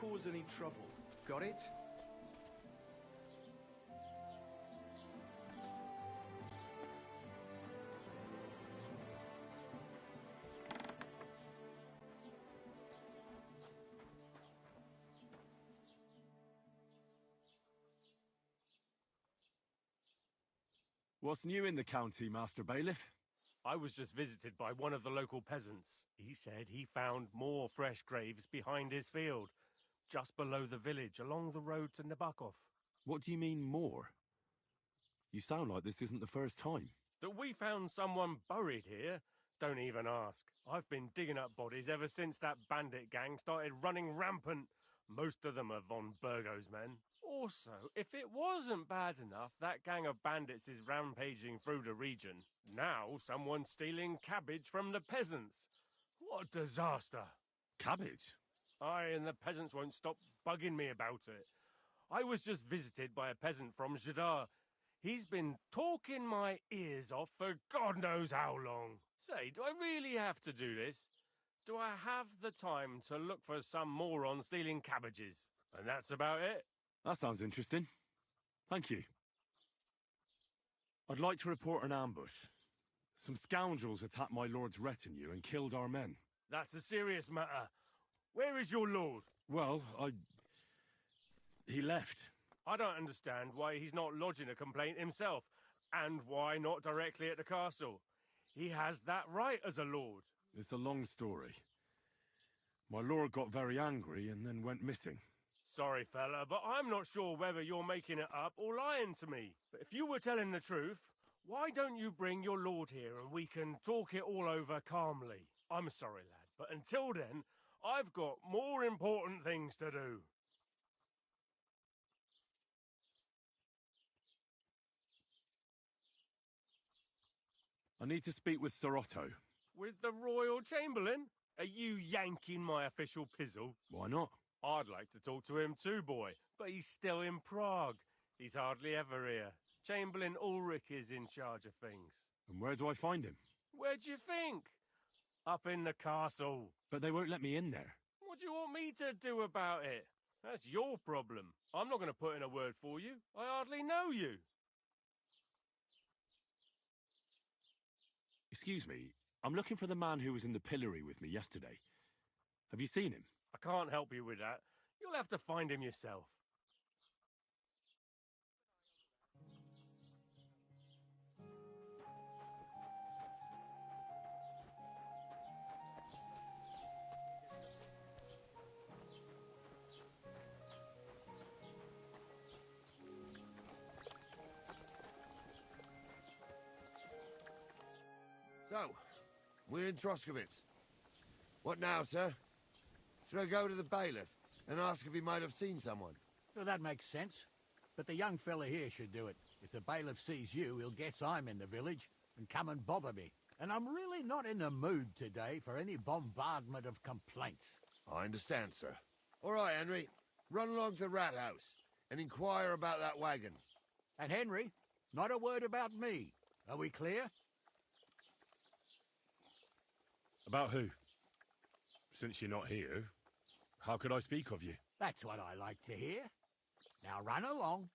cause any trouble. Got it? What's new in the county, Master Bailiff? I was just visited by one of the local peasants. He said he found more fresh graves behind his field, just below the village, along the road to Nabokov. What do you mean, more? You sound like this isn't the first time. That we found someone buried here? Don't even ask. I've been digging up bodies ever since that bandit gang started running rampant. Most of them are von Burgo's men. Also, if it wasn't bad enough, that gang of bandits is rampaging through the region. Now someone's stealing cabbage from the peasants. What a disaster. Cabbage? Aye, and the peasants won't stop bugging me about it. I was just visited by a peasant from Jadar. He's been talking my ears off for God knows how long. Say, do I really have to do this? Do I have the time to look for some moron stealing cabbages? And that's about it. That sounds interesting. Thank you. I'd like to report an ambush. Some scoundrels attacked my lord's retinue and killed our men. That's a serious matter. Where is your lord? Well, he left. I don't understand why he's not lodging a complaint himself, and why not directly at the castle. He has that right as a lord. It's a long story. My lord got very angry and then went missing. Sorry, fella, but I'm not sure whether you're making it up or lying to me. But if you were telling the truth, why don't you bring your lord here and we can talk it all over calmly? I'm sorry, lad, but until then, I've got more important things to do. I need to speak with Sir Otto. With the Royal Chamberlain? Are you yanking my official pizzle? Why not? I'd like to talk to him too, boy, but he's still in Prague. He's hardly ever here. Chamberlain Ulrich is in charge of things. And where do I find him? Where do you think? Up in the castle. But they won't let me in there. What do you want me to do about it? That's your problem. I'm not going to put in a word for you. I hardly know you. Excuse me, I'm looking for the man who was in the pillory with me yesterday. Have you seen him? I can't help you with that. You'll have to find him yourself. So, we're in Troskowitz. What now, sir? Should I go to the bailiff and ask if he might have seen someone? Well, that makes sense. But the young fella here should do it. If the bailiff sees you, he'll guess I'm in the village and come and bother me. And I'm really not in the mood today for any bombardment of complaints. I understand, sir. All right, Henry. Run along to the rat house and inquire about that wagon. And Henry, not a word about me. Are we clear? About who? Since you're not here, how could I speak of you? That's what I like to hear. Now run along.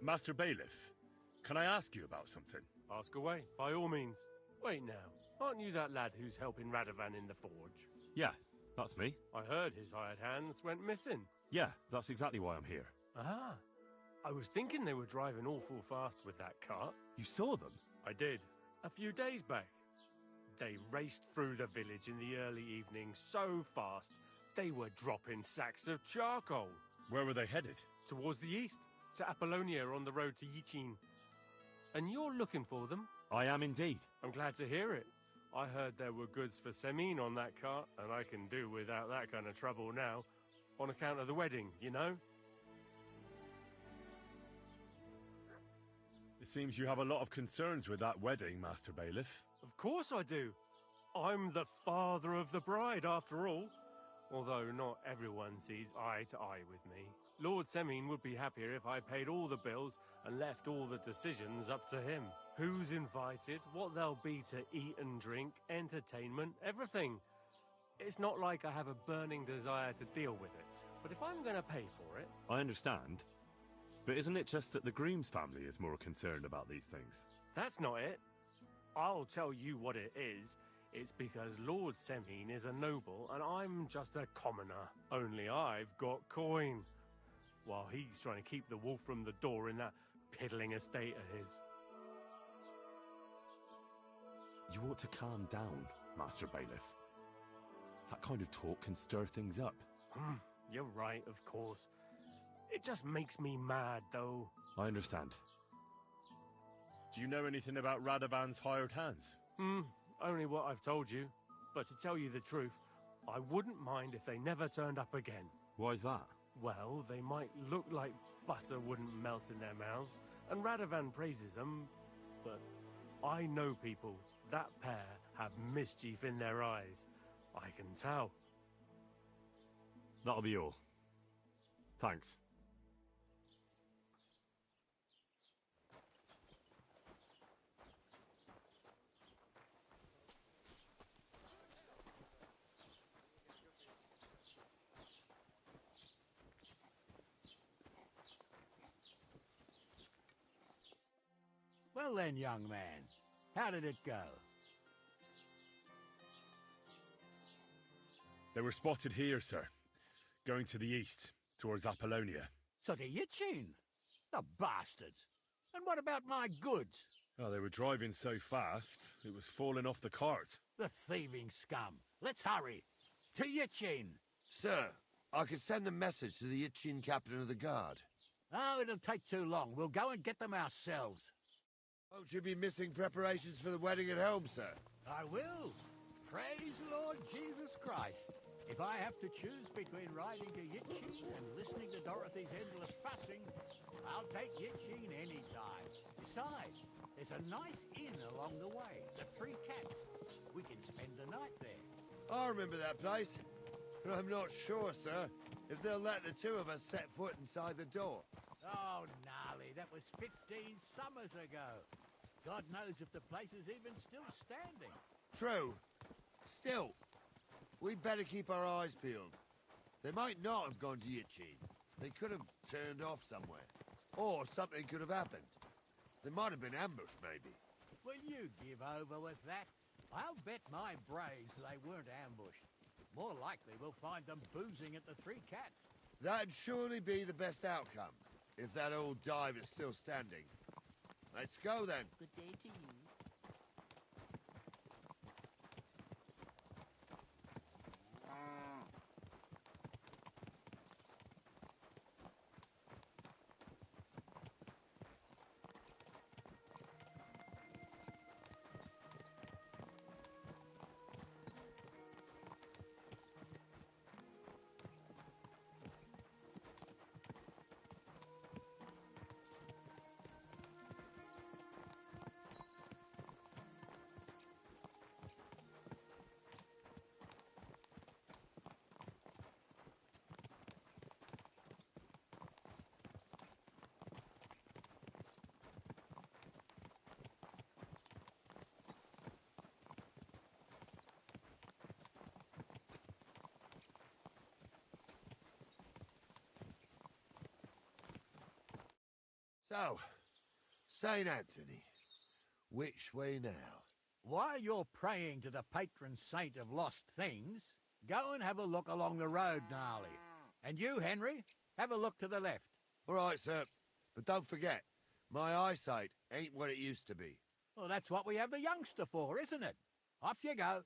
Master Bailiff, can I ask you about something? Ask away, by all means. Wait now, aren't you that lad who's helping Radovan in the forge? Yeah, that's me. I heard his hired hands went missing. Yeah, that's exactly why I'm here. Ah, I was thinking they were driving awful fast with that cart. You saw them? I did, a few days back. They raced through the village in the early evening so fast, they were dropping sacks of charcoal. Where were they headed? Towards the east, to Apollonia on the road to Yichin. And you're looking for them? I am indeed. I'm glad to hear it. I heard there were goods for Semin on that cart, and I can do without that kind of trouble now, on account of the wedding, you know? It seems you have a lot of concerns with that wedding, Master Bailiff. Of course I do. I'm the father of the bride, after all. although not everyone sees eye to eye with me. Lord Semine would be happier if I paid all the bills and left all the decisions up to him. Who's invited, what there'll be to eat and drink, entertainment, everything. It's not like I have a burning desire to deal with it, but if I'm going to pay for it... I understand. But isn't it just that the Grooms family is more concerned about these things? That's not it. I'll tell you what it is. It's because Lord Semine is a noble and I'm just a commoner. Only I've got coin. While he's trying to keep the wolf from the door in that piddling estate of his. You ought to calm down, Master Bailiff. That kind of talk can stir things up. You're right, of course. It just makes me mad, though. I understand. Do you know anything about Radovan's hired hands? Only what I've told you. But to tell you the truth, I wouldn't mind if they never turned up again. Why's that? Well, they might look like butter wouldn't melt in their mouths, and Radovan praises them, but I know people. That pair have mischief in their eyes. I can tell. That'll be all. Thanks. Well then, young man, how did it go? They were spotted here, sir. Going to the east, towards Apollonia. So to Yitchin? The bastards! And what about my goods? Oh, they were driving so fast, it was falling off the cart. The thieving scum! Let's hurry! To Yitchin! Sir, I could send a message to the Itchin captain of the guard. Oh, it'll take too long. We'll go and get them ourselves. Won't you be missing preparations for the wedding at home, sir? I will. Praise Lord Jesus Christ. If I have to choose between riding to Yitchin and listening to Dorothy's endless fussing, I'll take Yitchin any time. Besides, there's a nice inn along the way, the Three Cats. We can spend the night there. I remember that place, but I'm not sure, sir, if they'll let the two of us set foot inside the door. Oh, gnarly, that was 15 summers ago. God knows if the place is even still standing. True. Still, we'd better keep our eyes peeled. They might not have gone to Yitchin. They could have turned off somewhere. Or something could have happened. They might have been ambushed, maybe. Will you give over with that? I'll bet my braves they weren't ambushed. More likely we'll find them boozing at the Three Cats. That'd surely be the best outcome, if that old dive is still standing. Let's go, then. Good day to you. So, St. Anthony, which way now? While you're praying to the patron saint of lost things, go and have a look along the road, Gnarly. And you, Henry, have a look to the left. All right, sir. But don't forget, my eyesight ain't what it used to be. Well, that's what we have the youngster for, isn't it? Off you go.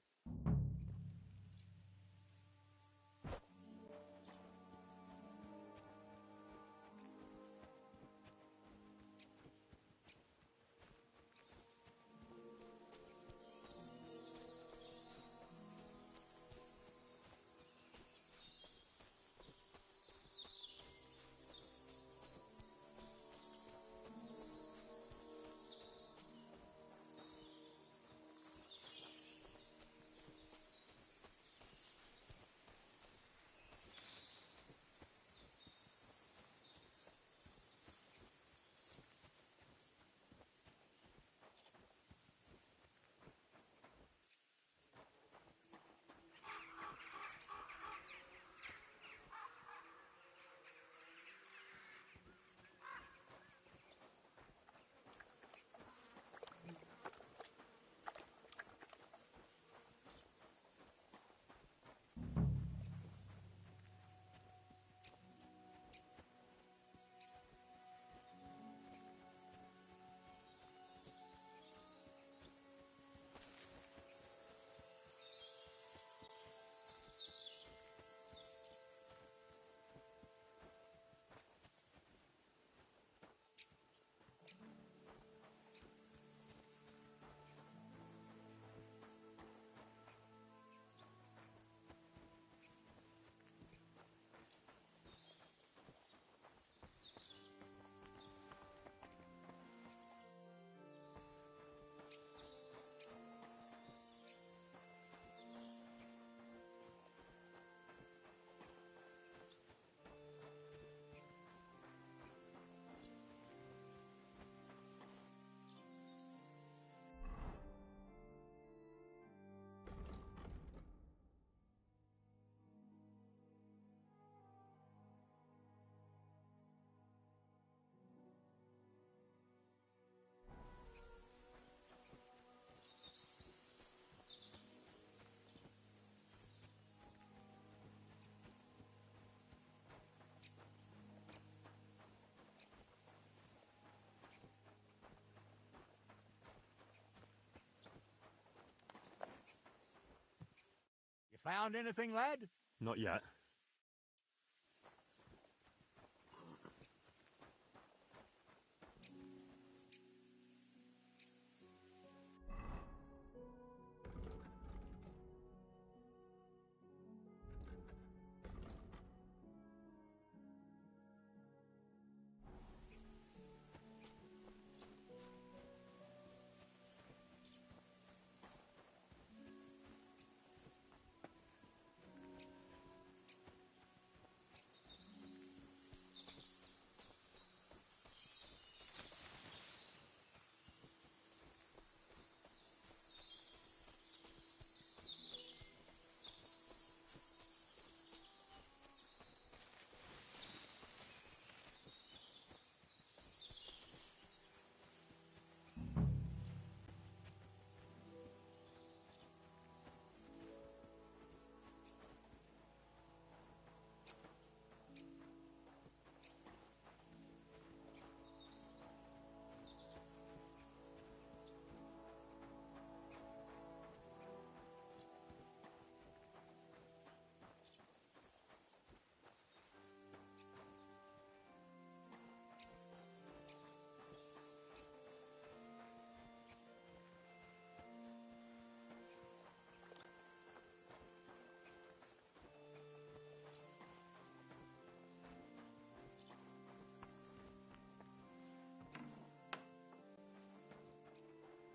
Found anything, lad? Not yet.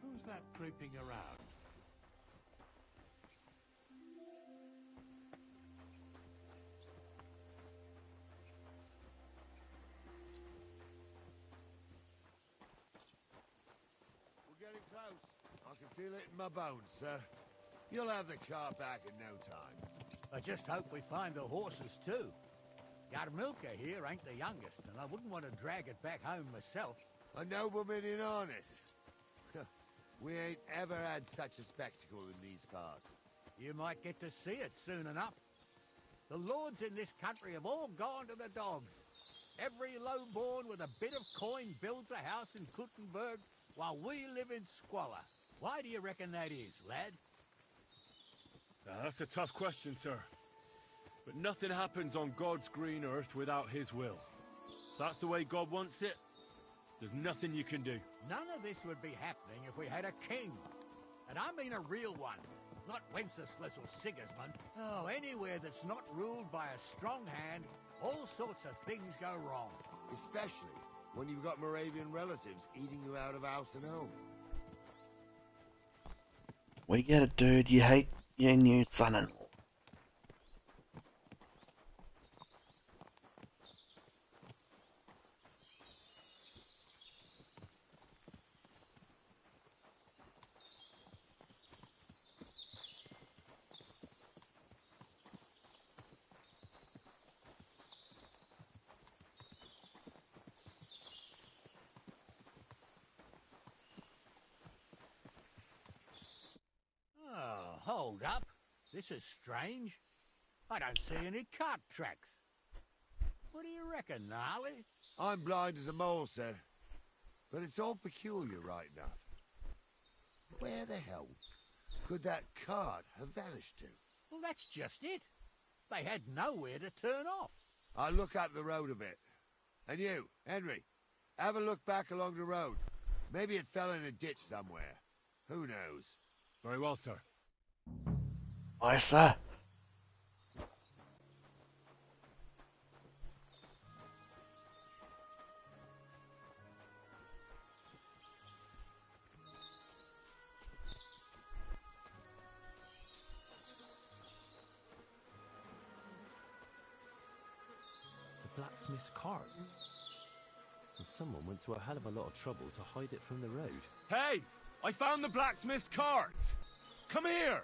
Who's that creeping around? We're getting close. I can feel it in my bones, sir. You'll have the car back in no time. I just hope we find the horses too. Yarmilka here ain't the youngest, and I wouldn't want to drag it back home myself. A nobleman in harness. We ain't ever had such a spectacle in these parts. You might get to see it soon enough. The lords in this country have all gone to the dogs. Every lowborn with a bit of coin builds a house in Kuttenberg while we live in squalor. Why do you reckon that is, lad? That's a tough question, sir. But nothing happens on God's green earth without his will. If that's the way God wants it, there's nothing you can do. None of this would be happening if we had a king. And I mean a real one, not Wenceslas or Sigismund. Oh, anywhere that's not ruled by a strong hand, all sorts of things go wrong. Especially when you've got Moravian relatives eating you out of house and home. We get it, dude. You hate your new son-in-law. Oh, hold up. This is strange. I don't see any cart tracks. What do you reckon, Gnarly? I'm blind as a mole, sir. But it's all peculiar right enough. Where the hell could that cart have vanished to? Well, that's just it. They had nowhere to turn off. I'll look up the road a bit. And you, Henry, have a look back along the road. Maybe it fell in a ditch somewhere. Who knows? Very well, sir. Aye, sir. The blacksmith's cart. And someone went to a hell of a lot of trouble to hide it from the road. Hey! I found the blacksmith's cart! Come here!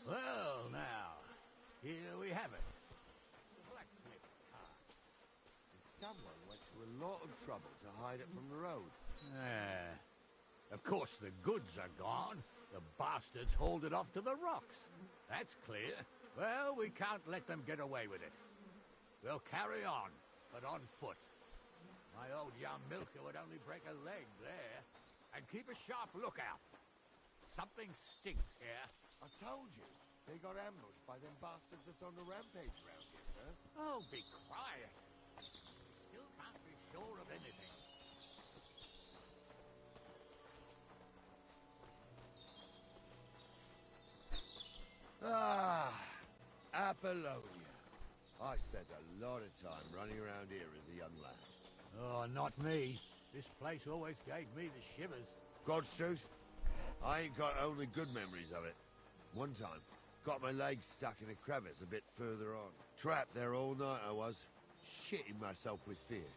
Well, now, here we have it. The blacksmith's cart. Someone went to a lot of trouble to hide it from the road. Of course, the goods are gone. The bastards hauled it off to the rocks. That's clear. Well, we can't let them get away with it. We'll carry on, but on foot. My old young milker would only break a leg there. And keep a sharp lookout. Something stinks here. I told you, they got ambushed by them bastards that's on the rampage round here, sir. Oh, be quiet. We still can't be sure of anything. Ah, Apollonia. I spent a lot of time running around here as a young lad. Oh, not me. This place always gave me the shivers. God's truth, I ain't got only good memories of it. One time, got my leg stuck in a crevice a bit further on. Trapped there all night I was, shitting myself with fear.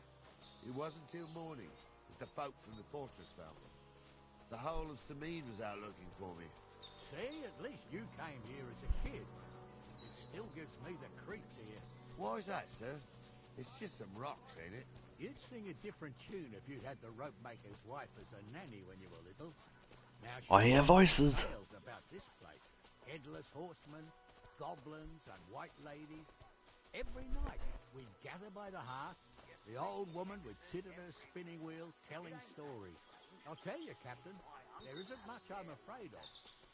It wasn't till morning that the folk from the fortress found me. The whole of Samine was out looking for me. See, at least you came here as a kid. It still gives me the creeps here. Why's that, sir? It's just some rocks, ain't it? You'd sing a different tune if you'd had the rope maker's wife as a nanny when you were little. Now, I hear voices. Tales about this place. Headless horsemen, goblins, and white ladies. Every night, we'd gather by the hearth. The old woman would sit at her spinning wheel telling stories. I'll tell you, Captain, there isn't much I'm afraid of.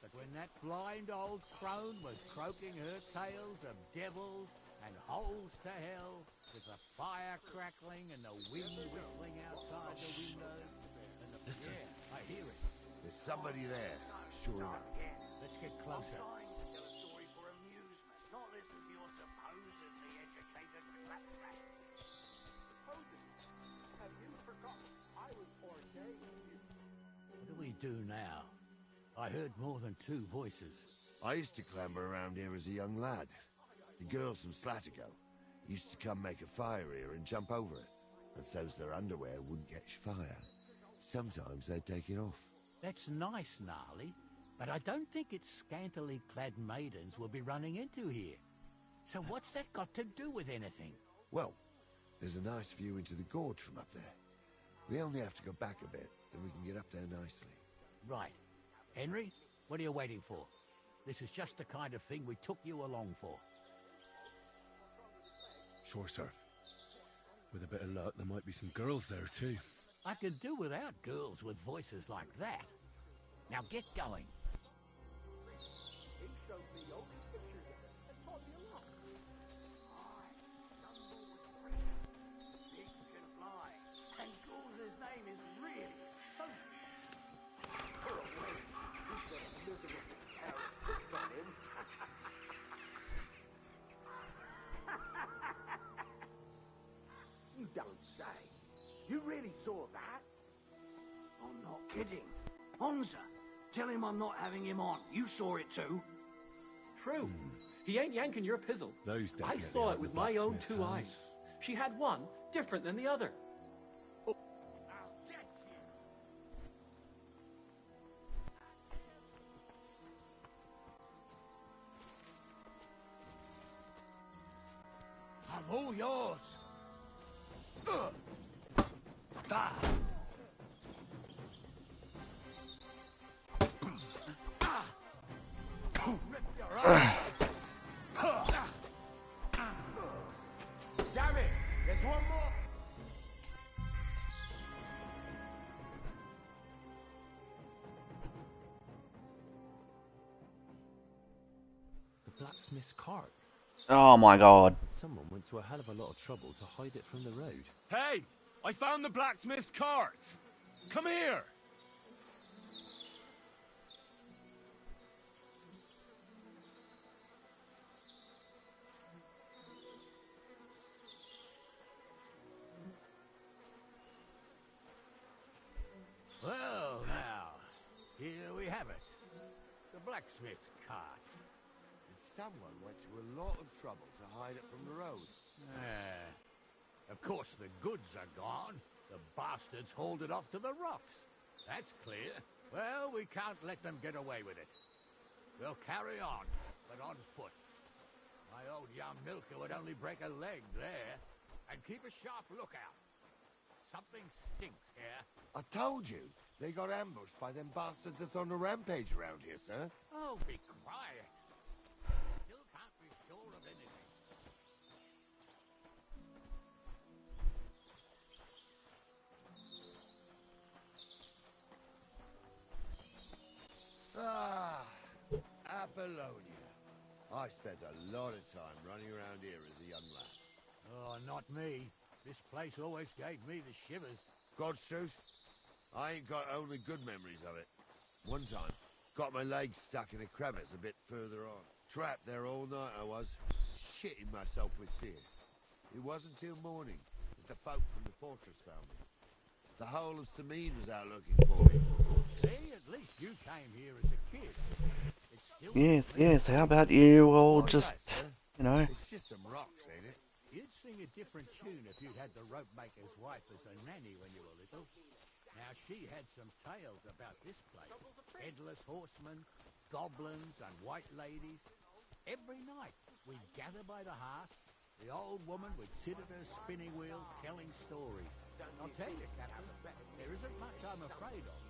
But when that blind old crone was croaking her tales of devils and holes to hell, with the fire crackling and the wind whistling outside the windows, and the... Listen. Yeah, I hear it. There's somebody there, sure enough. Let's get closer. What do we do now? I heard more than two voices. I used to clamber around here as a young lad. The girls from Slatigo used to come make a fire here and jump over it, and so's their underwear wouldn't catch fire. Sometimes they'd take it off. That's nice, Gnarly, but I don't think it's scantily clad maidens we'll be running into here. So what's that got to do with anything? Well, there's a nice view into the gorge from up there. We only have to go back a bit, and we can get up there nicely. Right. Henry, what are you waiting for? This is just the kind of thing we took you along for. Sure, sir. With a bit of luck, there might be some girls there, too. I could do without girls with voices like that. Now get going. You don't say. You really saw that? I'm not kidding. Honza, tell him I'm not having him on. You saw it too. True. He ain't yanking your pizzle. Those I definitely saw aren't it with the my own blacksmith's two hands. eyes. She had one different than the other. I'm all yours. Damn it! There's one more! The blacksmith's cart. Oh my god. Someone went to a hell of a lot of trouble to hide it from the road. Hey! I found the blacksmith's cart! Come here! Well, now, here we have it. The blacksmith's cart. And someone went to a lot of trouble to hide it from the road. Of course, the goods are gone. The bastards hauled it off to the rocks. That's clear. Well, we can't let them get away with it. We'll carry on, but on foot. My old young milker would only break a leg there. And keep a sharp lookout. Something stinks here. I told you, they got ambushed by them bastards that's on the rampage around here, sir. Oh, be quiet. Apollonia. I spent a lot of time running around here as a young lad. Oh, not me. This place always gave me the shivers. God's truth, I ain't got only good memories of it. One time, got my legs stuck in a crevice a bit further on. Trapped there all night I was, shitting myself with fear. It wasn't till morning that the folk from the fortress found me. The whole of Samine was out looking for me. See, at least you came here as a kid. It's still Yes. How about you all What's just, that, sir? you know? It's just some rocks, ain't it? You'd sing a different tune if you'd had the rope maker's wife as a nanny when you were little. Now, she had some tales about this place. Headless horsemen, goblins, and white ladies. Every night, we'd gather by the hearth. The old woman would sit at her spinning wheel telling stories. I'll tell you, Captain, there isn't much I'm afraid of.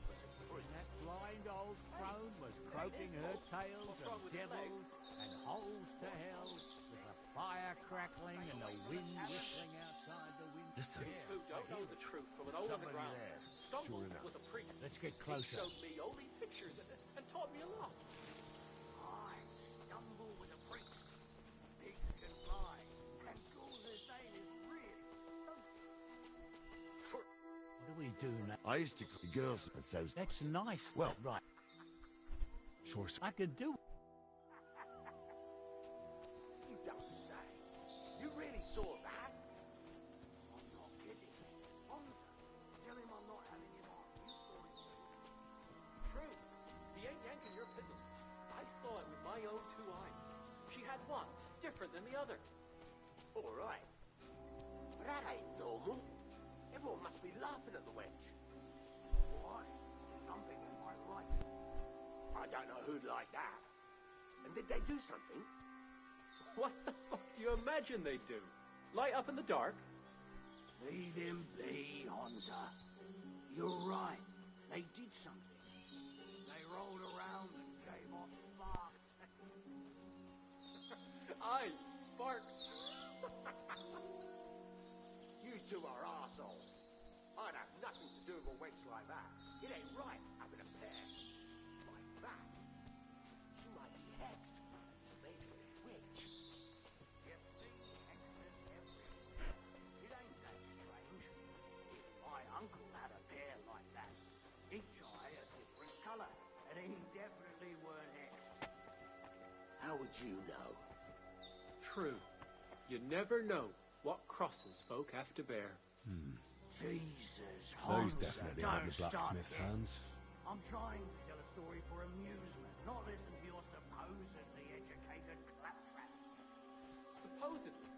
When that blind old crone was croaking her tales of devils and holes to hell, with the fire crackling and the wind whistling outside the window. Listen. Who don't know the truth from an hole in the Somebody ground. there, Stumbled sure enough. with a priest. Let's get He closer. showed me only pictures and taught me a lot. I stumble with a priest. Pigs can fly, and Gauze's name is really What do we do now? I used to call girls so. That's nice. Well, right. Sure, sir. I could do. You don't say. You really saw that? I'm not kidding. Tell him I'm not having him on. You saw it. True. He ain't yanking your pizzle. I saw it with my own two eyes. She had one, different than the other. All right. But that ain't normal. Everyone must be laughing at the wench. Why? Something in my right. I don't know who'd like that. And did they do something? What the fuck do you imagine they'd do? Light up in the dark? Leave him be, Hansa. You're right. They did something. They rolled around and gave off sparks. Aye, sparks. You two are arseholes. I'd have nothing to do with a wench like that. It ain't right having a pair. Like that. She might be hexed. Maybe a witch. You've seen hexes everywhere. It ain't that strange. If my uncle had a pair like that, each eye a different colour, and he definitely weren't hexed. How would you know? True. You never know what crosses folk have to bear. Jesus, Those Hansa, definitely don't had the start blacksmith's yet. hands. I'm trying to tell a story for amusement, not listen to your supposedly educated claptrap. Supposedly.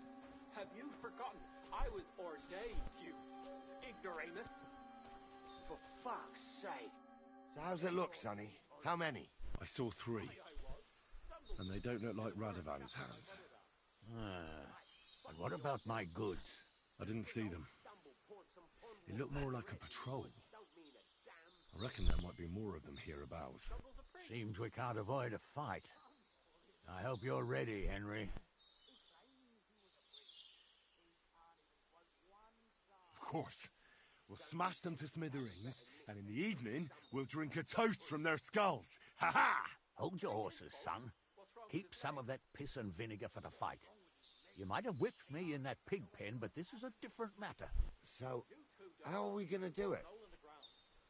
Have you forgotten I was ordained, you ignoramus? For fuck's sake. So how's it look, Sonny? How many? I saw 3. And they don't look like Radovan's hands. And what about my goods? I didn't see them. It looked more like a patrol. I reckon there might be more of them hereabouts. Seems we can't avoid a fight. I hope you're ready, Henry. Of course. We'll smash them to smithereens, and in the evening, we'll drink a toast from their skulls. Ha-ha! Hold your horses, son. Keep some of that piss and vinegar for the fight. You might have whipped me in that pig pen, but this is a different matter. So, how are we gonna do it?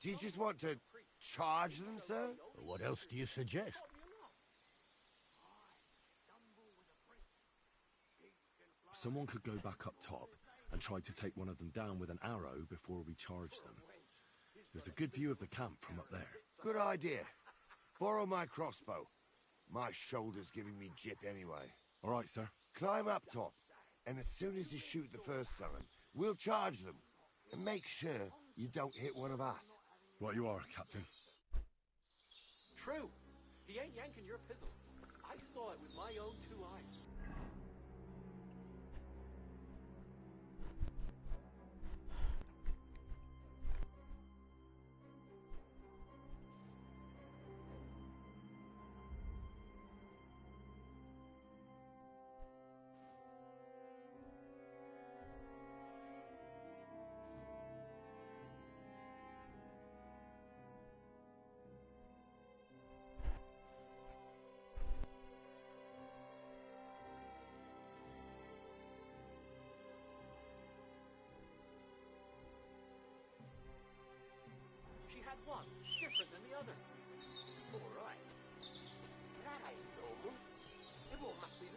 Do you just want to charge them, sir? What else do you suggest? Someone could go back up top and try to take one of them down with an arrow before we charge them. There's a good view of the camp from up there. Good idea. Borrow my crossbow. My shoulder's giving me jip anyway. All right, sir. Climb up top, and as soon as you shoot the first time, we'll charge them. And make sure you don't hit one of us. Right you are, Captain. True. He ain't yanking your pizzle. I saw it with my own two eyes.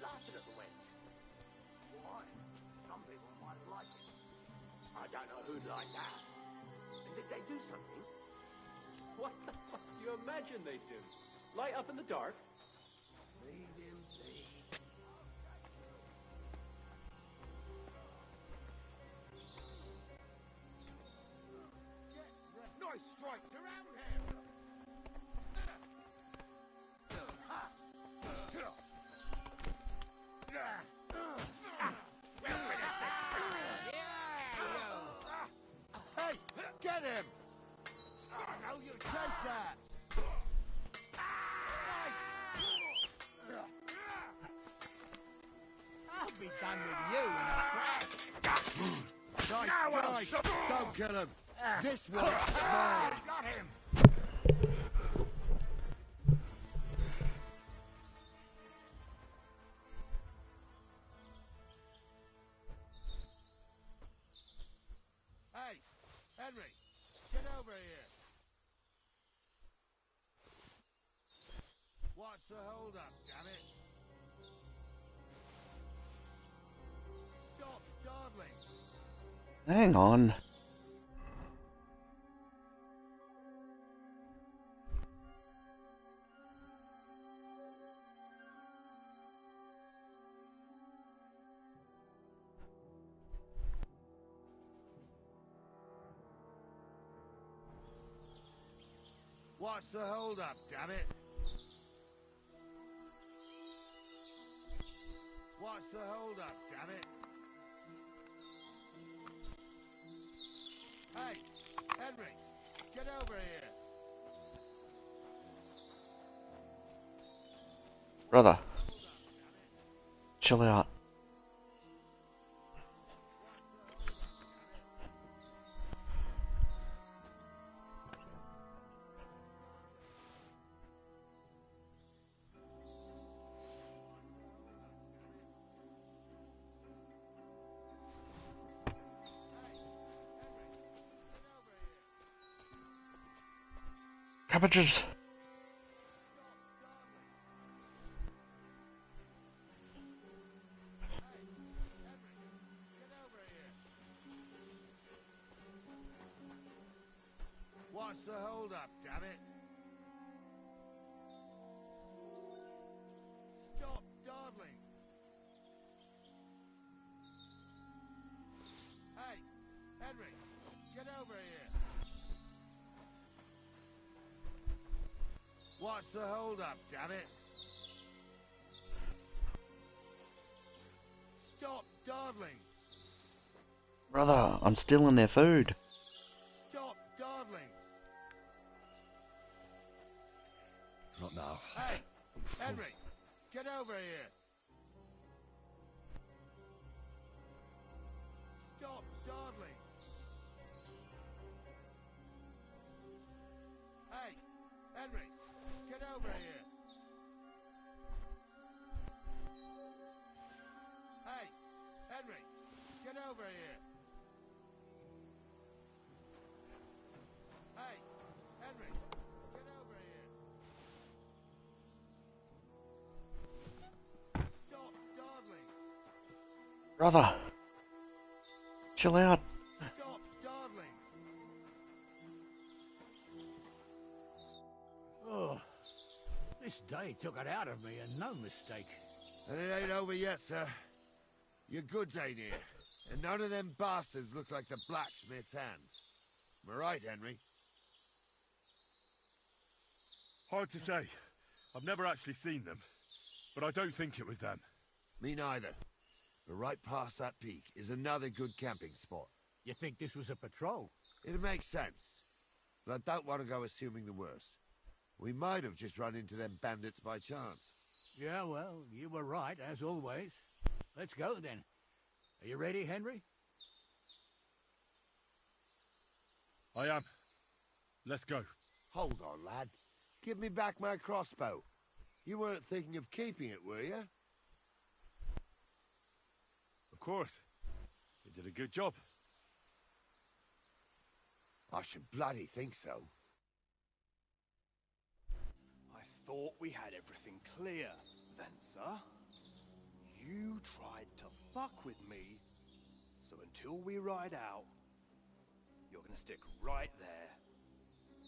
laughing at the wench. Why? Some people might like it. I don't know who'd like that. And did they do something? What the fuck do you imagine they'd do? Light up in the dark? Leave him be. Nice strike to Roundhead! Hey, get him! Now you take that! I'll be done with you in a flash. Nice strike! Don't kill him! This one's mine! Got him! Hey, Henry, get over here. What's the hold-up, damn it? Stop dawdling. Hang on. What's the hold-up, damn it? What's the hold-up, damn it? Hey, Henry, get over here. Brother, chill out. Cabbages. What's the hold-up, damn it? Stop dawdling. Hey, Henry, get over here. What's the hold-up, damn it? Stop dawdling. Brother, I'm stealing their food. Stop dawdling. Not now. Hey, I'm full. Henry, get over here. Stop dawdling. Hey, Henry, get over here. Hey, Henry, get over here. Hey, Henry, get over here. Stop dawdling. Brother, chill out. Stop dawdling. Oh, this day took it out of me, and no mistake. And it ain't over yet, sir. Your goods ain't here. And none of them bastards look like the blacksmith's hands. Am I right, Henry? Hard to say. I've never actually seen them. But I don't think it was them. Me neither. But right past that peak is another good camping spot. You think this was a patrol? It makes sense. But I don't want to go assuming the worst. We might have just run into them bandits by chance. Yeah, well, you were right, as always. Let's go, then. Are you ready, Henry? I am. Let's go. Hold on, lad. Give me back my crossbow. You weren't thinking of keeping it, were you? Of course. You did a good job. I should bloody think so. I thought we had everything clear, then, sir. You tried to fuck with me, so until we ride out, you're gonna stick right there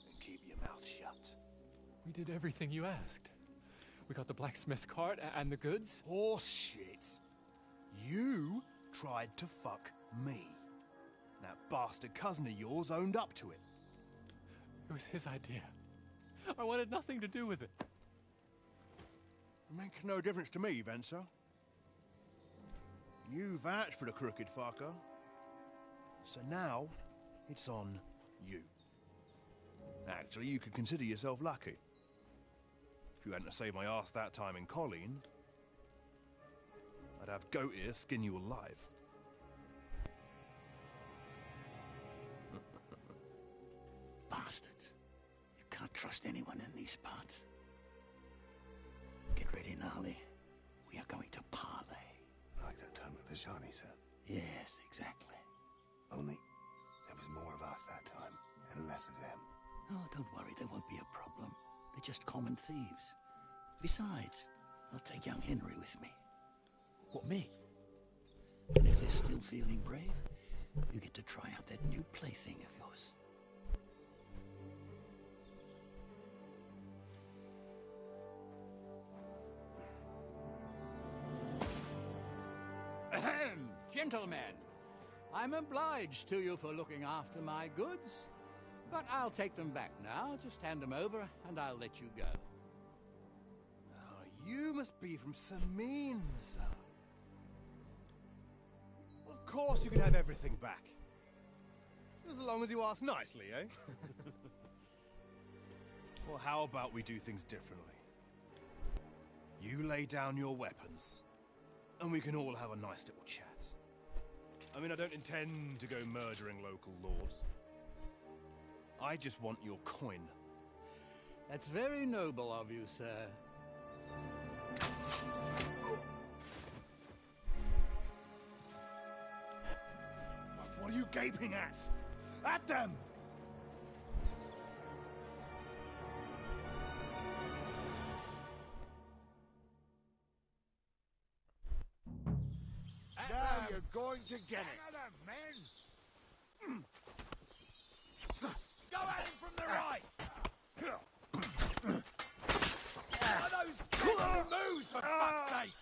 and keep your mouth shut. We did everything you asked. We got the blacksmith cart and the goods. Horse shit. You tried to fuck me. That bastard cousin of yours owned up to it. It was his idea. I wanted nothing to do with it. It makes no difference to me, Venser. You vouched for the crooked fucker. So now, it's on you. Actually, you could consider yourself lucky. If you hadn't saved my ass that time in Colleen, I'd have goat ear skin you alive. Bastards. You can't trust anyone in these parts. Get ready, Gnarly. We are going to parley. Like that time at the Shani, sir? Yes, exactly. Only there was more of us that time, and less of them. Oh, don't worry, there won't be a problem. They're just common thieves. Besides, I'll take young Henry with me. What, me? And if they're still feeling brave, you get to try out that new plaything of yours. Ahem, gentlemen, I'm obliged to you for looking after my goods, but I'll take them back now. Just hand them over, and I'll let you go. Oh, you must be from Samin, sir. Of course you can have everything back. As long as you ask nicely, eh? Well, how about we do things differently? You lay down your weapons, and we can all have a nice little chat. I mean, I don't intend to go murdering local lords. I just want your coin. That's very noble of you, sir. What are you gaping at? At them! Now you're going to get it. Go at him from the right! Are those fancy moves, for fuck's sake?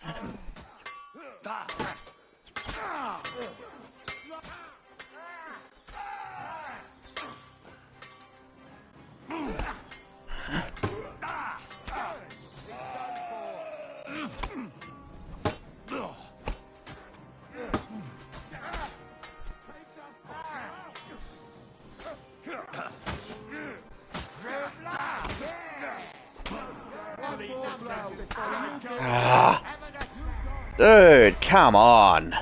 Dude, come on.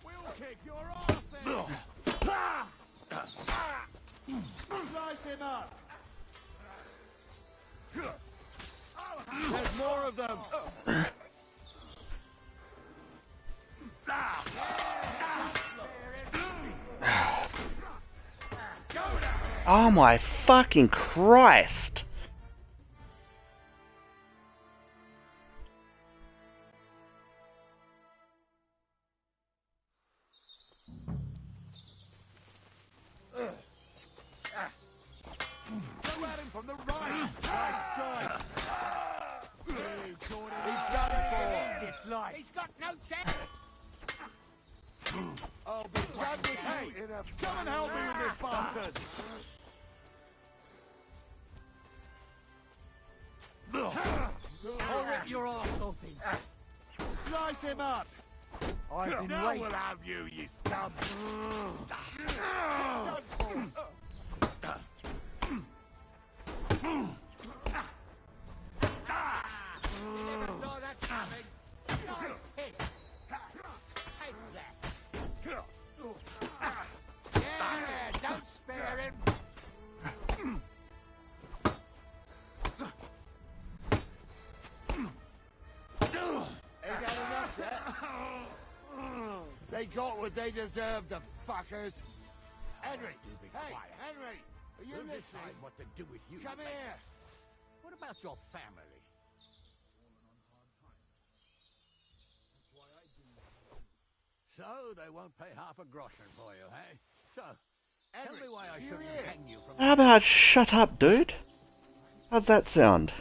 We'll kick your ass in. Slice him up. There's more of them. Oh my fucking Christ. Go at him from the right. Nice strike. He's done for. This life. He's got no chance! I'll be done with you in a... Come and help me with this bastard. I'll rip your arse open. Slice him up. I've been waiting. We'll have you, you scum. You never saw that coming. Nice hit. Take that. Yeah, don't spare him. They got what they deserved, the fuckers. Henry! Do be Hey, quiet. Henry! Are you We'll listening? decide what to do with you. Come later. here! What about your family? So, they won't pay half a groschen for you, eh? So, tell Henry, me why I do you shouldn't hear? hang you from... How about shut up, dude? How's that sound?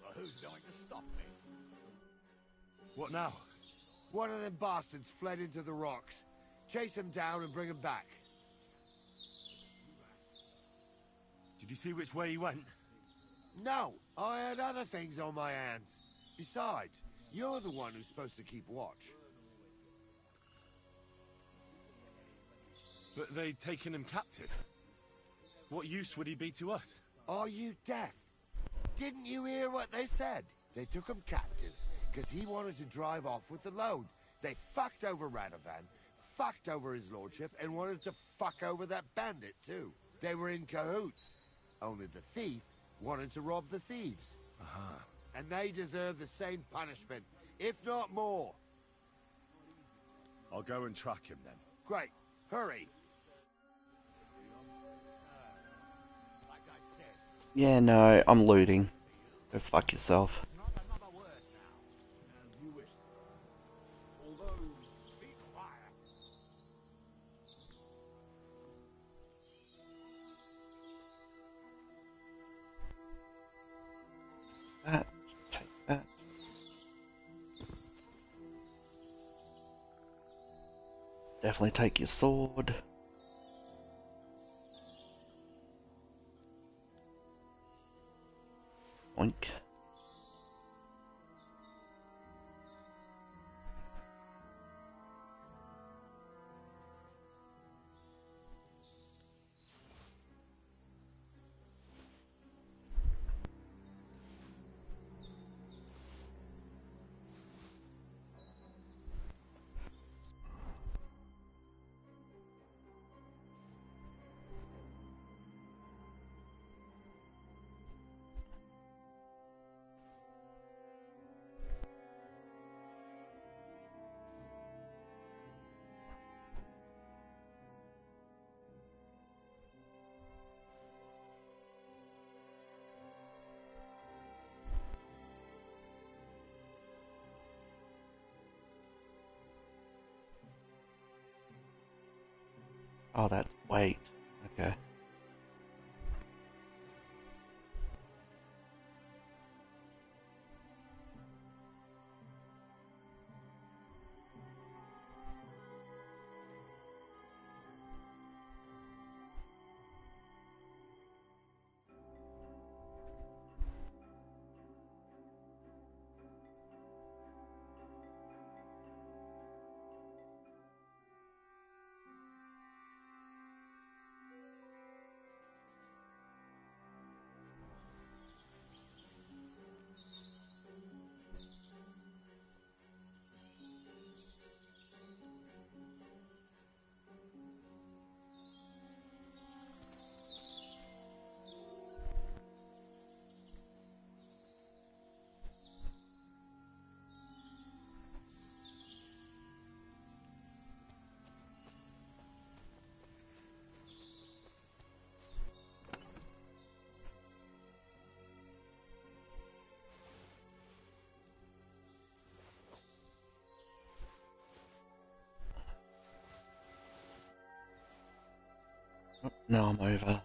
Well, who's going to stop me? What now? One of them bastards fled into the rocks. Chase him down and bring him back. Did you see which way he went? No, I had other things on my hands. Besides, you're the one who's supposed to keep watch. But they'd taken him captive. What use would he be to us? Are you deaf? Didn't you hear what they said? They took him captive because he wanted to drive off with the load. They fucked over Radovan, fucked over his lordship, and wanted to fuck over that bandit too. They were in cahoots. Only the thief wanted to rob the thieves. And they deserve the same punishment, if not more. I'll go and track him then. Great. Hurry. Like I said, Yeah, no, I'm looting. Go fuck yourself. not another word now. As you wish. Although, Be quiet. That, take that. Definitely take your sword. Oink. Oh, that's wait. Okay. Oh, now I'm over.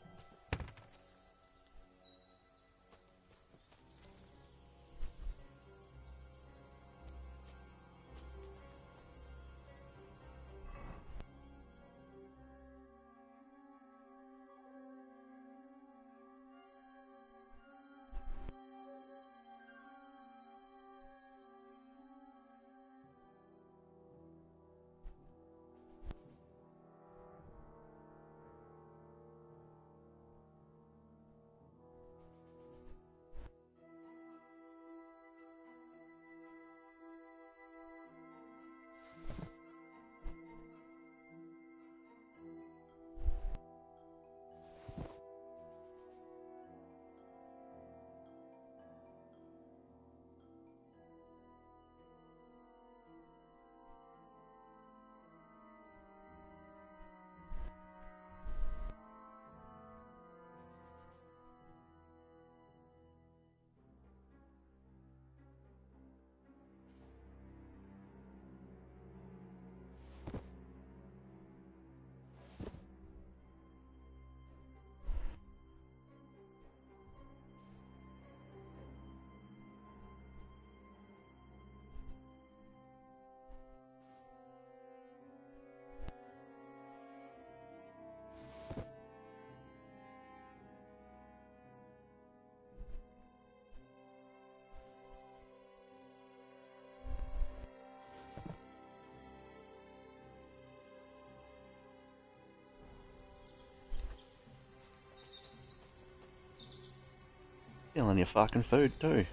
Stealing your fucking food too.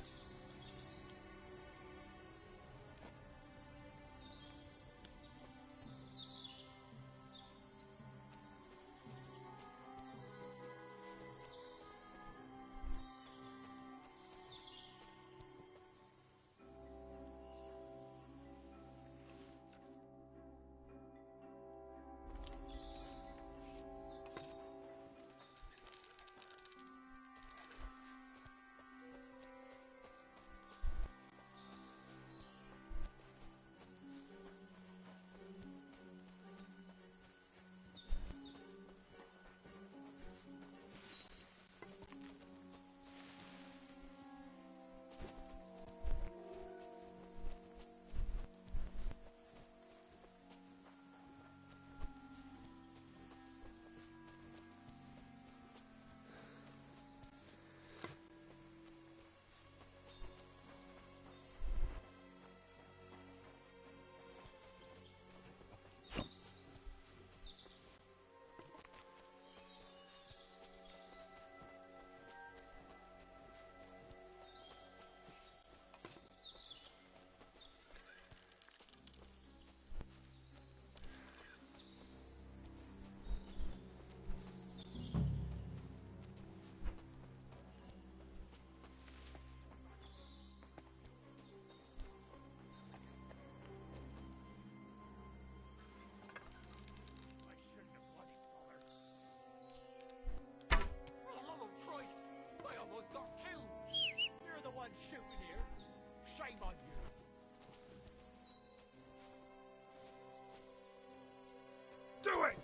Do it!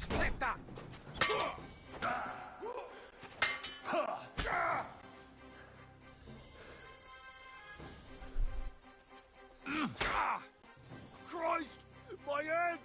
Take that! Christ! My head!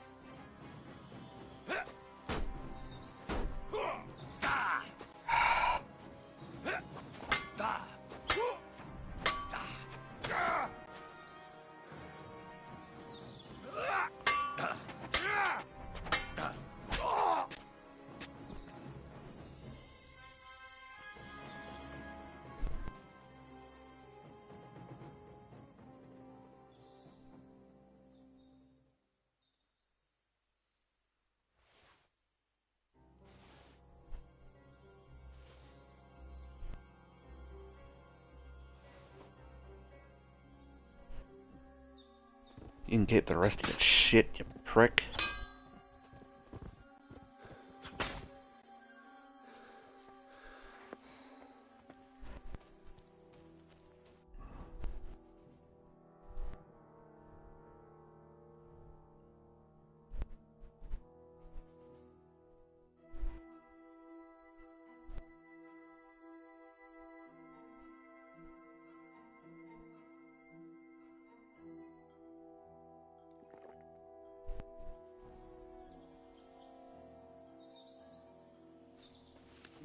You can keep the rest of your shit, you prick.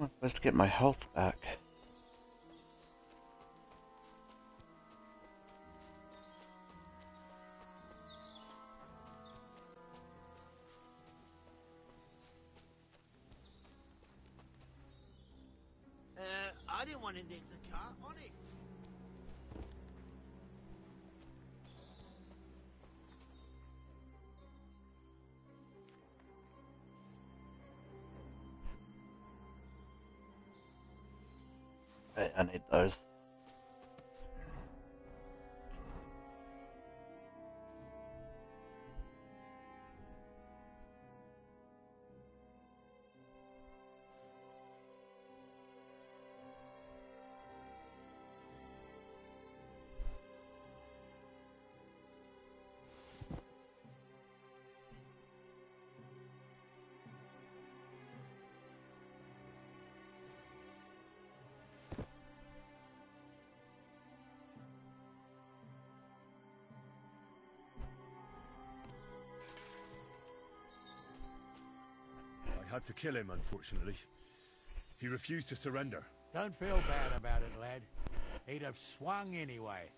I'm supposed to get my health back. I didn't want to nick the car, honest. I need those. I had to kill him, unfortunately. He refused to surrender. Don't feel bad about it, lad. He'd have swung anyway.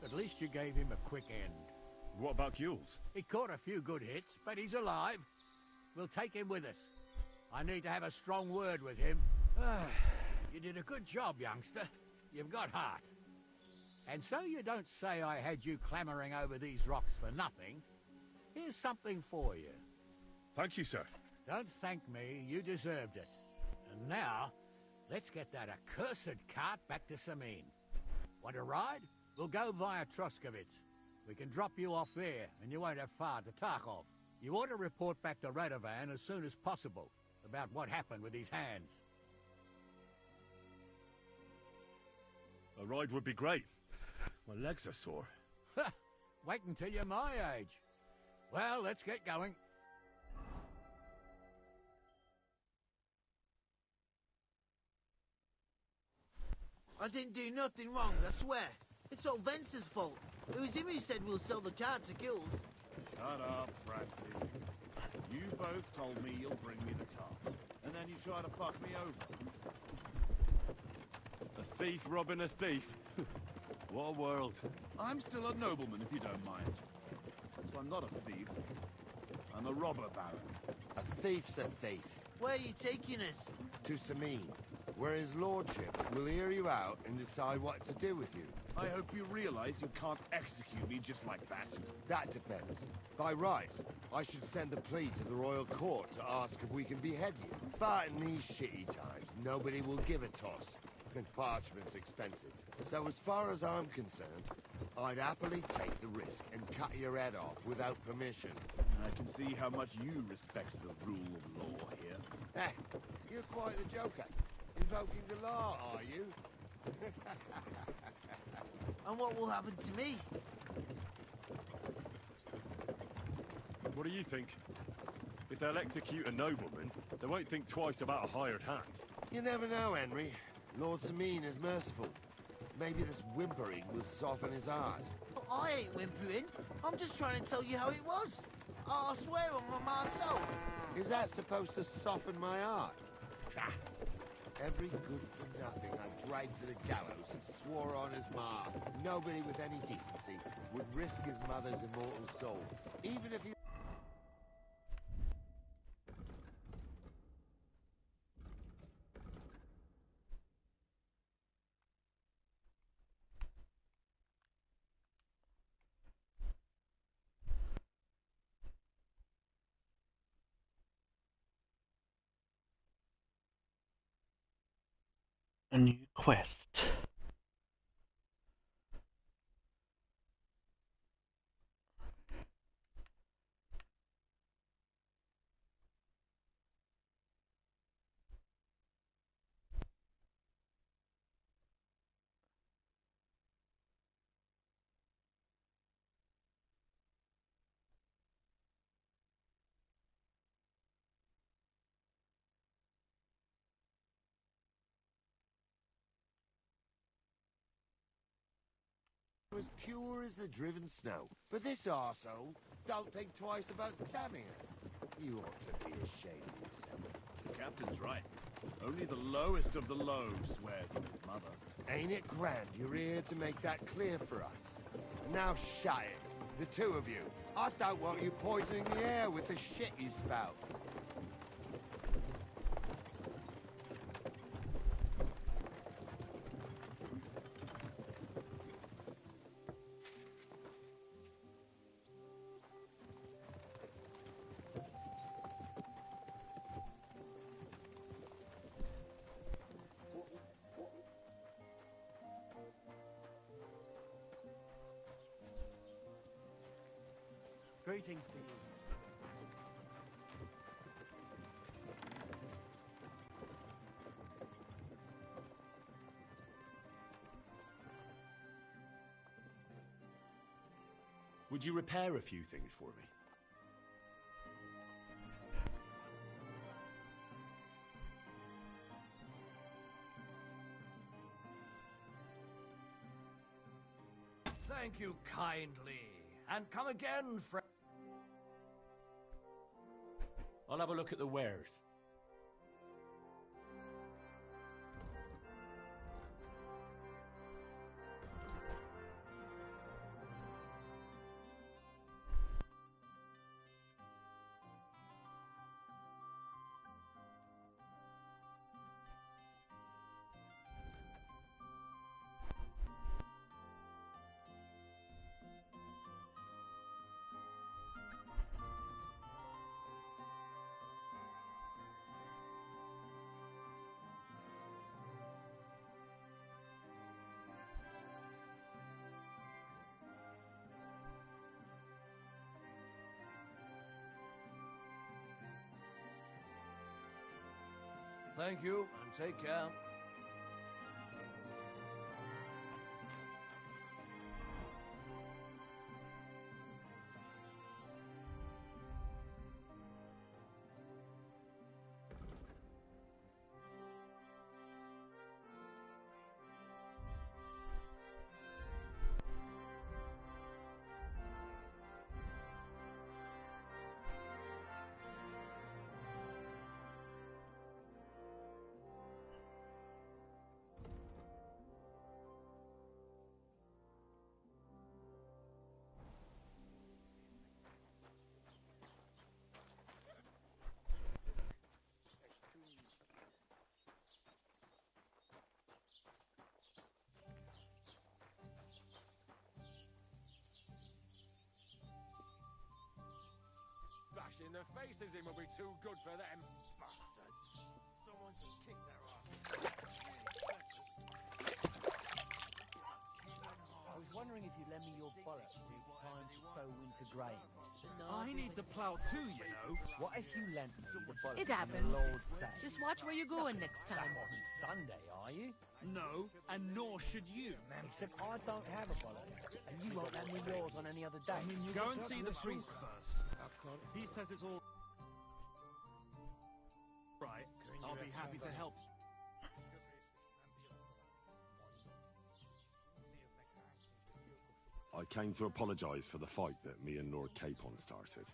At least you gave him a quick end. What about Gules? He caught a few good hits, but he's alive. We'll take him with us. I need to have a strong word with him. You did a good job, youngster. You've got heart. And so you don't say I had you clambering over these rocks for nothing. Here's something for you. Thank you, sir. Don't thank me, you deserved it. And now, let's get that accursed cart back to Sameen. Want a ride? We'll go via Troskovitz. We can drop you off there, and you won't have far to Tarkov. You ought to report back to Radovan as soon as possible about what happened with his hands. A ride would be great. My legs are sore. Wait until you're my age. Well, let's get going. I didn't do nothing wrong, I swear. It's all Vence's fault. It was him who said we'll sell the cart to Gills. Shut up, Francie. You both told me you'll bring me the cart, and then you try to fuck me over. A thief robbing a thief? What a world. I'm still a nobleman, if you don't mind. So I'm not a thief. I'm a robber baron. A thief's a thief. Where are you taking us? To Sameen, where his lordship will hear you out and decide what to do with you. I hope you realize you can't execute me just like that. That depends. By rights, I should send a plea to the royal court to ask if we can behead you. But in these shitty times, nobody will give a toss. And parchment's expensive. So as far as I'm concerned, I'd happily take the risk and cut your head off without permission. I can see how much you respect the rule of law here. You're quite the joker. Invoking the law, are you? And what will happen to me? What do you think? If they'll execute a nobleman, they won't think twice about a hired hand. You never know, Henry. Lord Sameen is merciful. Maybe this whimpering will soften his heart. But I ain't whimpering. I'm just trying to tell you how it was. I swear on my ma's soul. Is that supposed to soften my heart? Ha! Every good for nothing I dragged to the gallows and swore on his ma. Nobody with any decency would risk his mother's immortal soul, even if he... A new quest. as pure as the driven snow. But this arsehole don't think twice about stabbing her. You ought to be ashamed of yourself. The captain's right. Only the lowest of the low swears on his mother. Ain't it grand you're here to make that clear for us? Now shut it, the two of you. I don't want you poisoning the air with the shit you spout. Greetings to you. Would you repair a few things for me? Thank you kindly. And come again, friend. I'll have a look at the wares. Thank you, and take care. Bashing their faces in will be too good for them, bastards. Someone should kick their ass. I was wondering if you'd lend me your bullet when it's time to sow winter grains. I need to plough too, you know. What if you lent me the bullet It on happens. the Lord's Day? Just watch where you're going next time. That wasn't Sunday, are you? No, and nor should you. Except I don't have a bullet, and you won't lend me yours on any other day. Go and see the priest first. If he says it's all right, I'll be happy to help. I came to apologise for the fight that me and Lord Capon started.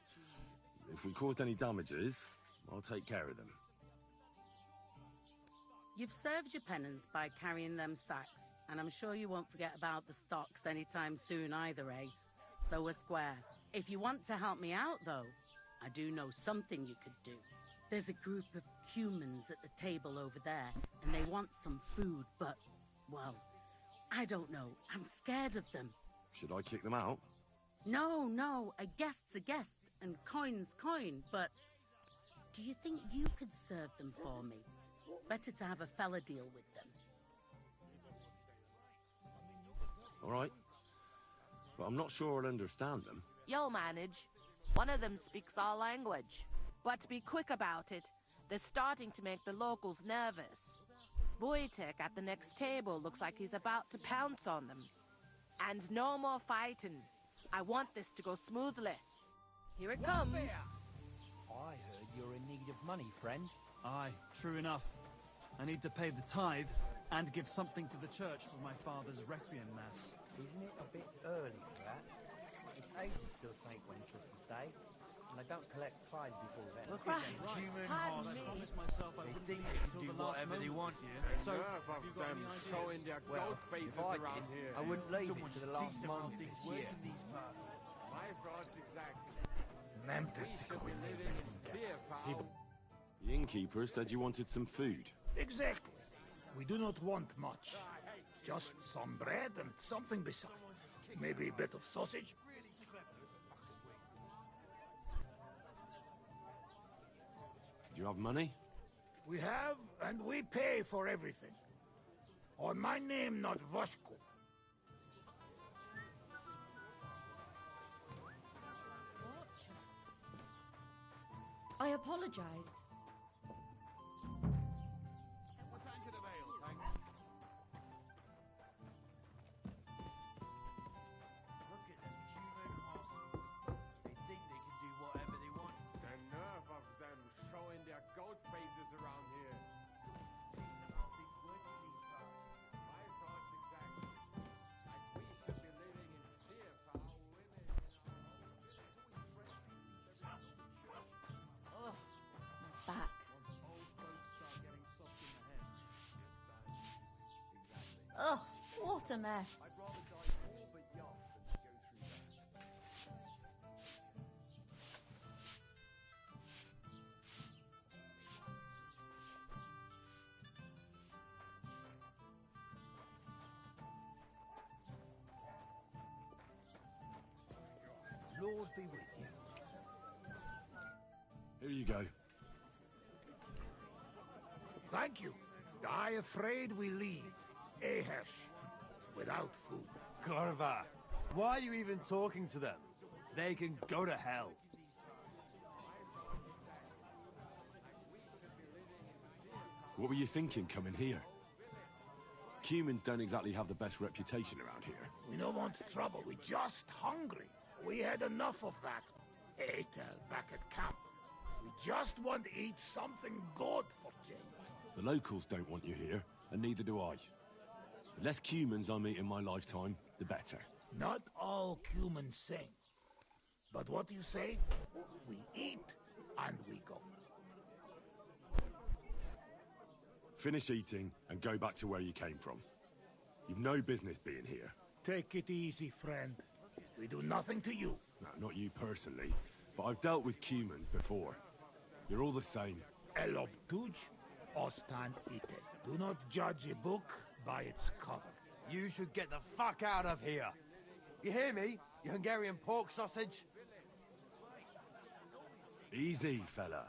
If we caused any damages, I'll take care of them. You've served your penance by carrying them sacks, and I'm sure you won't forget about the stocks anytime soon either, eh? So we're square. If you want to help me out, though, I do know something you could do. There's a group of humans at the table over there, and they want some food, but, well, I don't know. I'm scared of them. Should I kick them out? No, a guest's a guest, and coin's coin, but do you think you could serve them for me? Better to have a fella deal with them. All right. But I'm not sure I'll understand them. You'll manage. One of them speaks our language. But be quick about it. They're starting to make the locals nervous. Wojtek at the next table looks like he's about to pounce on them. And no more fighting. I want this to go smoothly. Here it comes. I heard you're in need of money, friend. Aye, true enough. I need to pay the tithe and give something to the church for my father's requiem mass. Isn't it a bit early for that? It's ages till St. Wenceslas Day, and I don't collect tithe before then. Look at these human horses. They think they can do whatever they want here. So, have you got any ideas? Showing their gold faces if I around did, here. I wouldn't leave it to the last moment Things this work year. in these parts. My thoughts exactly. Нам We should be living in fear, foul. The innkeeper said you wanted some food. Exactly. We do not want much. Just some bread and something beside. Maybe a bit of sausage. Do you have money? We have, and we pay for everything. On my name, not Vashko. I apologize. What's anchored of ale, thanks? Look at them human horses. They think they can do whatever they want. The nerve of them showing their goat faces around here. Things work in these parts. My thoughts exactly. Like we should be living in fear, foul women in our own Ugh, my back. Old folks start getting soft in the head. Ugh, what a mess. I'd rather die all but young than to go through that. Lord be with you. Here you go. Thank you. I afraid we leave. Ahesh. Without food. Corva, why are you even talking to them? They can go to hell. What were you thinking coming here? Humans don't exactly have the best reputation around here. We don't want trouble, we just hungry. We had enough of that Atel back at camp. We just want to eat something good for change. The locals don't want you here, and neither do I. The less humans I meet in my lifetime, the better. Not all humans sing. But what you say? We eat and we go. Finish eating and go back to where you came from. You've no business being here. Take it easy, friend. We do nothing to you. No, not you personally, but I've dealt with humans before. You're all the same. El obtuj, ostan ite. Do not judge a book by its cover. You should get the fuck out of here. You hear me, you Hungarian pork sausage? Easy, fella.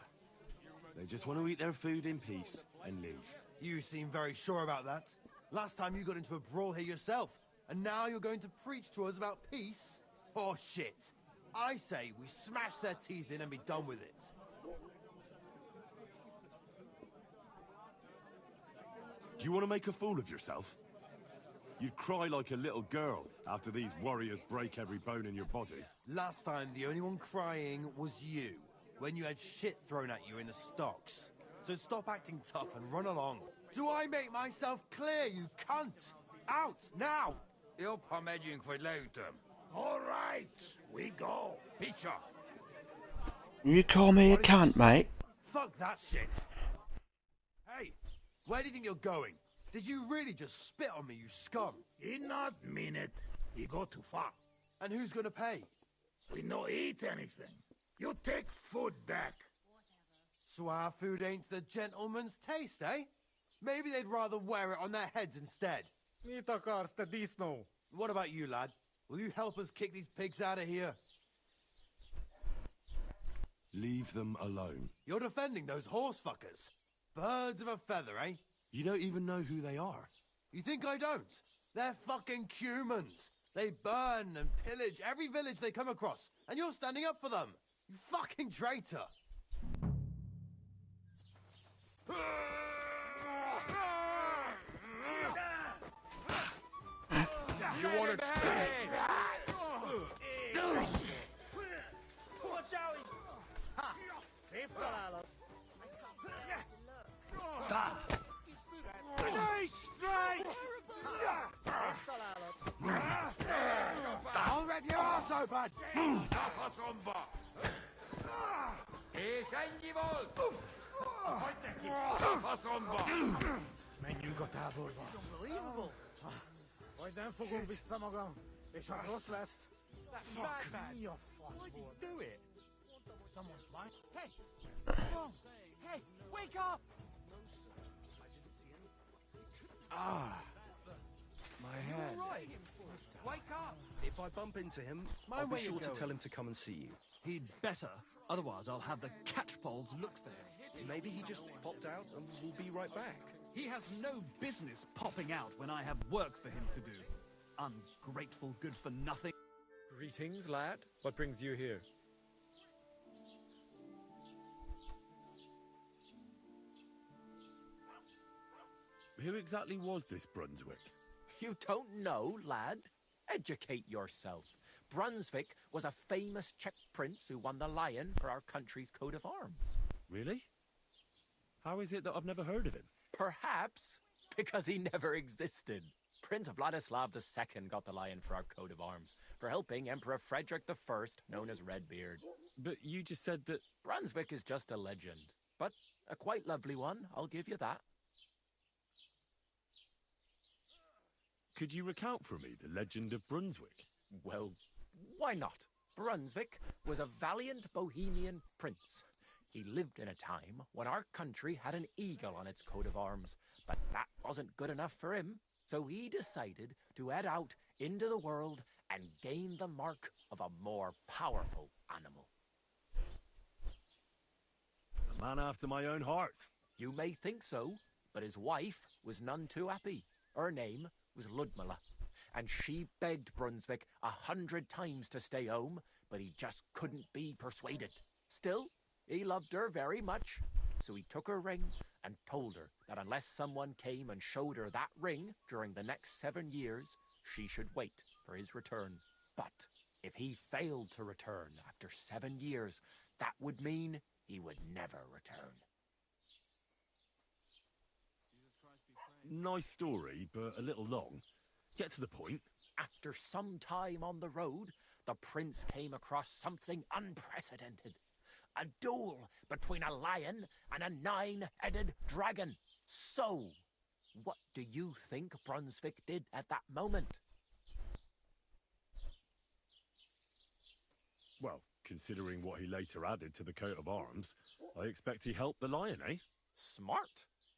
They just want to eat their food in peace and leave. You seem very sure about that. Last time you got into a brawl here yourself, and now you're going to preach to us about peace? Oh shit. I say we smash their teeth in and be done with it. Do you want to make a fool of yourself? You'd cry like a little girl after these warriors break every bone in your body. Last time, the only one crying was you, when you had shit thrown at you in the stocks. So stop acting tough and run along. Do I make myself clear, you cunt? Out, now! Jobb har megyünk, vagy leütöm. All right, we go. Picture. You call me a cunt, mate? Fuck that shit. Hey, where do you think you're going? Did you really just spit on me, you scum? He not mean it. He go too far. And who's gonna pay? We no eat anything. You take food back. So our food ain't the gentleman's taste, eh? Maybe they'd rather wear it on their heads instead. What about you, lad? Will you help us kick these pigs out of here? Leave them alone. You're defending those horse fuckers. Birds of a feather, eh? You don't even know who they are. You think I don't? They're fucking humans. They burn and pillage every village they come across, and you're standing up for them. You fucking traitor. You want to... Watch out! Nice strike! I'll rip your ass open! És ennyi volt! Hagyd neki! Faszomba! Menjünk a táborba. Unbelievable! Majd nem fogom vissza magam, és ha rossz lesz... Fuck! Mi a fasz volt? Why'd he do it? Someone's right. Hey! What's wrong? Hey! Wake up! Ah, my head. Right. Wake up! If I bump into him, I'll be sure to tell him to come and see you. He'd better, otherwise I'll have the catchpoles look for him. Maybe he just popped out and we'll be right back. He has no business popping out when I have work for him to do. Ungrateful good-for-nothing. Greetings, lad. What brings you here? Who exactly was this Brunswick? You don't know, lad? Educate yourself. Brunswick was a famous Czech prince who won the lion for our country's coat of arms. Really? How is it that I've never heard of him? Perhaps because he never existed. Prince Vladislav II got the lion for our coat of arms for helping Emperor Frederick I, known as Redbeard. But you just said that... Brunswick is just a legend, but a quite lovely one, I'll give you that. Could you recount for me the legend of Brunswick? Well, why not? Brunswick was a valiant Bohemian prince. He lived in a time when our country had an eagle on its coat of arms, but that wasn't good enough for him, so he decided to head out into the world and gain the mark of a more powerful animal. A man after my own heart. You may think so, but his wife was none too happy. Her name was Ludmilla, and she begged Brunswick 100 times to stay home, but he just couldn't be persuaded. Still, he loved her very much, so he took her ring and told her that unless someone came and showed her that ring during the next 7 years, she should wait for his return. But if he failed to return after 7 years, that would mean he would never return. Nice story, but a little long. Get to the point. After some time on the road, the prince came across something unprecedented. A duel between a lion and a 9-headed dragon. So, what do you think Brunswick did at that moment? Well, considering what he later added to the coat of arms, I expect he helped the lion, eh? Smart.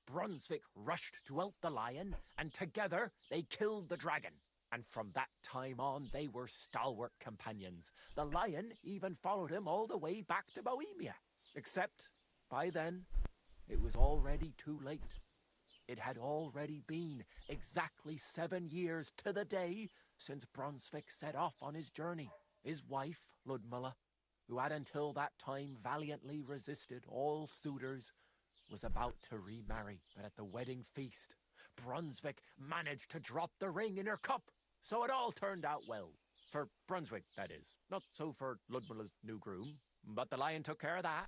Brunswick rushed to help the lion, and together they killed the dragon. And from that time on, they were stalwart companions. The lion even followed him all the way back to Bohemia. Except, by then, it was already too late. It had already been exactly 7 years to the day since Brunswick set off on his journey. His wife, Ludmilla, who had until that time valiantly resisted all suitors, was about to remarry. But at the wedding feast, Brunswick managed to drop the ring in her cup. So it all turned out well. For Brunswick, that is. Not so for Ludmilla's new groom, but the lion took care of that.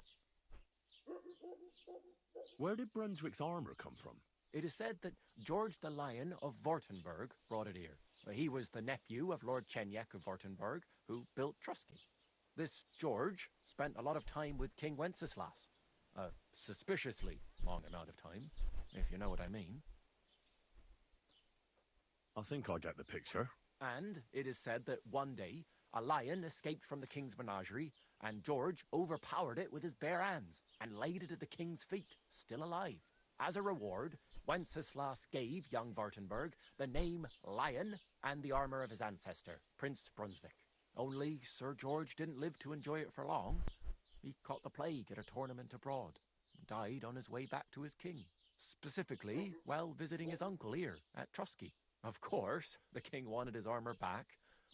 Where did Brunswick's armor come from? It is said that George the Lion of Württemberg brought it here. He was the nephew of Lord Chenyek of Württemberg, who built Trusky. This George spent a lot of time with King Wenceslas. A suspiciously long amount of time, if you know what I mean. I think I get the picture. And it is said that one day, a lion escaped from the king's menagerie, and George overpowered it with his bare hands and laid it at the king's feet, still alive. As a reward, Wenceslas gave young Württemberg the name Lion and the armor of his ancestor, Prince Brunswick. Only Sir George didn't live to enjoy it for long. He caught the plague at a tournament abroad and died on his way back to his king, specifically while visiting his uncle here at Trusky. Of course, the king wanted his armor back,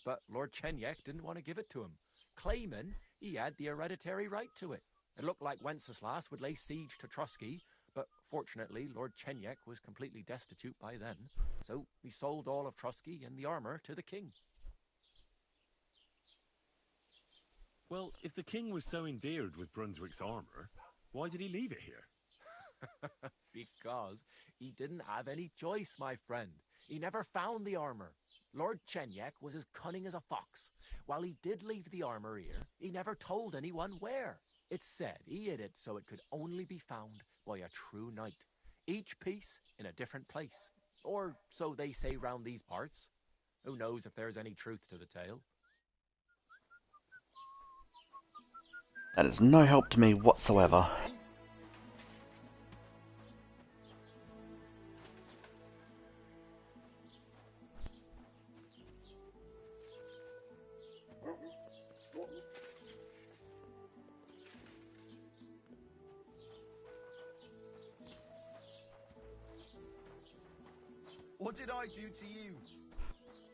but Lord Chenyek didn't want to give it to him, claiming he had the hereditary right to it. It looked like Wenceslas would lay siege to Trusky, but fortunately Lord Chenyek was completely destitute by then, so he sold all of Trusky and the armor to the king. Well, if the king was so endeared with Brunswick's armor, why did he leave it here? Because he didn't have any choice, my friend. He never found the armor. Lord Chenyek was as cunning as a fox. While he did leave the armor here, he never told anyone where. It's said he hid it so it could only be found by a true knight. Each piece in a different place. Or so they say round these parts. Who knows if there's any truth to the tale? That is no help to me whatsoever. What did I do to you?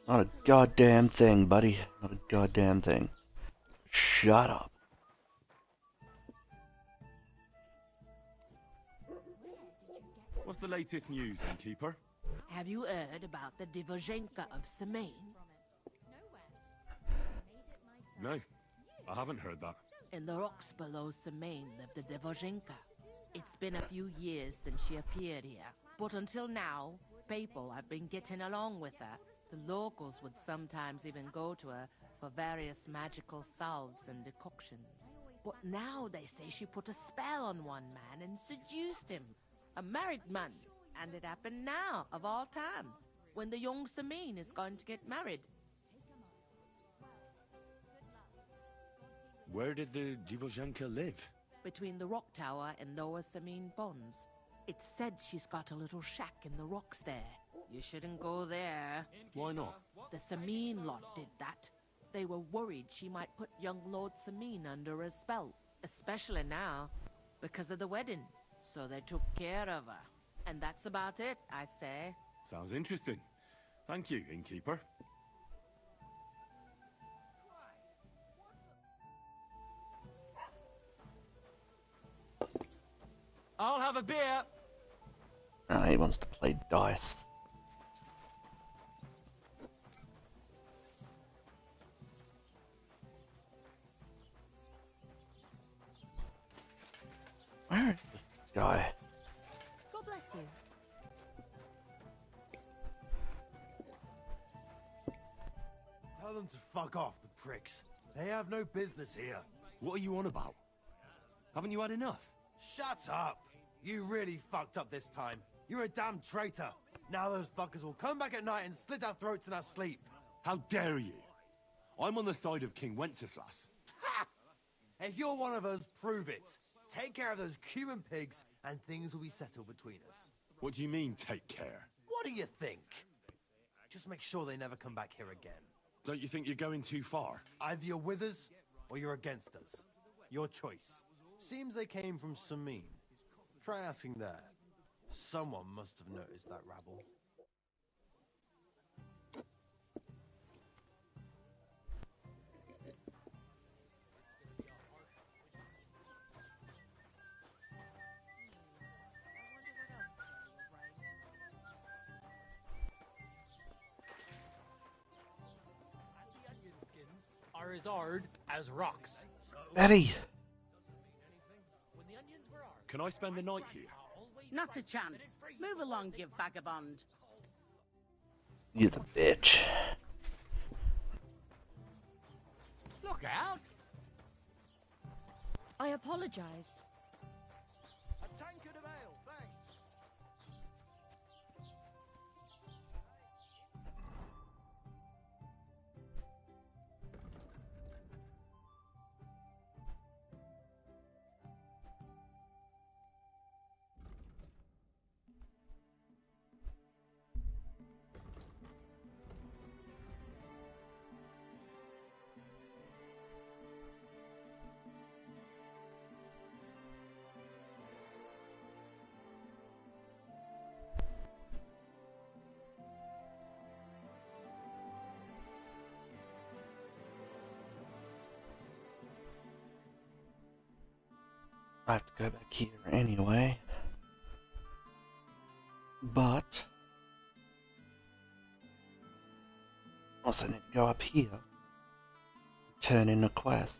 Not a goddamn thing, buddy. Not a goddamn thing. Shut up. What's the latest news, innkeeper? Have you heard about the Divozhenka of Semaine? No, I haven't heard that. In the rocks below Semaine lived the Divozhenka. It's been a few years since she appeared here, but until now, people have been getting along with her. The locals would sometimes even go to her for various magical salves and decoctions. But now they say she put a spell on one man and seduced him. A married man. And it happened now, of all times, when the young Semaine is going to get married. Where did the Divozhenka live? Between the rock tower and Lower Semaine ponds. It's said she's got a little shack in the rocks there. You shouldn't go there. Why not? The Semaine lot did that. They were worried she might put young Lord Semaine under a spell. Especially now, because of the wedding. So they took care of her. And that's about it, I'd say. Sounds interesting. Thank you, innkeeper. I'll have a beer. Ah, he wants to play dice. Where is this guy? God bless you. Tell them to fuck off, the pricks. They have no business here. What are you on about? Haven't you had enough? Shut up! You really fucked up this time. You're a damn traitor. Now those fuckers will come back at night and slit our throats in our sleep. How dare you? I'm on the side of King Wenceslas. Ha! If you're one of us, prove it. Take care of those Cuban pigs, and things will be settled between us. What do you mean, take care? What do you think? Just make sure they never come back here again. Don't you think you're going too far? Either you're with us, or you're against us. Your choice. Seems they came from Samin. Try asking there. Someone must have noticed that rabble. Are as hard as rocks. Eddie! Can I spend the night here? Not a chance. Move along, you vagabond. You're the bitch. Look out! I apologize. A tankard of ale, thanks. I have to go back here anyway. But also need to go up here, turn in a quest.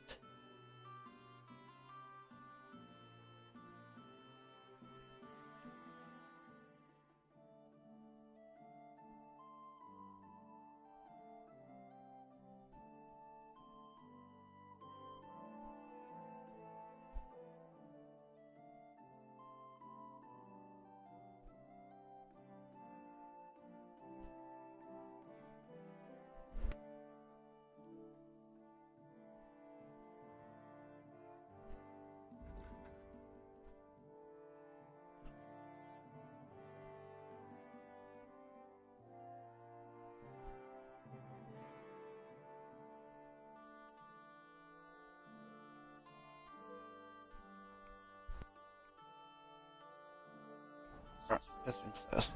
Alright, this one's first.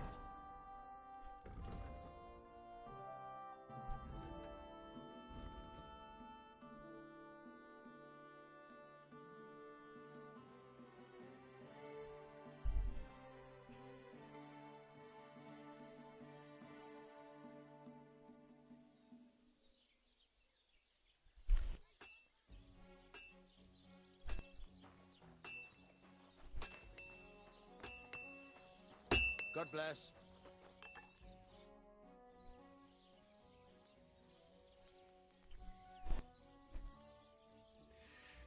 God bless.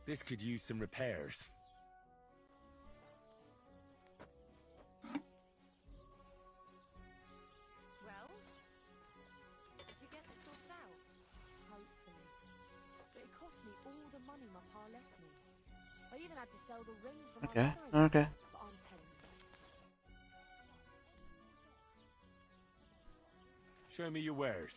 This could use some repairs. Well, did you get it sorted out? Hopefully. But it cost me all the money my pa left me. I even had to sell the ring from Okay, my marriage. okay. But I'm telling you. Show me your wares.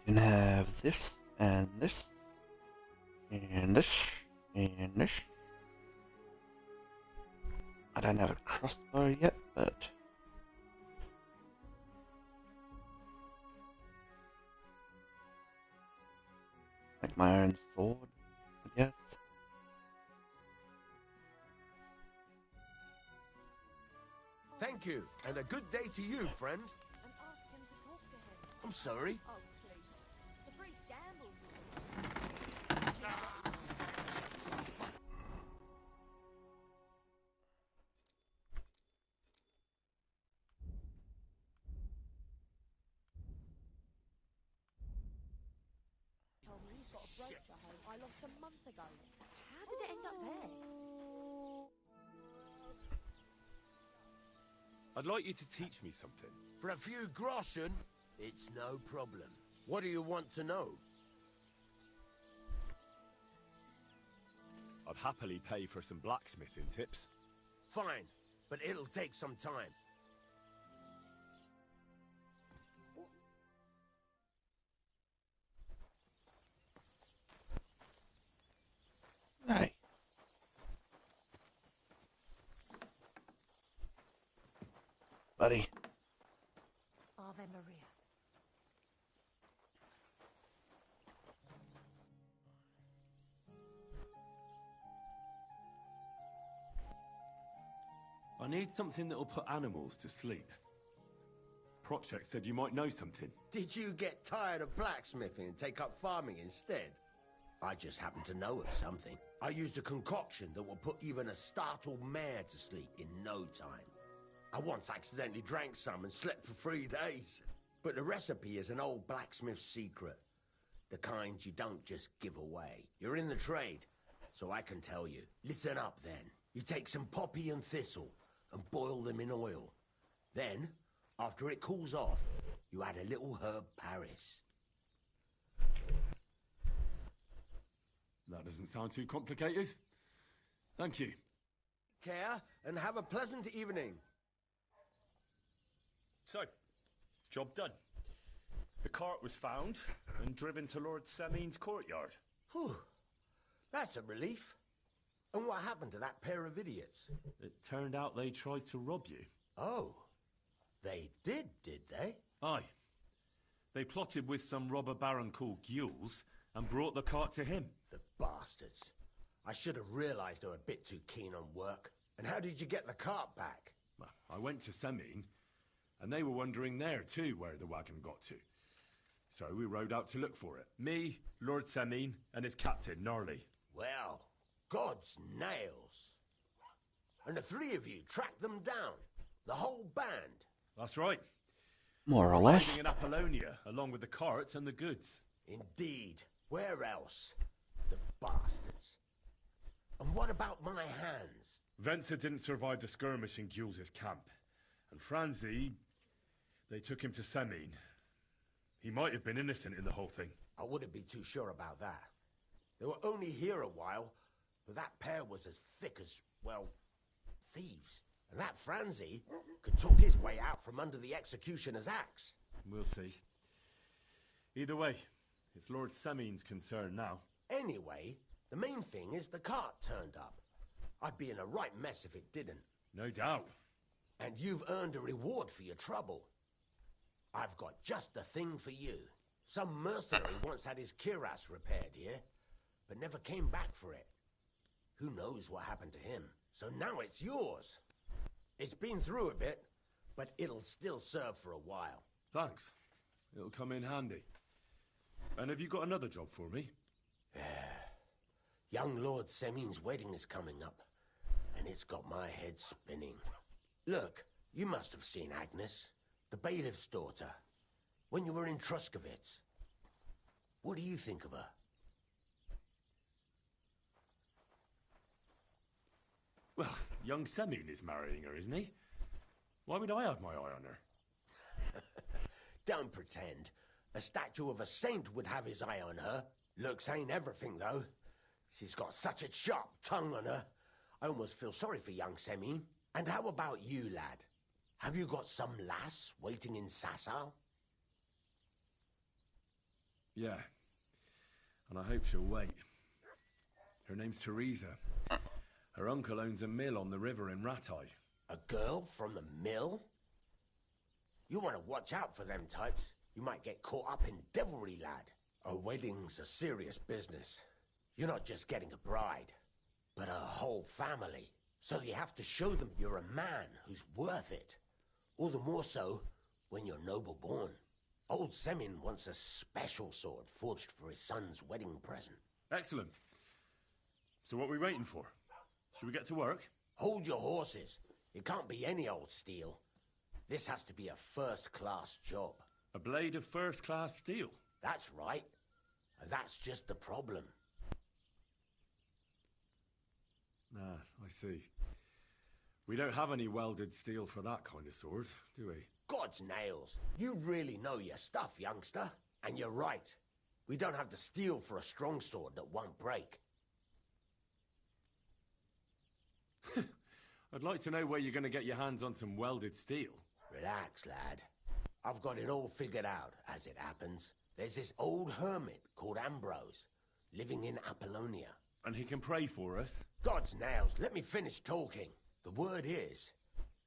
can have this, and this, and this, and this. I don't have a crossbow yet, but... make my own sword, I guess. Thank you, and a good day to you, friend. And ask him to talk to him. I'm sorry. Oh, please. The priest gambles with him. Told me he's got a broocher home I lost a month ago. How did it end up there? I'd like you to teach me something. For a few groschen, it's no problem. What do you want to know? I'd happily pay for some blacksmithing tips. Fine, but it'll take some time. Hey. Buddy. Ave Maria. I need something that'll put animals to sleep. Project said you might know something. Did you get tired of blacksmithing and take up farming instead? I just happen to know of something. I used a concoction that will put even a startled mare to sleep in no time. I once accidentally drank some and slept for 3 days. But the recipe is an old blacksmith's secret. The kind you don't just give away. You're in the trade, so I can tell you. Listen up then. You take some poppy and thistle and boil them in oil. Then, after it cools off, you add a little herb Paris. That doesn't sound too complicated. Thank you. Care, and have a pleasant evening. So, job done. The cart was found and driven to Lord Semin's courtyard. Whew. That's a relief. And what happened to that pair of idiots? It turned out they tried to rob you. Oh. They did they? Aye. They plotted with some robber baron called Gules and brought the cart to him. The bastards. I should have realized they were a bit too keen on work. And how did you get the cart back? Well, I went to Semin, and they were wondering there too where the wagon got to. So we rode out to look for it. Me, Lord Semin, and his captain, Gnarly. Well, God's nails. And the 3 of you tracked them down. The whole band. That's right. More or less. Hiding in Apollonia, along with the carts and the goods. Indeed. Where else? The bastards. And what about my hands? Venser didn't survive the skirmish in Gules' camp. And Franzi, they took him to Semin. He might have been innocent in the whole thing. I wouldn't be too sure about that. They were only here a while, but that pair was as thick as, well, thieves. And that Franzi could talk his way out from under the executioner's axe. We'll see. Either way, it's Lord Semin's concern now. Anyway, the main thing is the cart turned up. I'd be in a right mess if it didn't. No doubt. And you've earned a reward for your trouble. I've got just the thing for you. Some mercenary once had his cuirass repaired here, but never came back for it. Who knows what happened to him? So now it's yours. It's been through a bit, but it'll still serve for a while. Thanks. It'll come in handy. And have you got another job for me? Young Lord Semin's wedding is coming up, and it's got my head spinning. Look, you must have seen Agnes, the bailiff's daughter, when you were in Truscovitz. What do you think of her? Well, young Semin is marrying her, isn't he? Why would I have my eye on her? Don't pretend. A statue of a saint would have his eye on her. Looks ain't everything, though. She's got such a sharp tongue on her. I almost feel sorry for young Semin. And how about you, lad? Have you got some lass waiting in Sasau? Yeah. And I hope she'll wait. Her name's Teresa. Her uncle owns a mill on the river in Ratai. A girl from the mill? You want to watch out for them types. You might get caught up in devilry, lad. A wedding's a serious business. You're not just getting a bride, but a whole family. So you have to show them you're a man who's worth it. All the more so when you're noble born. Old Semin wants a special sword forged for his son's wedding present. Excellent. So what are we waiting for? Should we get to work? Hold your horses. It can't be any old steel. This has to be a first-class job. A blade of first-class steel? That's right. And that's just the problem. Ah, I see. We don't have any welded steel for that kind of sword, do we? God's nails. You really know your stuff, youngster. And you're right. We don't have the steel for a strong sword that won't break. I'd like to know where you're going to get your hands on some welded steel. Relax, lad. I've got it all figured out, as it happens. There's this old hermit called Ambrose, living in Apollonia. And he can pray for us? God's nails, let me finish talking. The word is,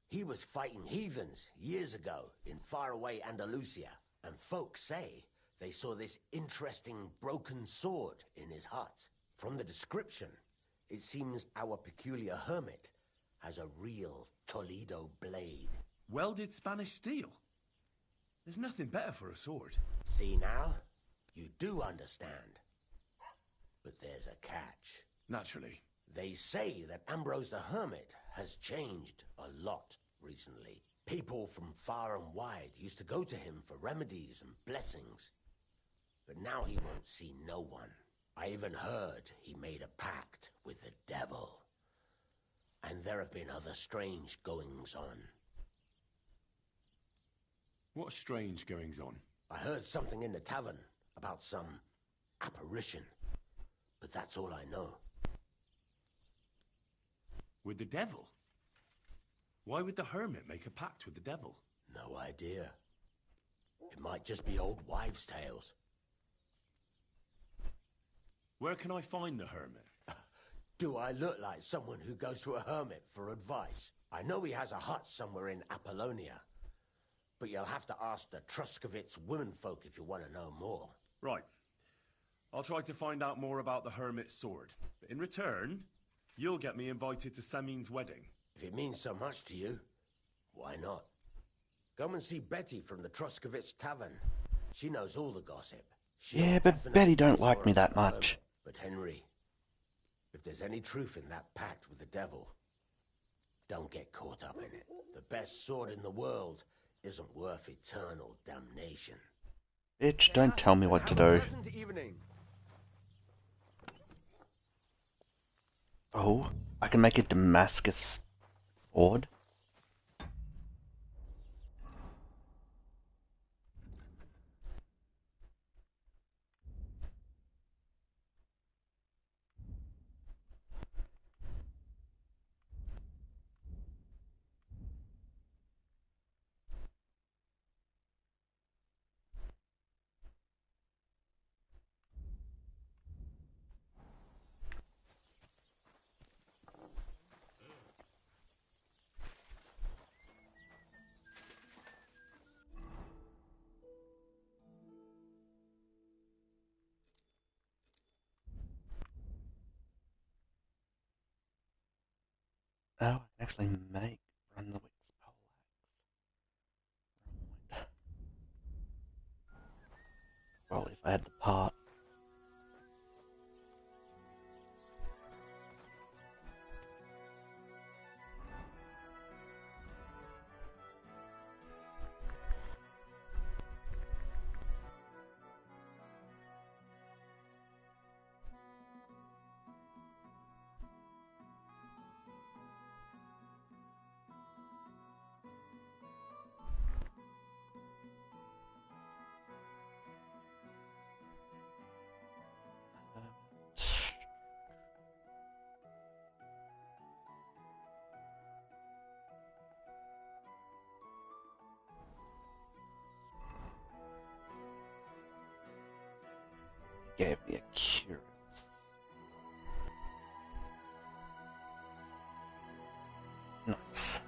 he was fighting heathens years ago in faraway Andalusia, and folks say they saw this interesting broken sword in his hut. From the description, it seems our peculiar hermit has a real Toledo blade. Welded Spanish steel? There's nothing better for a sword. See now? You do understand. But there's a catch. Naturally. They say that Ambrose the Hermit has changed a lot recently. People from far and wide used to go to him for remedies and blessings. But now he won't see no one. I even heard he made a pact with the devil. And there have been other strange goings-on. What strange goings-on? I heard something in the tavern about some apparition. But that's all I know. With the devil? Why would the hermit make a pact with the devil? No idea. It might just be old wives' tales. Where can I find the hermit? Do I look like someone who goes to a hermit for advice? I know he has a hut somewhere in Apollonia. But you'll have to ask the Truscovitz womenfolk if you want to know more. Right. I'll try to find out more about the hermit's sword. But in return, you'll get me invited to Semin's wedding. If it means so much to you, why not? Come and see Betty from the Truscovitz Tavern. She knows all the gossip. Yeah, but Betty don't like me that much. But Henry, if there's any truth in that pact with the devil, don't get caught up in it. The best sword in the world isn't worth eternal damnation. Bitch, don't tell me what to do. Oh, I can make a Damascus sword? Oh, I can actually make Brunwick's poleaxe. Well, if I had the part. Gave me a curious. Nice.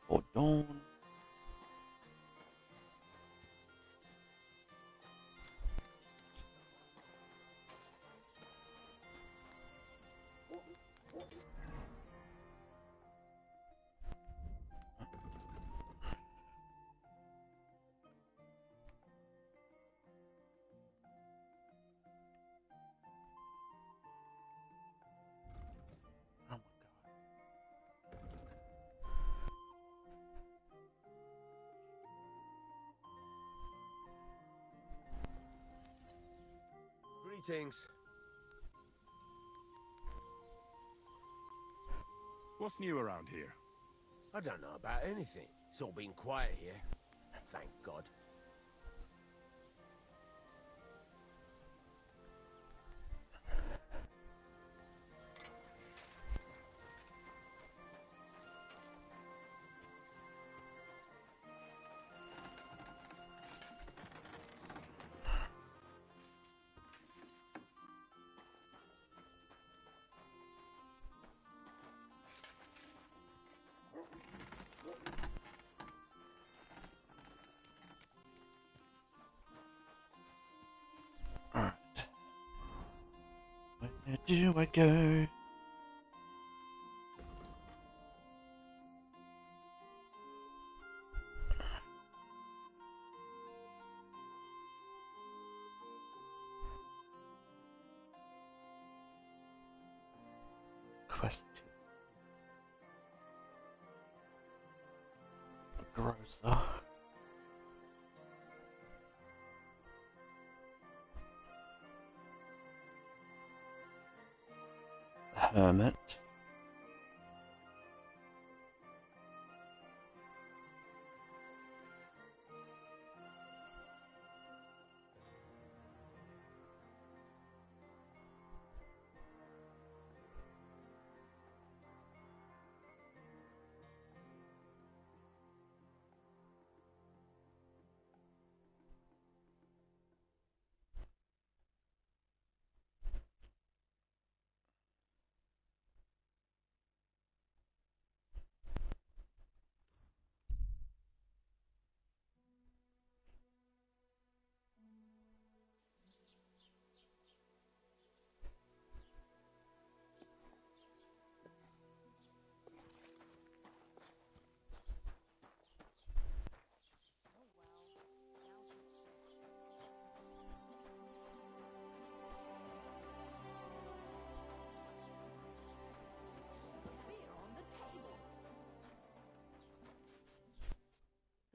Before dawn. Greetings. What's new around here? I don't know about anything. It's all been quiet here. Thank God. Where do I go? Quest. Gross though. Hermit.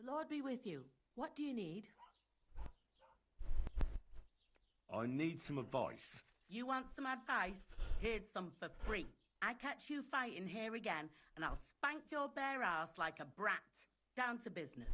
The Lord be with you. What do you need? I need some advice. You want some advice? Here's some for free. I catch you fighting here again, and I'll spank your bare ass like a brat. Down to business.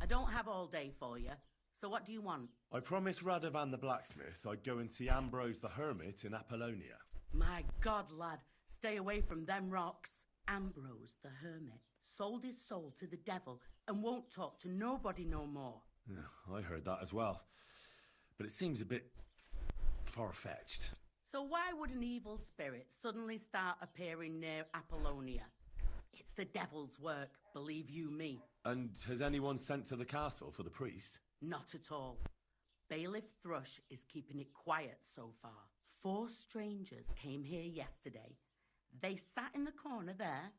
I don't have all day for you, so what do you want? I promised Radovan the blacksmith I'd go and see Ambrose the hermit in Apollonia. My God, lad, stay away from them rocks. Ambrose the hermit sold his soul to the devil and won't talk to nobody no more. Yeah, I heard that as well. But it seems a bit far-fetched. So why would an evil spirit suddenly start appearing near Apollonia? It's the devil's work, believe you me. And has anyone sent to the castle for the priest? Not at all. Bailiff Thrush is keeping it quiet so far. 4 strangers came here yesterday. They sat in the corner there,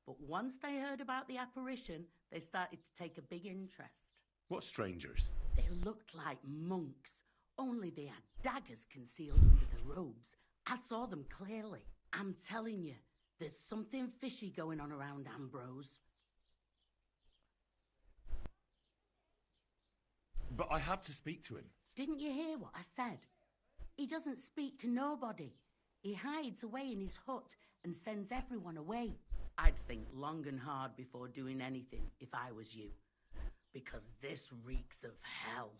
but once they heard about the apparition, they started to take a big interest. What strangers? They looked like monks, only they had daggers concealed under their robes. I saw them clearly. I'm telling you, there's something fishy going on around Ambrose. But I have to speak to him. Didn't you hear what I said? He doesn't speak to nobody. He hides away in his hut and sends everyone away. I'd think long and hard before doing anything if I was you, because this reeks of hell.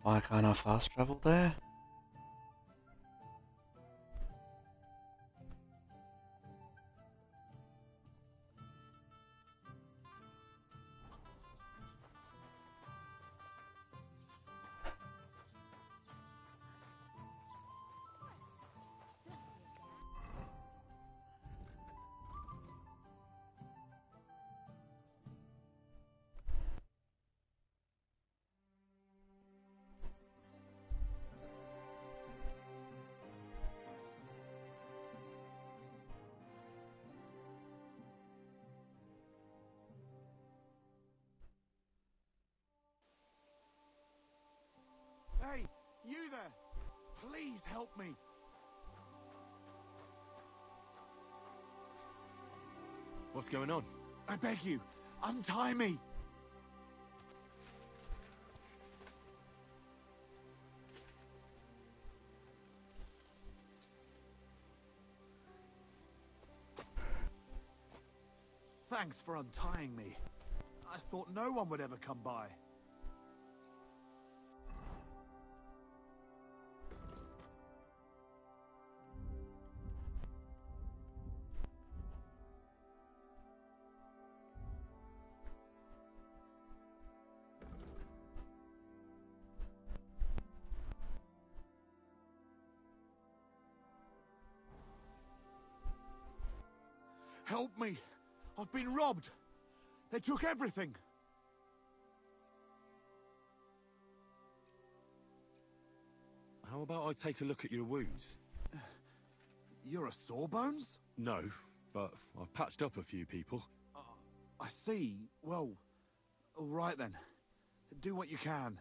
Why can't I fast travel there? Hey, you there! Please help me! What's going on? I beg you, untie me! Thanks for untying me. I thought no one would ever come by. Help me! I've been robbed! They took everything! How about I take a look at your wounds? You're a Sawbones? No, but I've patched up a few people. I see. Well, all right then. Do what you can.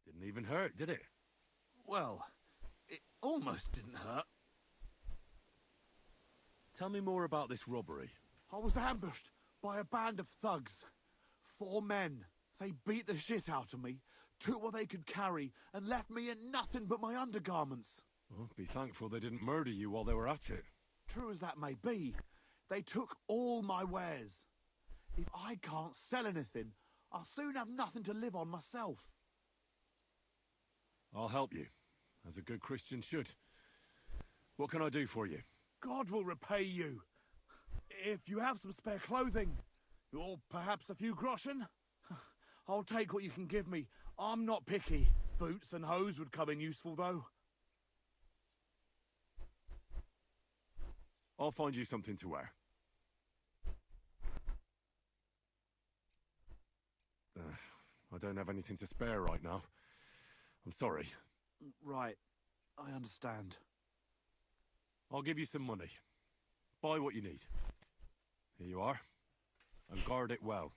Didn't even hurt, did it? Well, it almost didn't hurt. Tell me more about this robbery. I was ambushed by a band of thugs. 4 men. They beat the shit out of me, took what they could carry, and left me in nothing but my undergarments. Well, be thankful they didn't murder you while they were at it. True as that may be, they took all my wares. If I can't sell anything, I'll soon have nothing to live on myself. I'll help you, as a good Christian should. What can I do for you? God will repay you. If you have some spare clothing, or perhaps a few groschen, I'll take what you can give me. I'm not picky. Boots and hose would come in useful, though. I'll find you something to wear. I don't have anything to spare right now. I'm sorry. Right. I understand. I'll give you some money. Buy what you need. Here you are. And guard it well.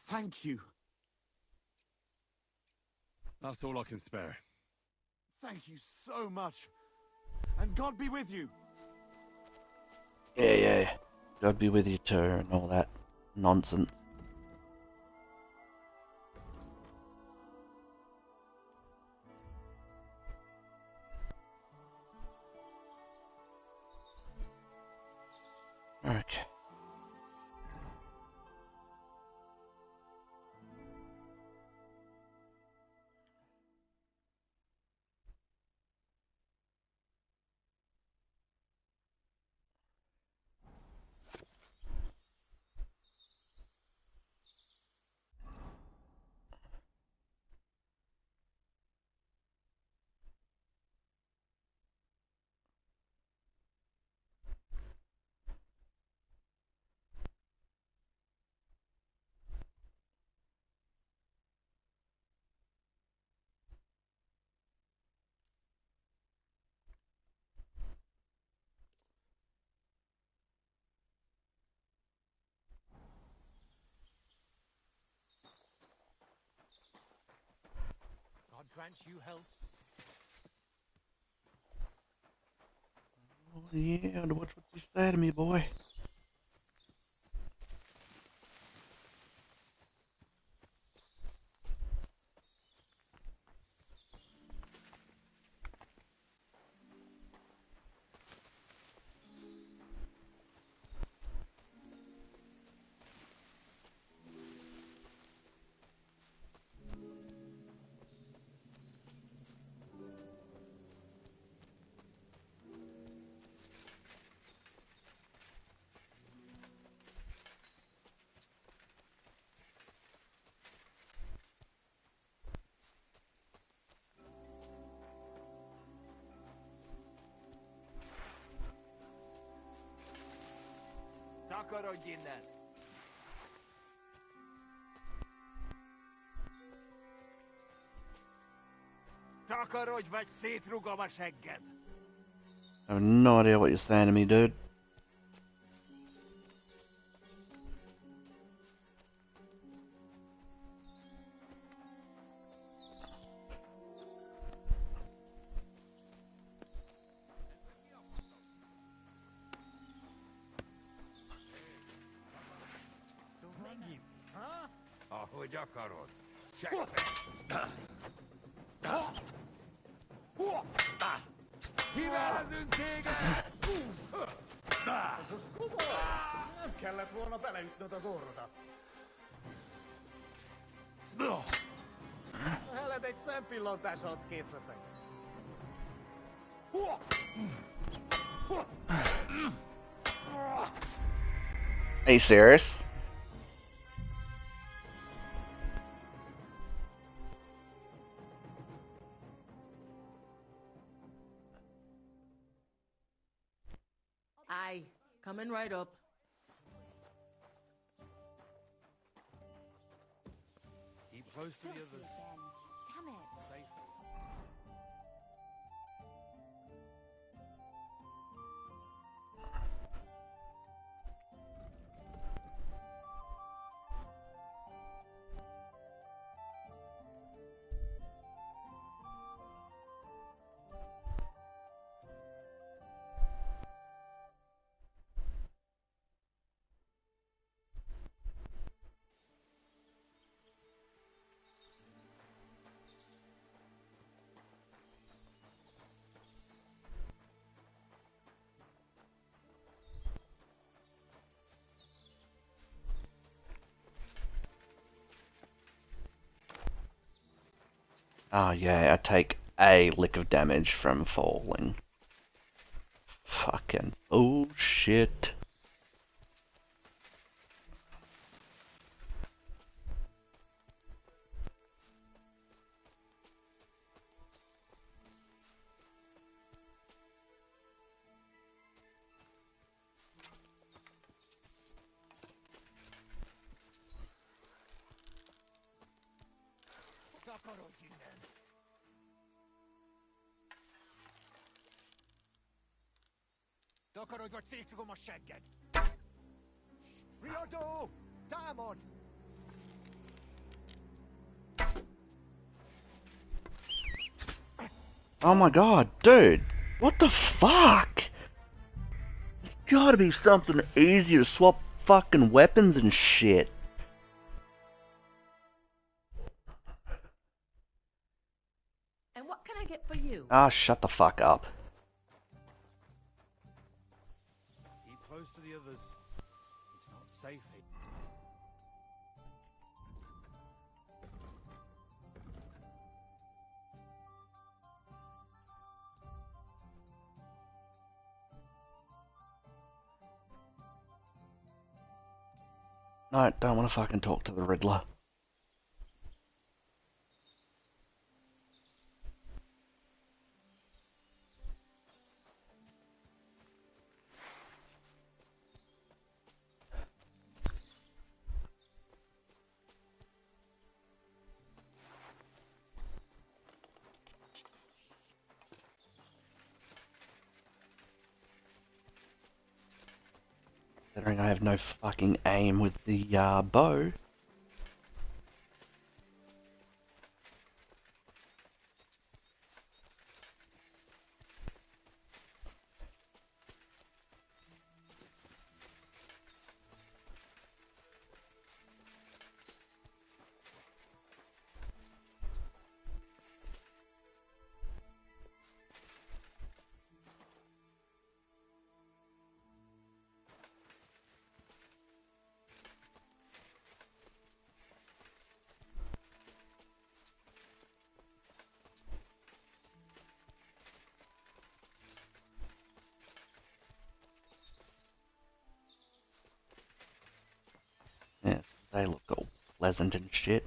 Thank you. That's all I can spare. Thank you so much. And God be with you. Yeah. God be with you too, and all that nonsense. Okay. grant you health. Oh, yeah, watch what you say to me, boy. Takarodj innen! Takarodj, vagy szétrugom a segged! I have no idea what you're saying to me, dude. Megint, ha? Ahogy akarod. Kiverlünk téged! Ez most komoly! Nem kellett volna beleütnöd az orrodat. Heled egy szempillantás alatt kész leszek. Are you serious? Aye, coming right up. Keep close to the others. Damn it. Safe. Oh yeah, I take a lick of damage from falling. Fucking bullshit. Takarodj innen! Takarodj, vagy szétrugom a segged! Riadó! Támad! Oh my god, dude! What the fuck? There's gotta be something easy to swap fucking weapons and shit. And what can I get for you? Ah, shut the fuck up. Keep close to the others. It's not safe here. I don't want to fucking talk to the Riddler. Considering I have no fucking aim with the bow. They look all pleasant and shit.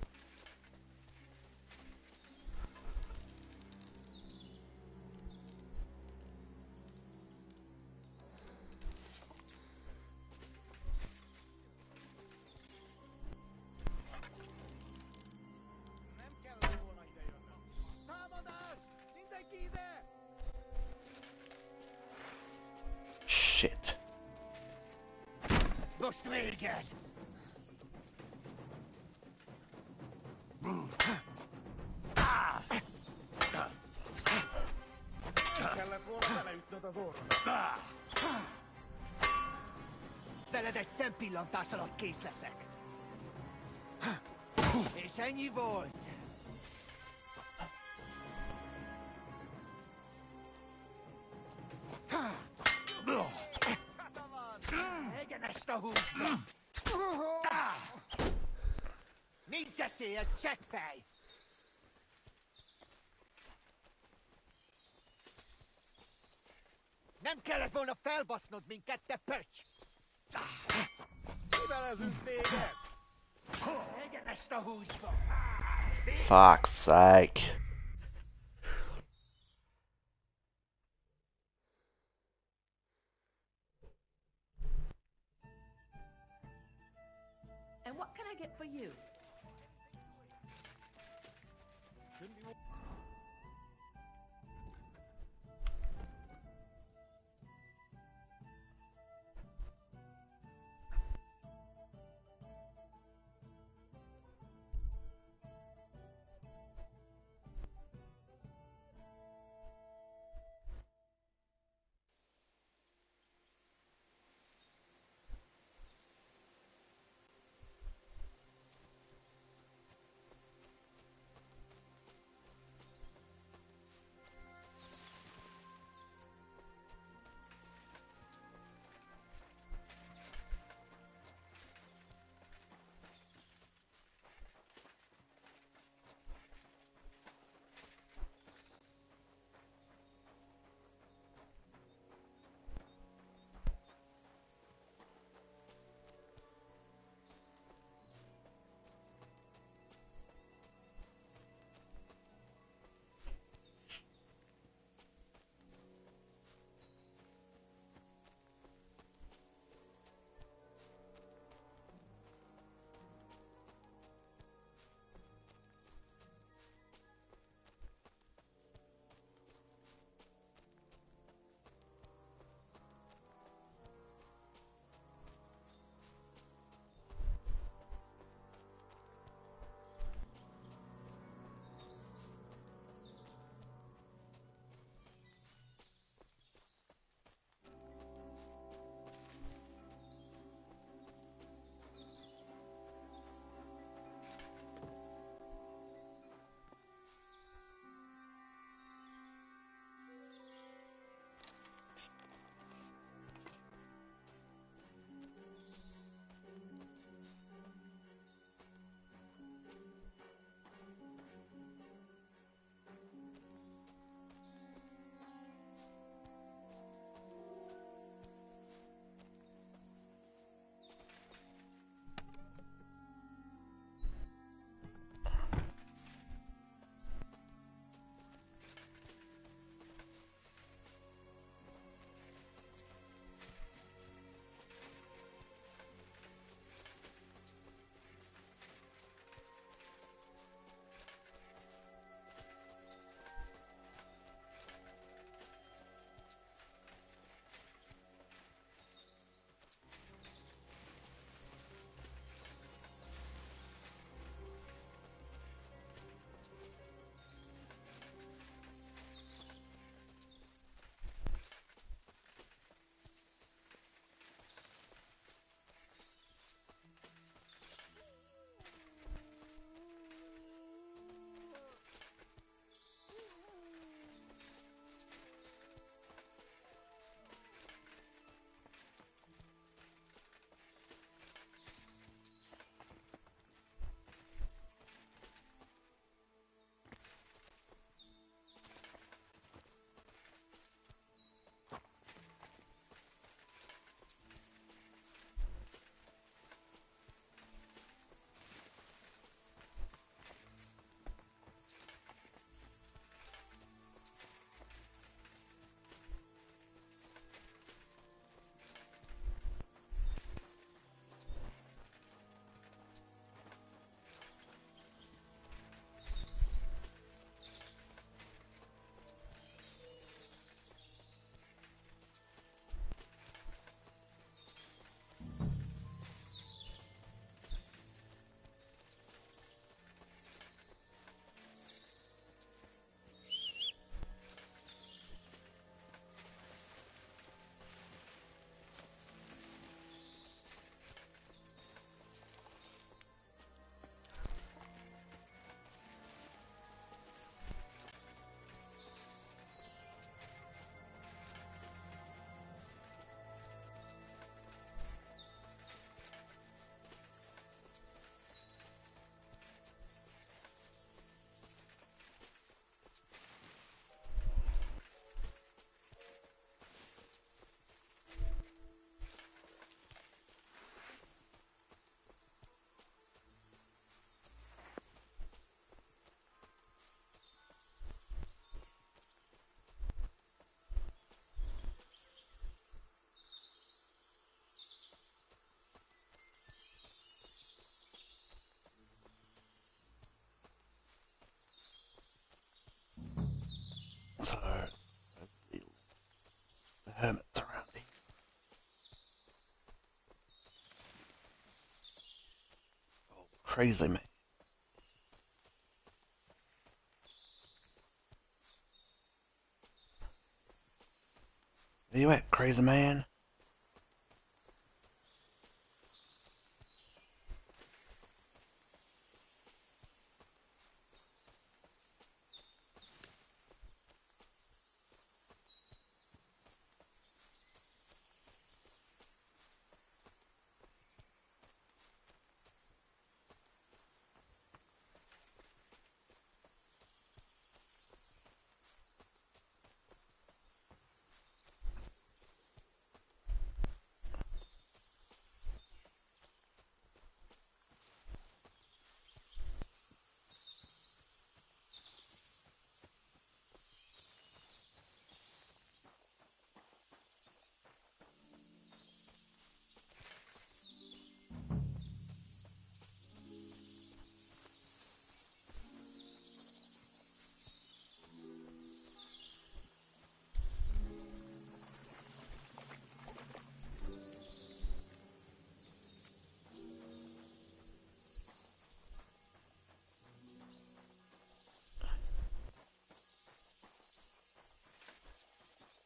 Shit. Most vägen! Veled egy szempillantás alatt kész leszek. És ennyi volt. Egyenest a húsba! Nincs esély, ez seggfej! Nem kellett volna felbasznod minket, te pöcs! Kivelezünk téged! Egyenest a húsba! Fuck's sake. And what can I get for you? crazy man. Where you at, crazy man?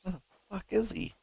Where the fuck is he?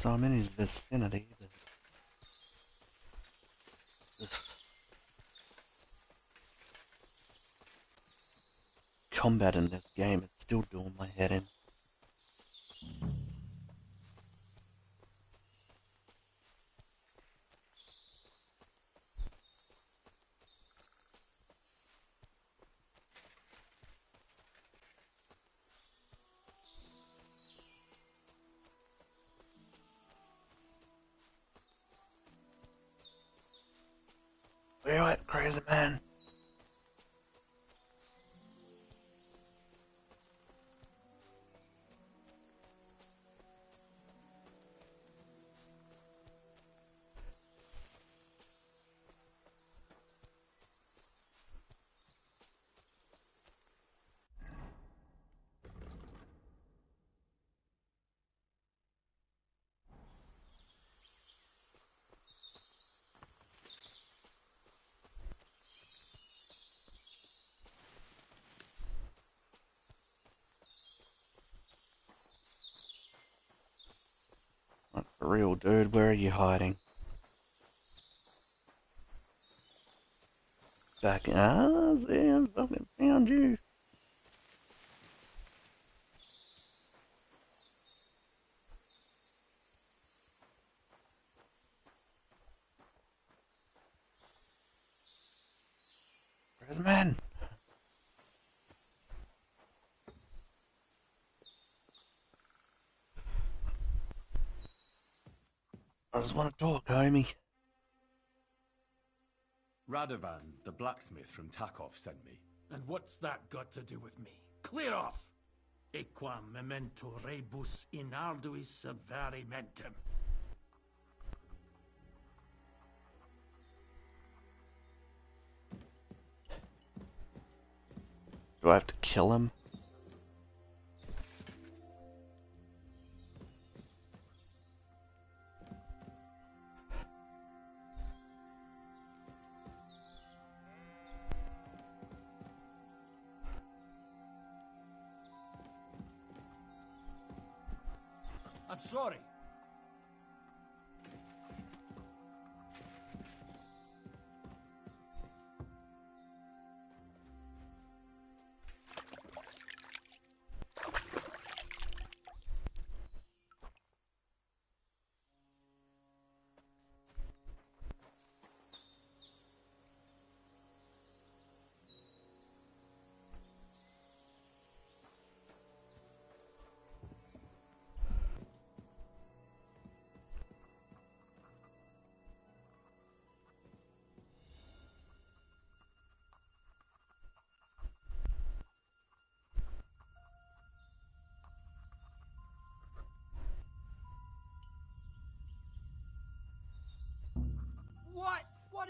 So I'm in his vicinity, but this combat in this game is still doing my head in. Where you at, crazy man? Not for real, dude. Where are you hiding? Back in. Ah, see, I fucking found you. Crazy man. I just want to talk, homie. Radovan, the blacksmith from Takov, sent me. And what's that got to do with me? Clear off! Equam memento rebus in arduis verimentem. Do I have to kill him? I'm sorry.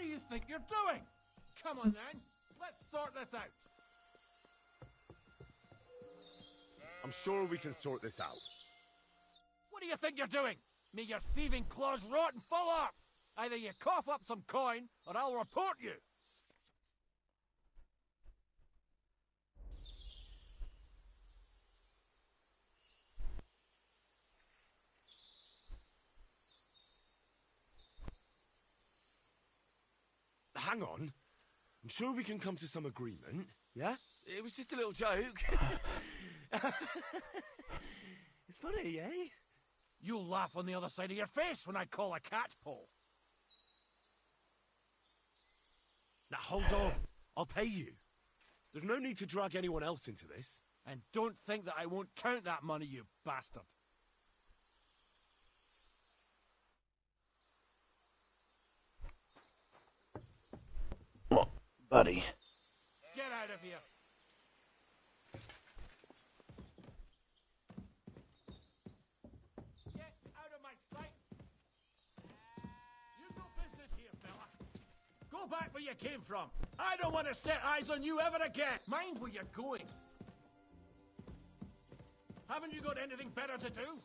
do you think you're doing? Come on, then. Let's sort this out. I'm sure we can sort this out. What do you think you're doing? May your thieving claws rot and fall off! Either you cough up some coin, or I'll report you! Hang on. I'm sure we can come to some agreement, yeah? It was just a little joke. It's funny, eh? You'll laugh on the other side of your face when I call a catpole. Now, hold on. I'll pay you. There's no need to drag anyone else into this. And don't think that I won't count that money, you bastard. Well, buddy. Get out of here. Get out of my sight. You no business here, fella. Go back where you came from. I don't want to set eyes on you ever again. Mind where you're going. Haven't you got anything better to do?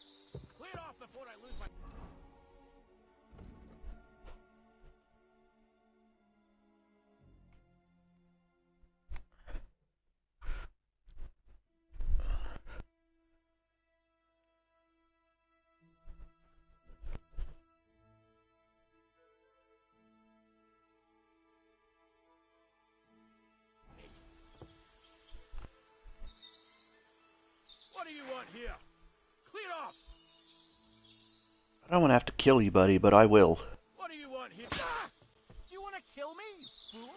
Clear off before I lose my... What do you want here? Clear off! I don't want to have to kill you, buddy, but I will. What do you want here? Ah! Do you want to kill me, fool?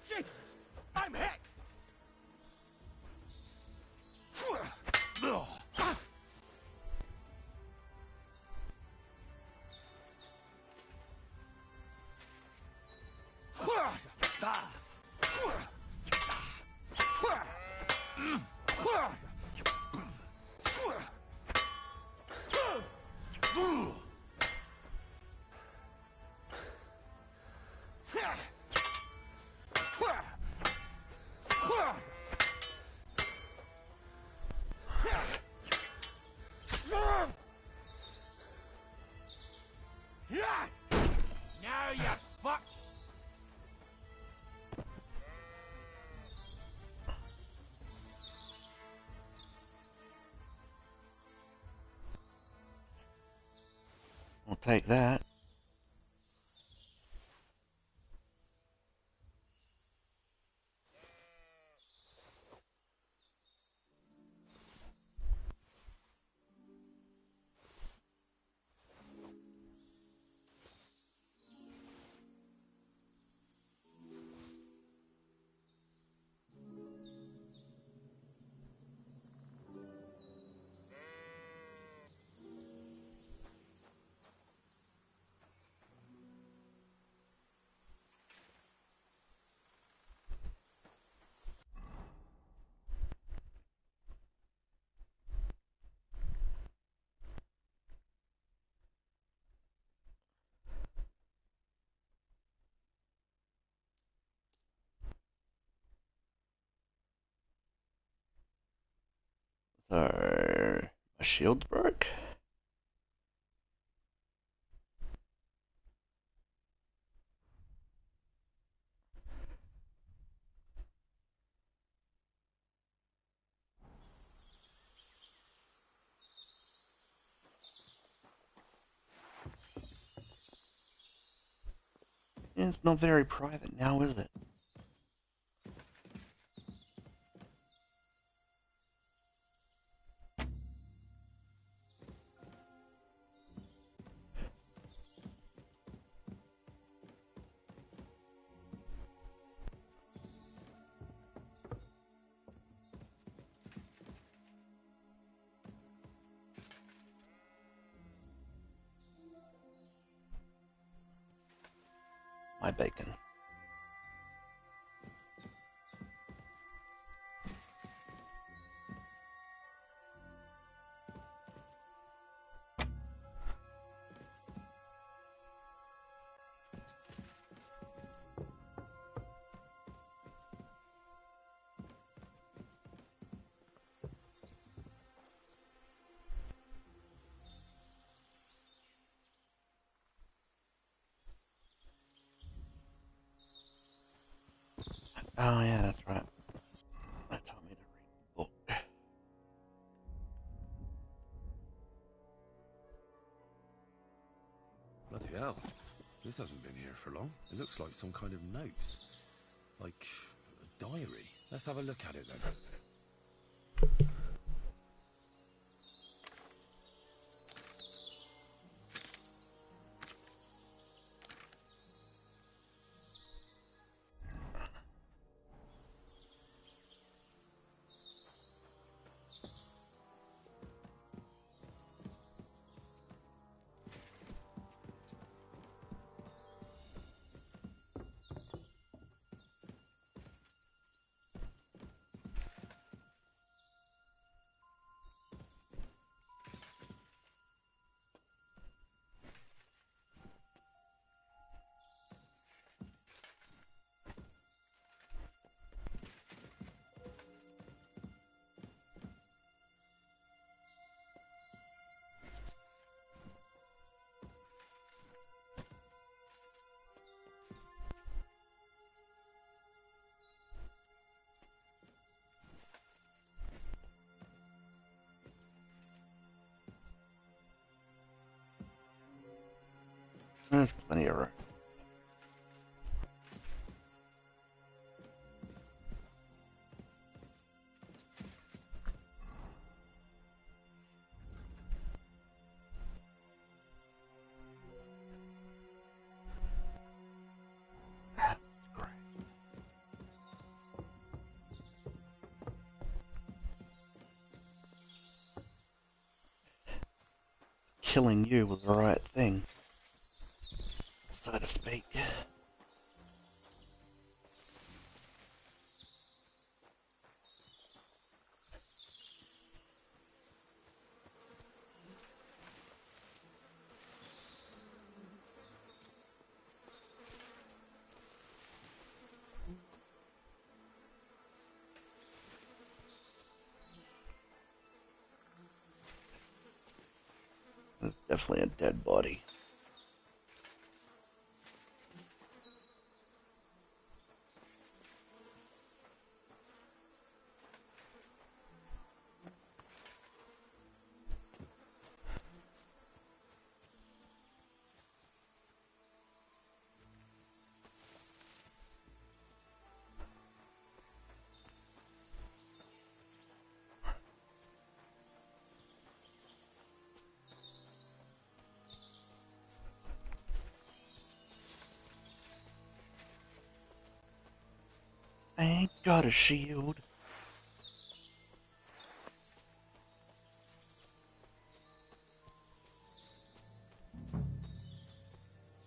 Jesus! I'm hit! Now you're fucked! I'll take that. So, my shield's broke. It's not very private now, is it? my bacon. Oh yeah, that's right. They told me to read the book. Bloody hell. This hasn't been here for long. It looks like some kind of notes. Like a diary. Let's have a look at it then. There's plenty of room. Killing you was the right thing, so to speak. There's definitely a dead body. I ain't got a shield.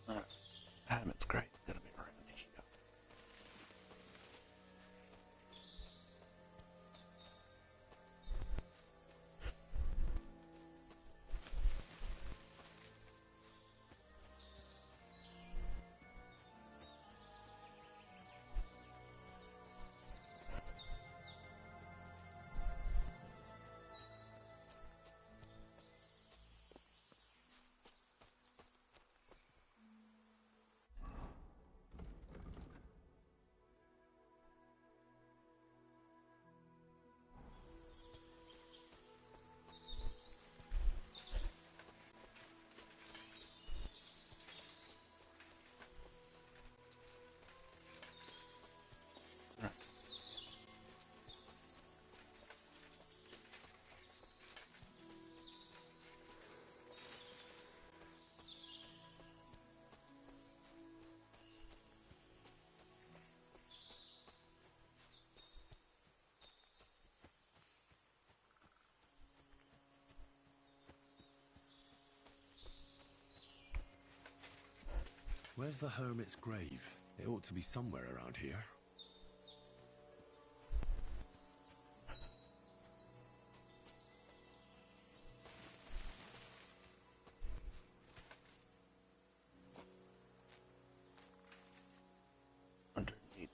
It's great. It's gonna be around here. Where's the hermit's grave? It ought to be somewhere around here. Underneath.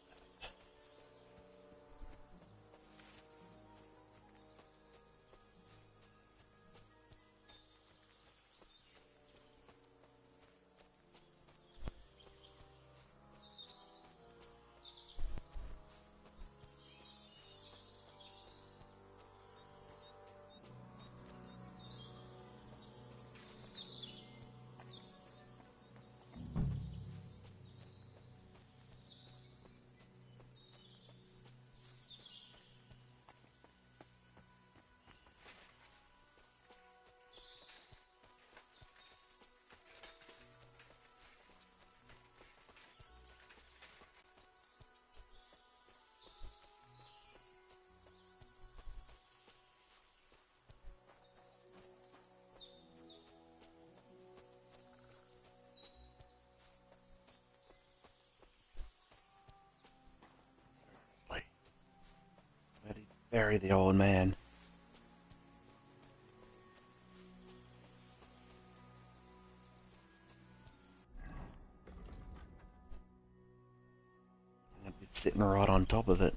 Bury the old man. I'm gonna be sitting right on top of it.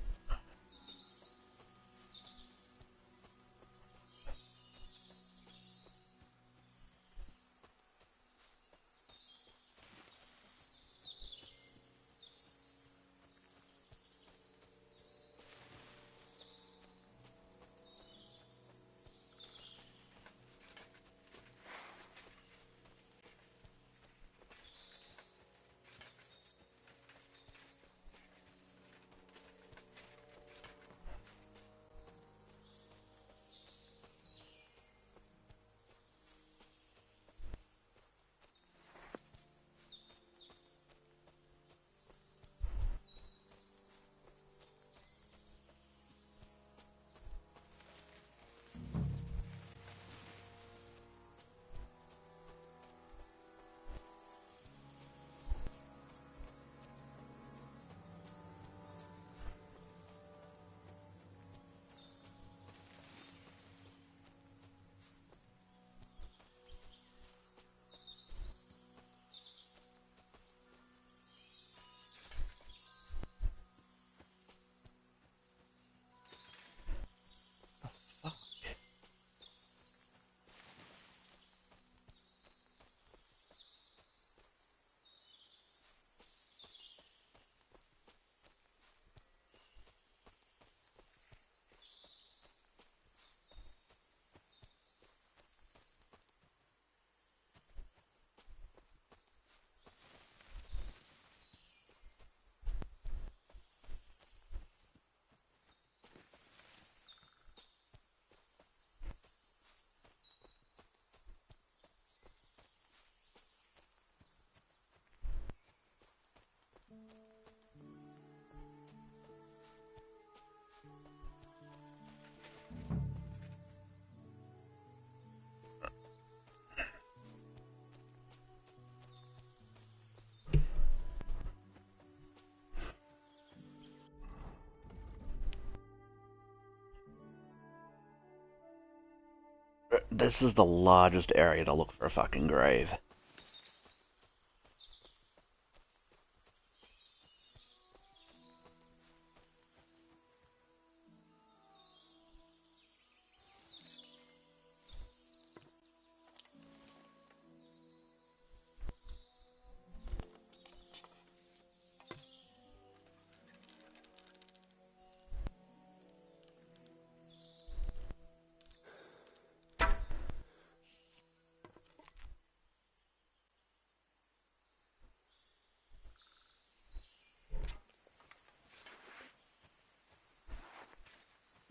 This is the largest area to look for a fucking grave.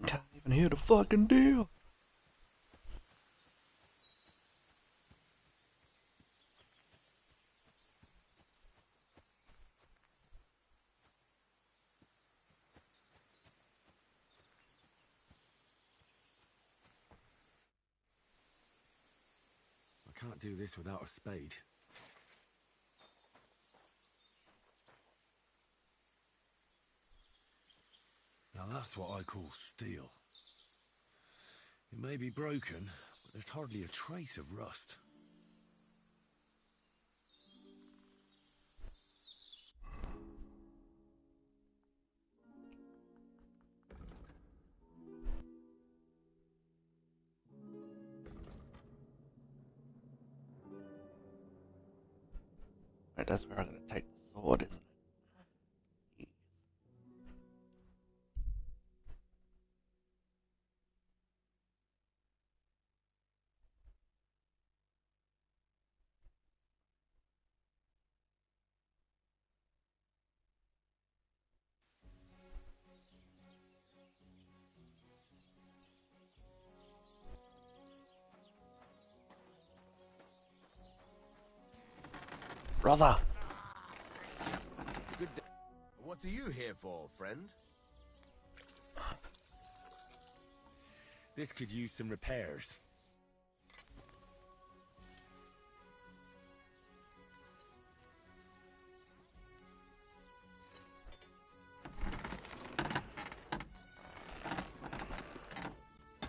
Can't even hear the fucking deal. I can't do this without a spade. That's what I call steel. It may be broken, but there's hardly a trace of rust. Right, that's where I'm gonna take the sword, isn't it? Brother! Good day. What are you here for, friend? This could use some repairs.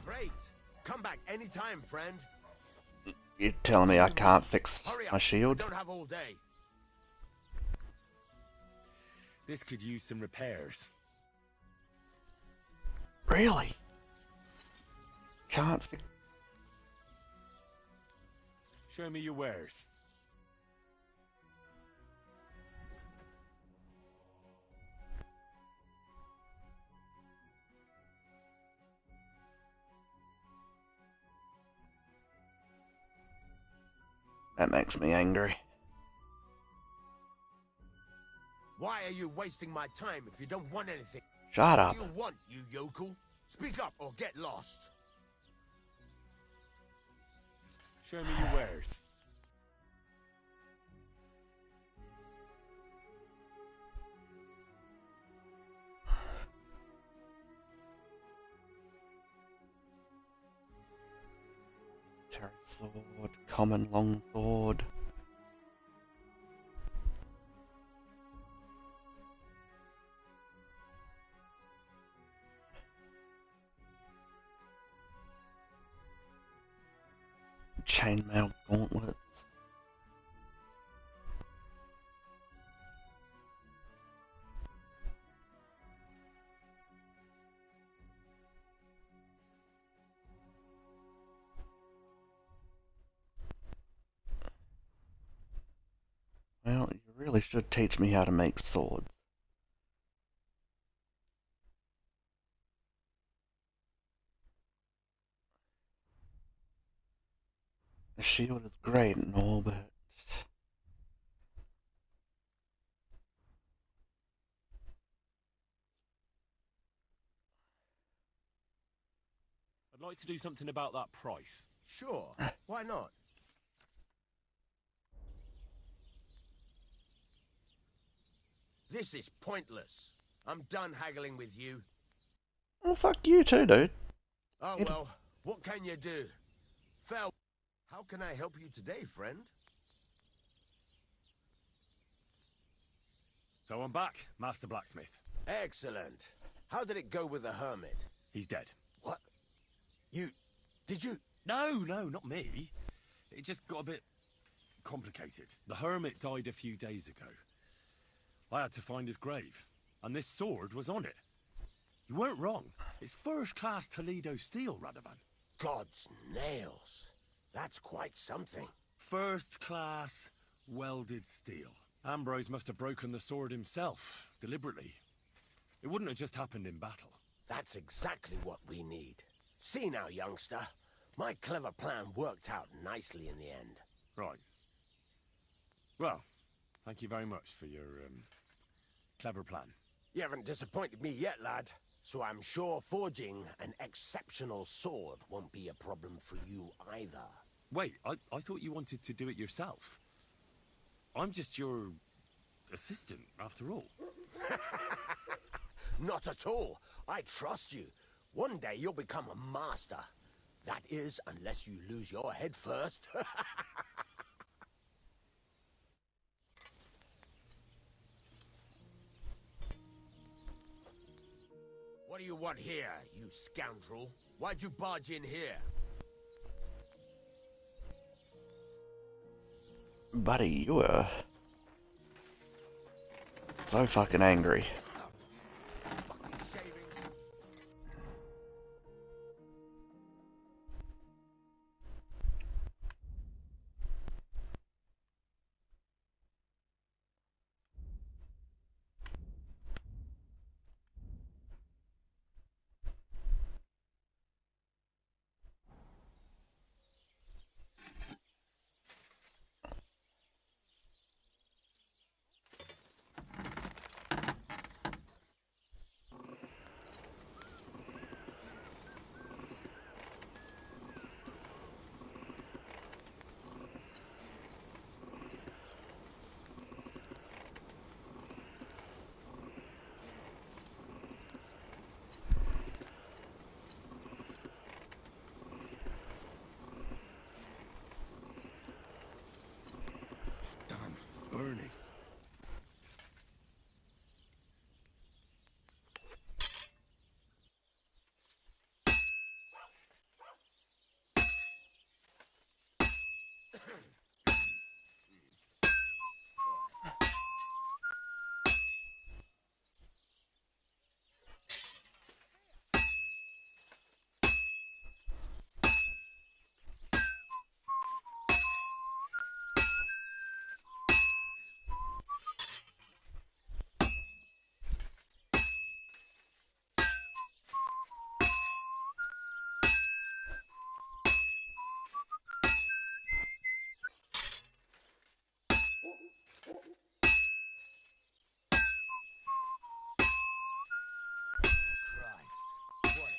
Great. Come back anytime, friend. You're telling me I can't fix Hurry up. my shield? We don't have all day. This could use some repairs. Really? Can't fix... Show me your wares. That makes me angry. Why are you wasting my time if you don't want anything? Shut up. What do you want, you yokel? Speak up or get lost. Show me your wares. Terry sword, common long sword. Chainmail gauntlets. Well, you really should teach me how to make swords. The shield is great and all, but... I'd like to do something about that price. Sure. Why not? This is pointless. I'm done haggling with you. Well, fuck you too, dude. Oh well, what can you do? Fel, how can I help you today, friend? So I'm back, Master Blacksmith. Excellent. How did it go with the hermit? He's dead. What? Did you? No, not me. It just got a bit complicated. The hermit died a few days ago. I had to find his grave, and this sword was on it. You weren't wrong. It's first-class Toledo steel, Radovan. God's nails. That's quite something. First-class welded steel. Ambrose must have broken the sword himself, deliberately. It wouldn't have just happened in battle. That's exactly what we need. See now, youngster. My clever plan worked out nicely in the end. Right. Well, thank you very much for your, clever plan. You haven't disappointed me yet, lad. So I'm sure forging an exceptional sword won't be a problem for you either. Wait, I thought you wanted to do it yourself. I'm just your assistant, after all. Not at all. I trust you. One day you'll become a master. That is, unless you lose your head first. What do you want here, you scoundrel? Why'd you barge in here? Buddy, you were so fucking angry. Burning. Christ, what a day.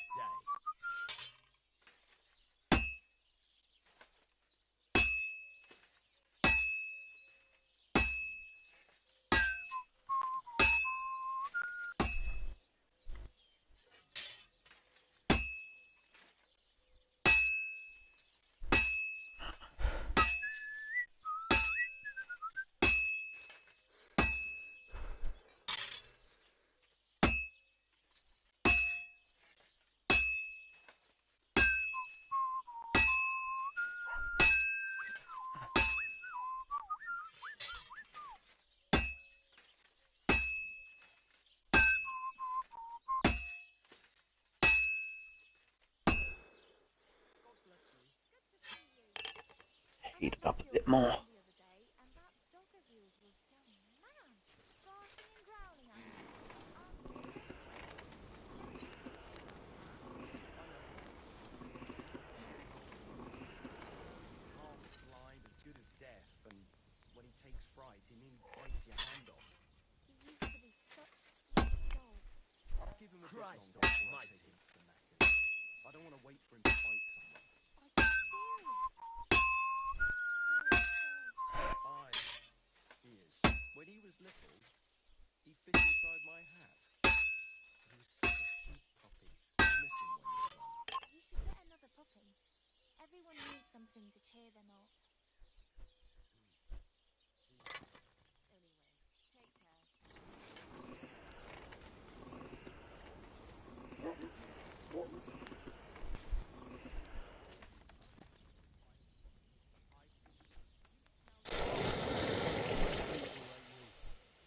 Heat it up a bit more. Christ almighty. I don't want to wait for him to fight someone. Ears. When he was little, he fit inside my hat. He was such a cute puppy. You'll miss him when you're gone. You should get another puppy. Everyone needs something to cheer them up.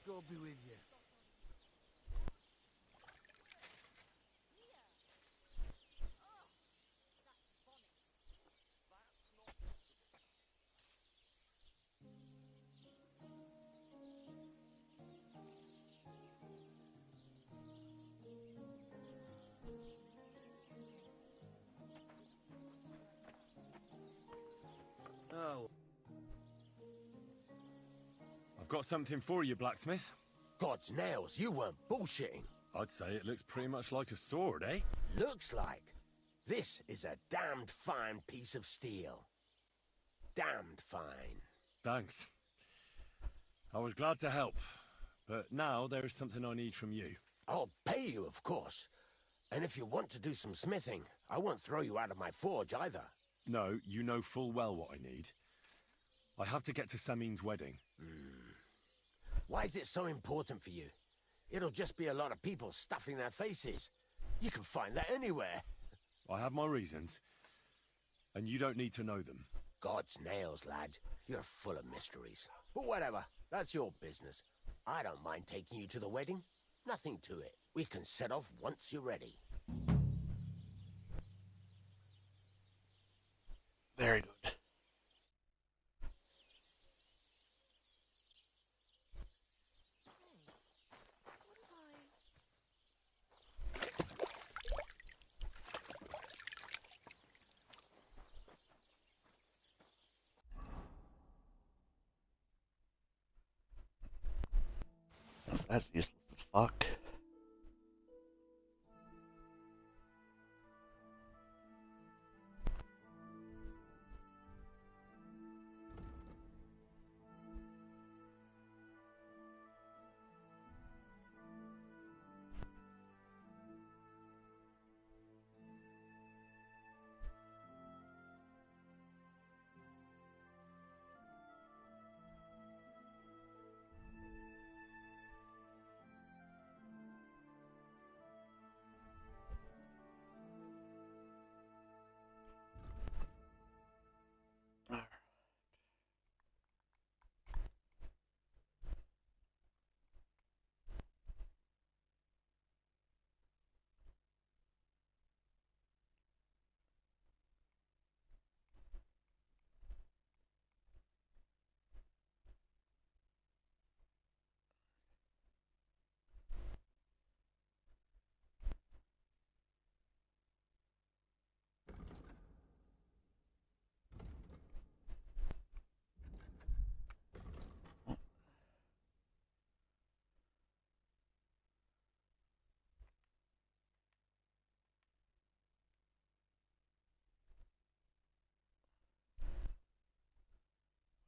God be with you. Oh. I've got something for you, blacksmith. God's nails, you weren't bullshitting. I'd say it looks pretty much like a sword, eh? Looks like. This is a damned fine piece of steel. Damned fine. Thanks. I was glad to help, but now there's something I need from you. I'll pay you, of course. And if you want to do some smithing, I won't throw you out of my forge either. No, you know full well what I need. I have to get to Samin's wedding. Why is it so important for you? It'll just be a lot of people stuffing their faces. You can find that anywhere. I have my reasons, and you don't need to know them. God's nails, lad. You're full of mysteries. But whatever, that's your business. I don't mind taking you to the wedding. Nothing to it. We can set off once you're ready. Very good. That's useless as fuck.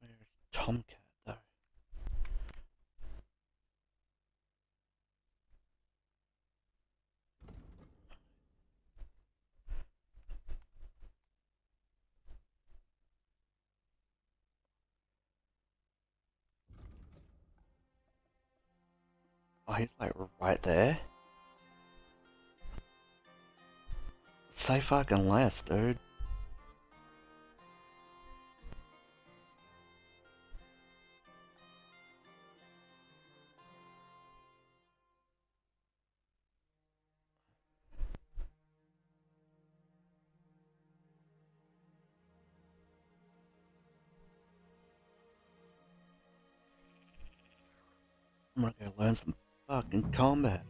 Where's Tomcat though? Oh, he's like right there. Say fucking less, dude. I'm gonna go learn some fucking combat.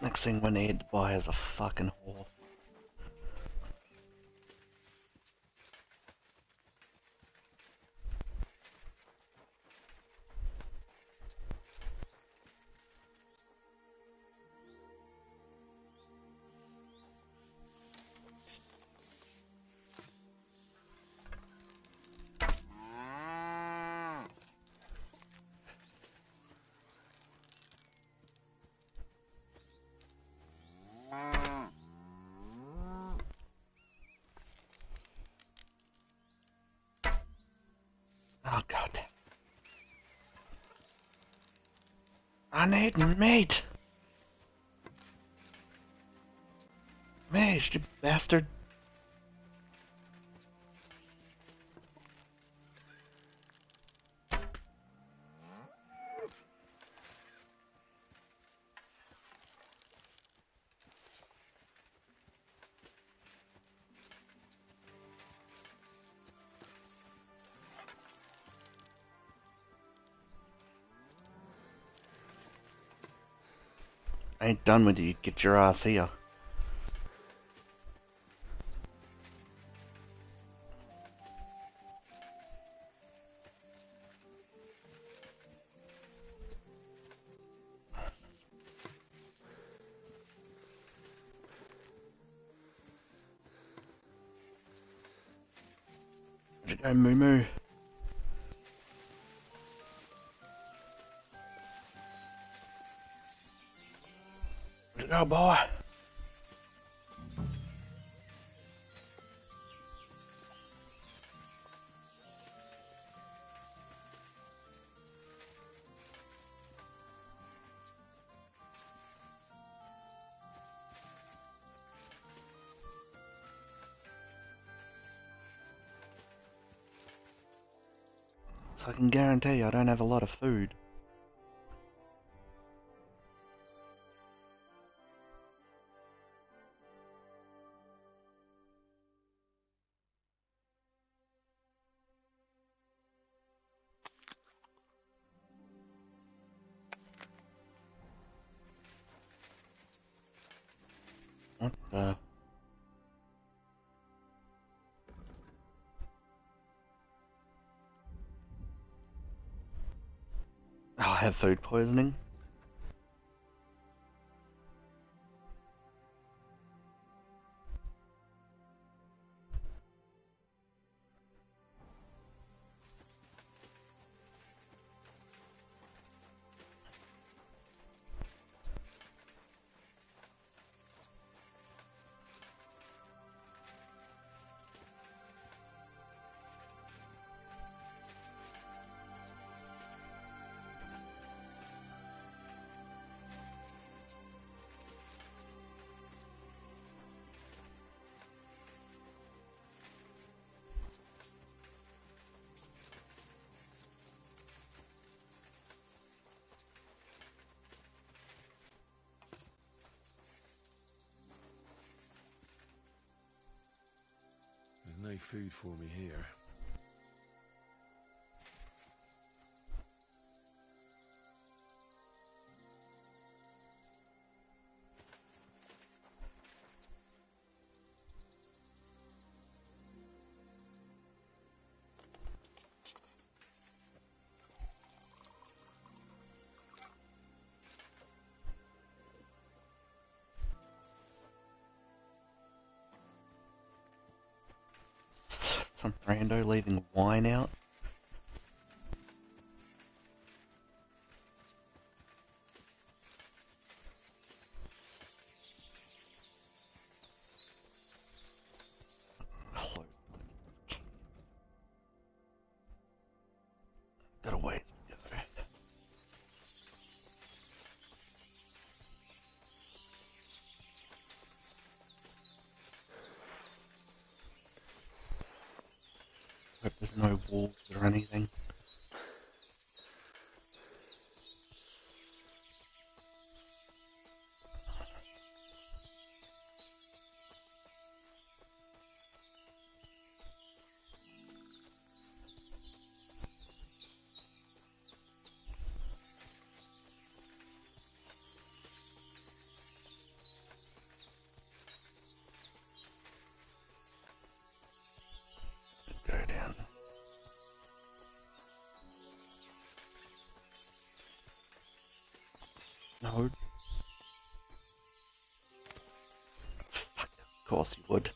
Next thing we need to buy is a fucking horse. Oh god. I need meat! Meat, you bastard! I ain't done with you. Get your ass here. Where'd you go, Moo Moo? Where'd you go, boy? So I can guarantee you I don't have a lot of food. What the? I have food poisoning. There's no food for me here. Some rando leaving wine out. Got a ways to go. Hope there's no wolves or anything. Go down. No. Fuck, of course you would.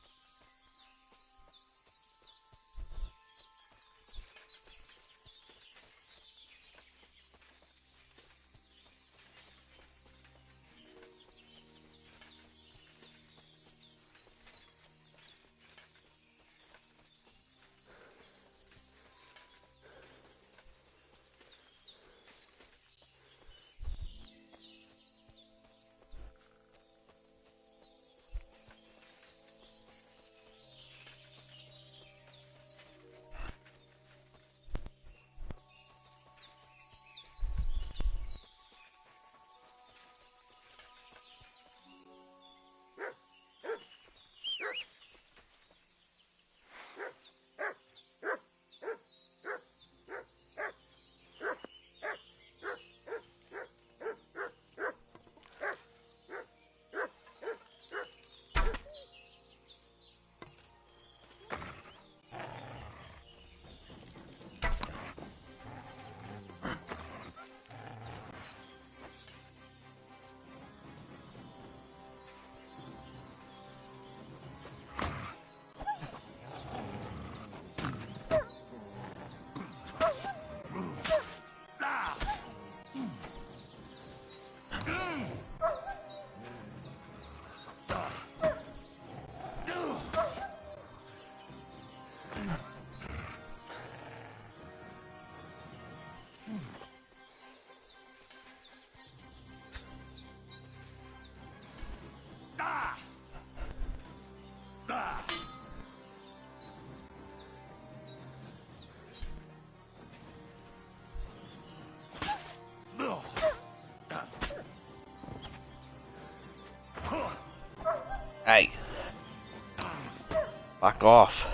Fuck off.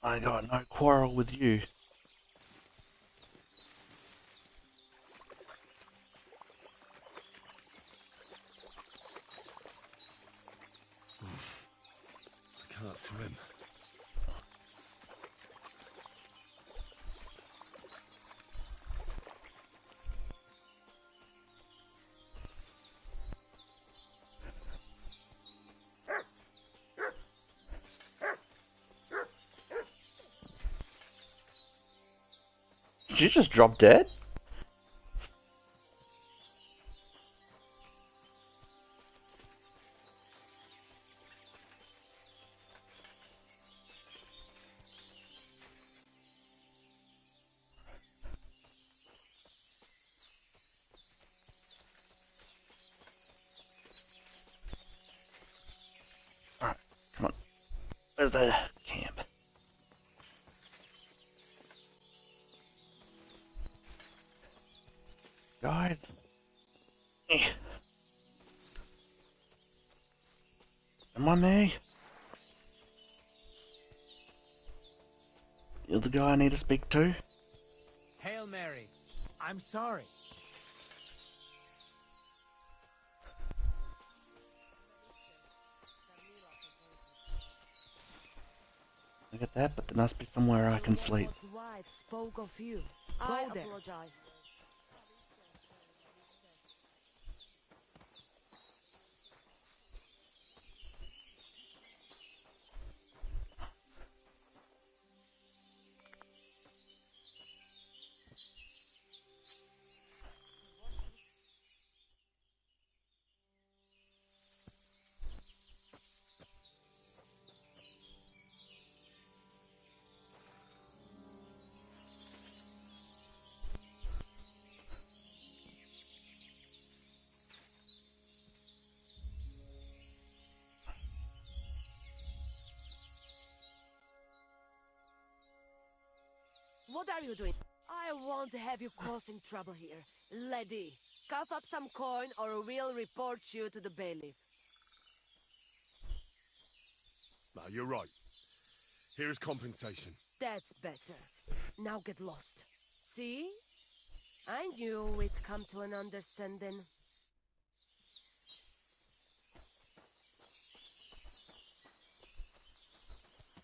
I got no quarrel with you. I can't swim. Did you just drop dead? Alright, come on. Where's the camp? Guys. Am I me? You're the guy I need to speak to? Hail Mary. I'm sorry. I get that, but there must be somewhere I can sleep. God's wife spoke of you. I apologize. What are you doing? I won't have you causing trouble here. Lady, cough up some coin or we'll report you to the bailiff. No, you're right. Here's compensation. That's better. Now get lost. See? I knew we'd come to an understanding.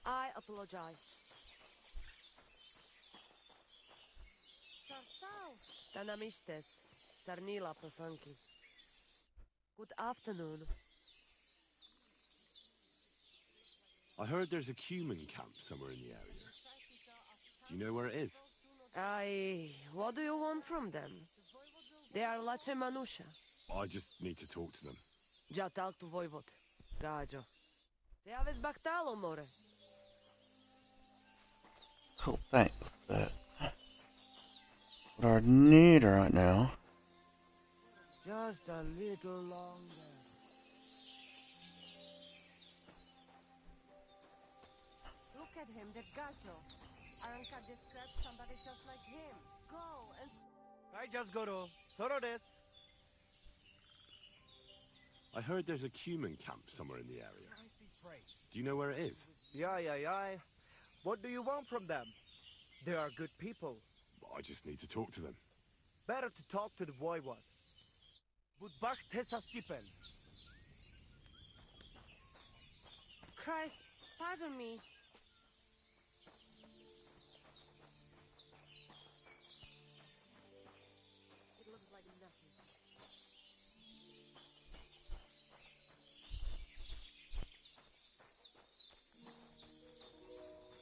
I apologize. Tanamistes, Sarnila Prosanki. Good afternoon. I heard there's a cumin camp somewhere in the area. Do you know where it is? What do you want from them? They are Lache Manusha. I just need to talk to them. Ja talk to Voivod. Gajo. Te aves baktalo, more. Cool, thanks. But what I need right now. Just a little longer. Look at him, that Gajo. Aranka described somebody just like him. Go and... I just go to Soro des. I heard there's a cumin camp somewhere in the area. Do you know where it is? Aye. What do you want from them? They are good people. I just need to talk to them. Better to talk to the voivod. But back Tessa Stipel. Christ, pardon me. It looks like nothing.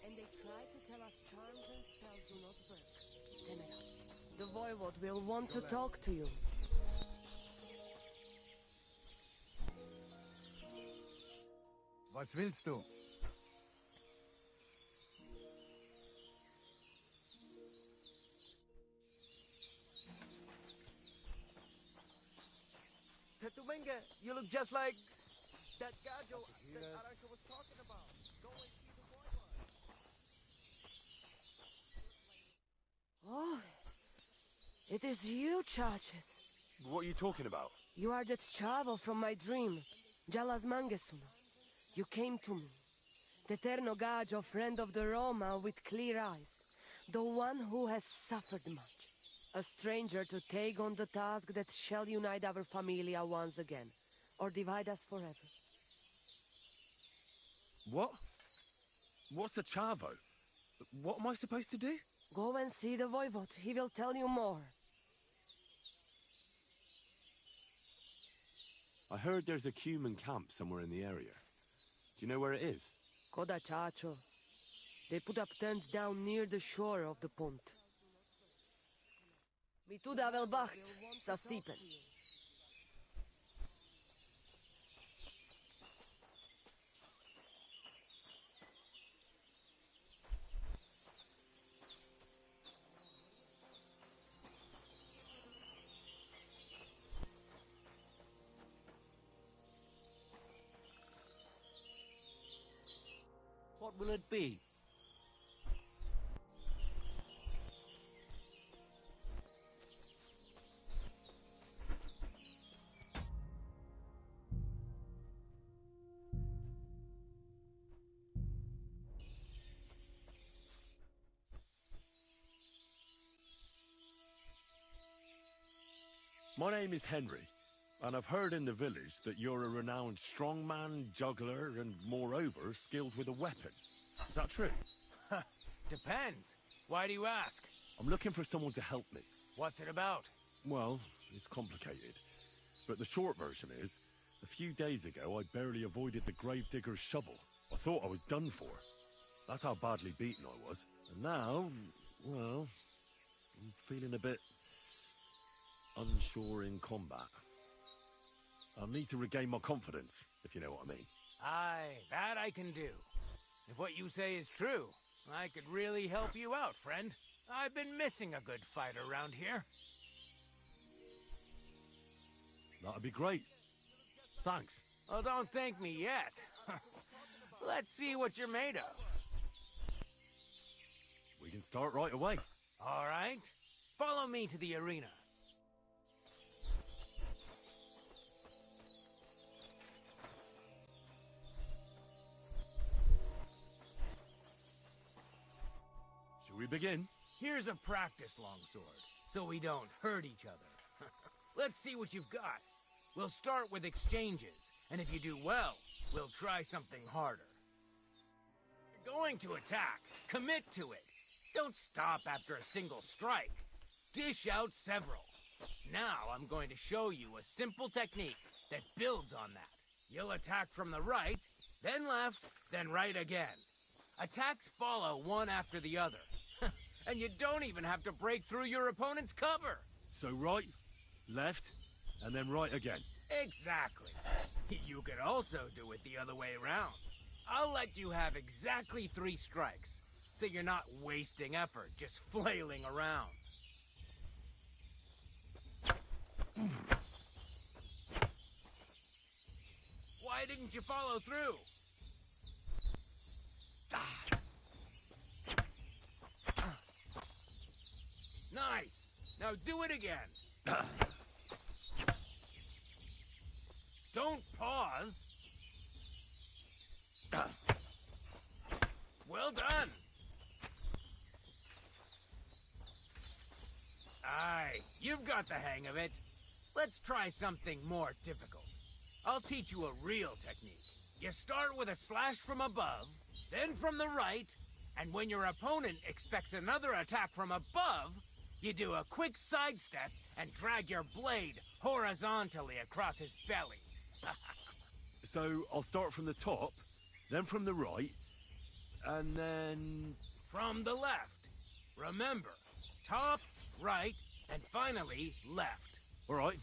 And they try to tell us charms and spells do not work. Temera. The voivod will want to talk to you. Was willst du? Tetumenge, you look just like that Gajo that Aranka was talking about. Go and see the voivod. Oh, it is you, Churches. What are you talking about? You are that chavo from my dream, Jalas Mangesuna. You came to me, the Eterno Gajo, friend of the Roma with clear eyes, the one who has suffered much. A stranger to take on the task that shall unite our familia once again, or divide us forever. What? What's a chavo? What am I supposed to do? Go and see the voivod. He will tell you more. I heard there's a cumin camp somewhere in the area. Do you know where it is? Koda Chacho. They put up tents down near the shore of the pont. Mituda Velbacht, sa Stiepen. What will it be? My name is Henry, and I've heard in the village that you're a renowned strongman, juggler, and moreover, skilled with a weapon. Is that true? Depends. Why do you ask? I'm looking for someone to help me. What's it about? Well, it's complicated. But the short version is, a few days ago I barely avoided the gravedigger's shovel. I thought I was done for. That's how badly beaten I was. And now, well, I'm feeling a bit unsure in combat. I'll need to regain my confidence, if you know what I mean. Aye, that I can do. If what you say is true, I could really help you out, friend. I've been missing a good fight around here. That'd be great. Thanks. Well, don't thank me yet. Let's see what you're made of. We can start right away. All right. Follow me to the arena. Should we begin? Here's a practice longsword, so we don't hurt each other. Let's see what you've got. We'll start with exchanges, and if you do well, we'll try something harder. You're going to attack. Commit to it. Don't stop after a single strike. Dish out several. Now I'm going to show you a simple technique that builds on that. You'll attack from the right, then left, then right again. Attacks follow one after the other. And you don't even have to break through your opponent's cover. So right, left, and then right again. Exactly. You could also do it the other way around. I'll let you have exactly 3 strikes, so you're not wasting effort just flailing around. Why didn't you follow through? Nice. Now do it again. Don't pause. Well done. Aye, you've got the hang of it. Let's try something more difficult. I'll teach you a real technique. You start with a slash from above, then from the right, and when your opponent expects another attack from above, you do a quick sidestep and drag your blade horizontally across his belly. So I'll start from the top, then from the right, and then... From the left. Remember, top, right, and finally left. All right,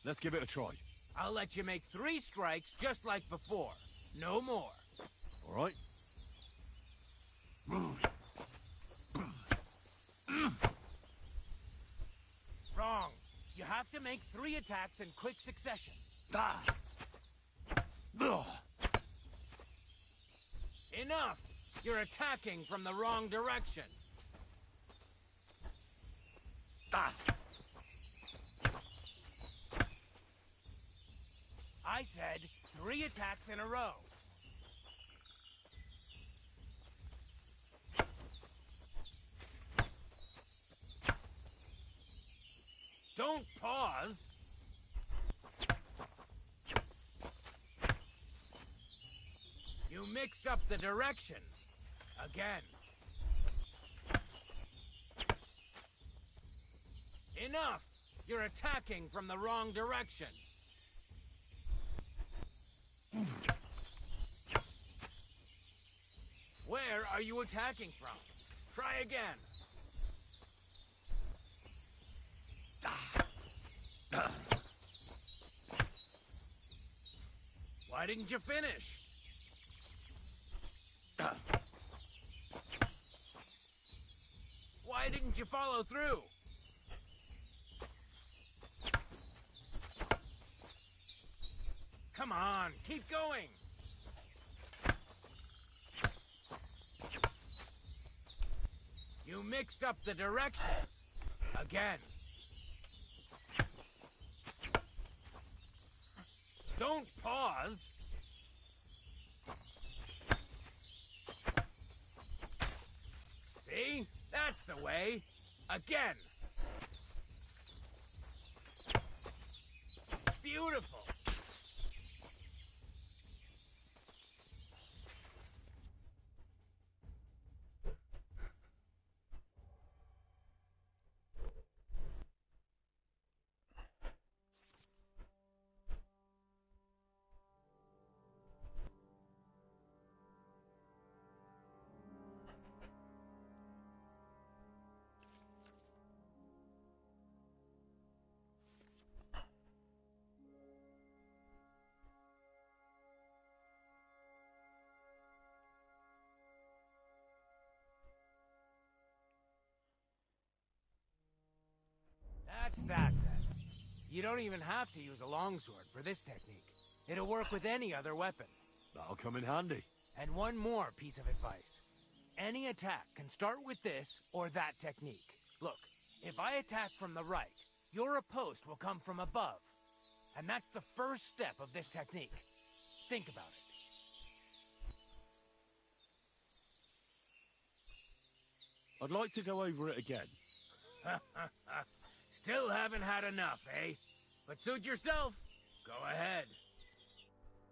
let's give it a try. I'll let you make 3 strikes just like before. No more. All right. Wrong. You have to make 3 attacks in quick succession. Enough! You're attacking from the wrong direction. I said 3 attacks in a row. Don't pause. You mixed up the directions. Again. Enough! You're attacking from the wrong direction. Where are you attacking from? Try again. Why didn't you finish? Why didn't you follow through? Come on, keep going. You mixed up the directions. Again. Don't pause. See? That's the way. Again. Beautiful. That's that, then. You don't even have to use a longsword for this technique. It'll work with any other weapon. That'll come in handy. And one more piece of advice. Any attack can start with this or that technique. Look, if I attack from the right, your riposte will come from above. And that's the first step of this technique. Think about it. I'd like to go over it again. Still haven't had enough, eh? But suit yourself. Go ahead.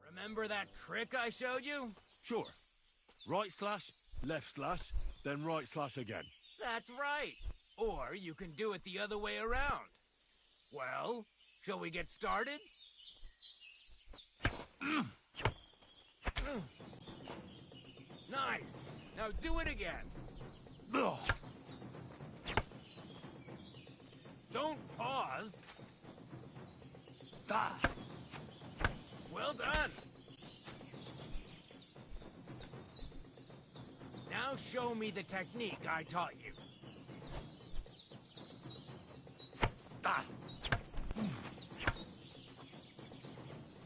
Remember that trick I showed you? Sure. Right slash, left slash, then right slash again. That's right. Or you can do it the other way around. Well, shall we get started? Nice. Now do it again. Don't pause. Well done. Now show me the technique I taught you.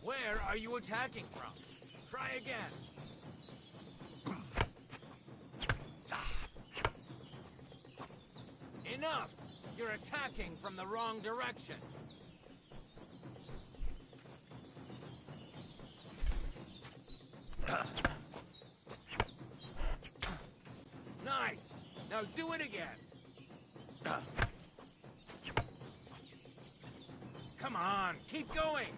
Where are you attacking from? Try again. Enough! You're attacking from the wrong direction. Nice. Now do it again. Come on, keep going.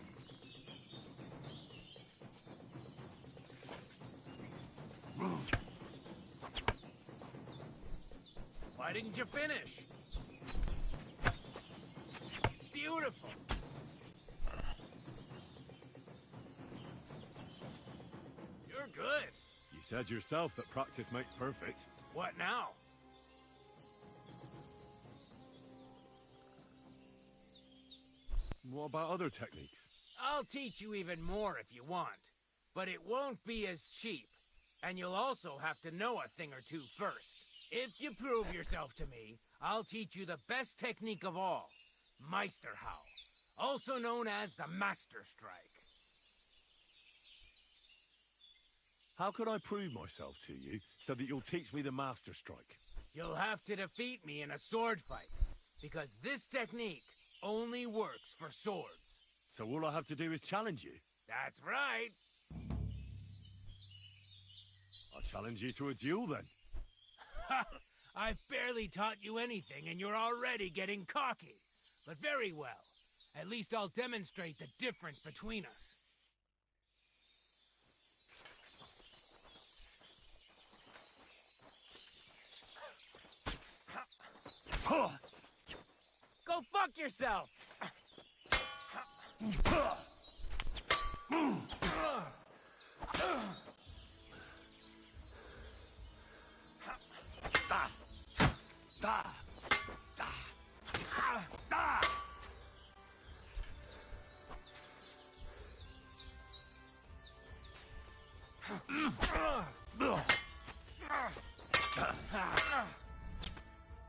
Why didn't you finish? Beautiful. You're good. You said yourself that practice makes perfect. What now? What about other techniques? I'll teach you even more if you want. But it won't be as cheap. And you'll also have to know a thing or two first. If you prove yourself to me, I'll teach you the best technique of all. Meisterhowl. Also known as the Master Strike. How can I prove myself to you so that you'll teach me the Master Strike? You'll have to defeat me in a sword fight. Because this technique only works for swords. So all I have to do is challenge you? That's right. I'll challenge you to a duel then. Ha! I've barely taught you anything and you're already getting cocky. But very well. At least I'll demonstrate the difference between us. Go fuck yourself!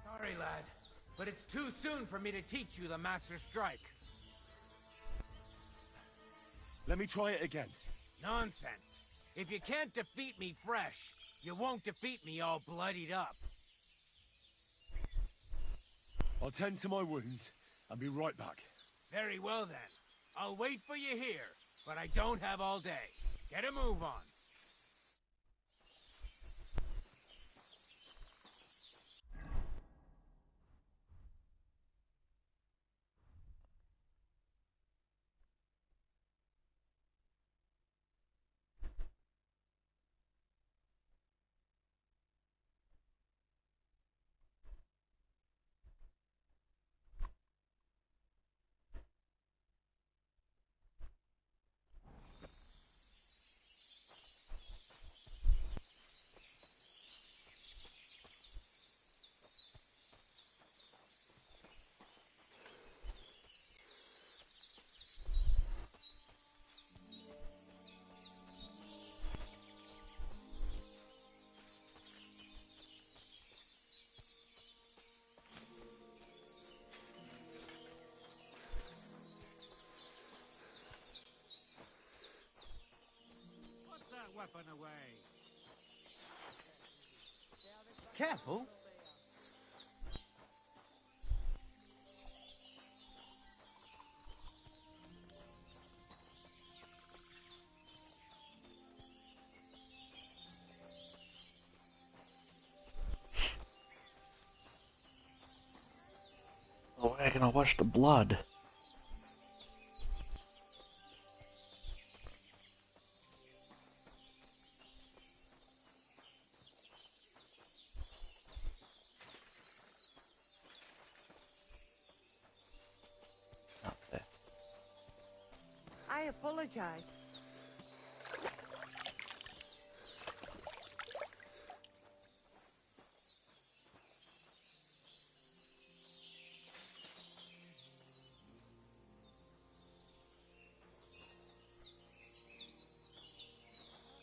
Sorry, lad, but it's too soon for me to teach you the Master Strike. Let me try it again. Nonsense. If you can't defeat me fresh, you won't defeat me all bloodied up. I'll tend to my wounds and be right back. Very well then. I'll wait for you here, but I don't have all day. Get a move on. Weapon away. Careful. Oh, where can I wash the blood? I apologize.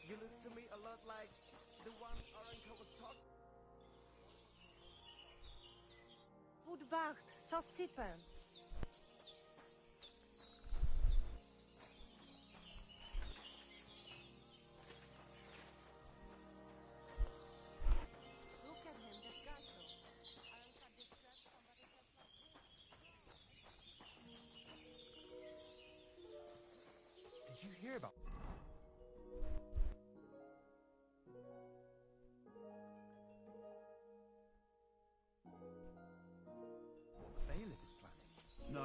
You look to me a lot like the one our uncle was talking. Woodwacht, so Stephen. Look at him, that gato. Did you hear about...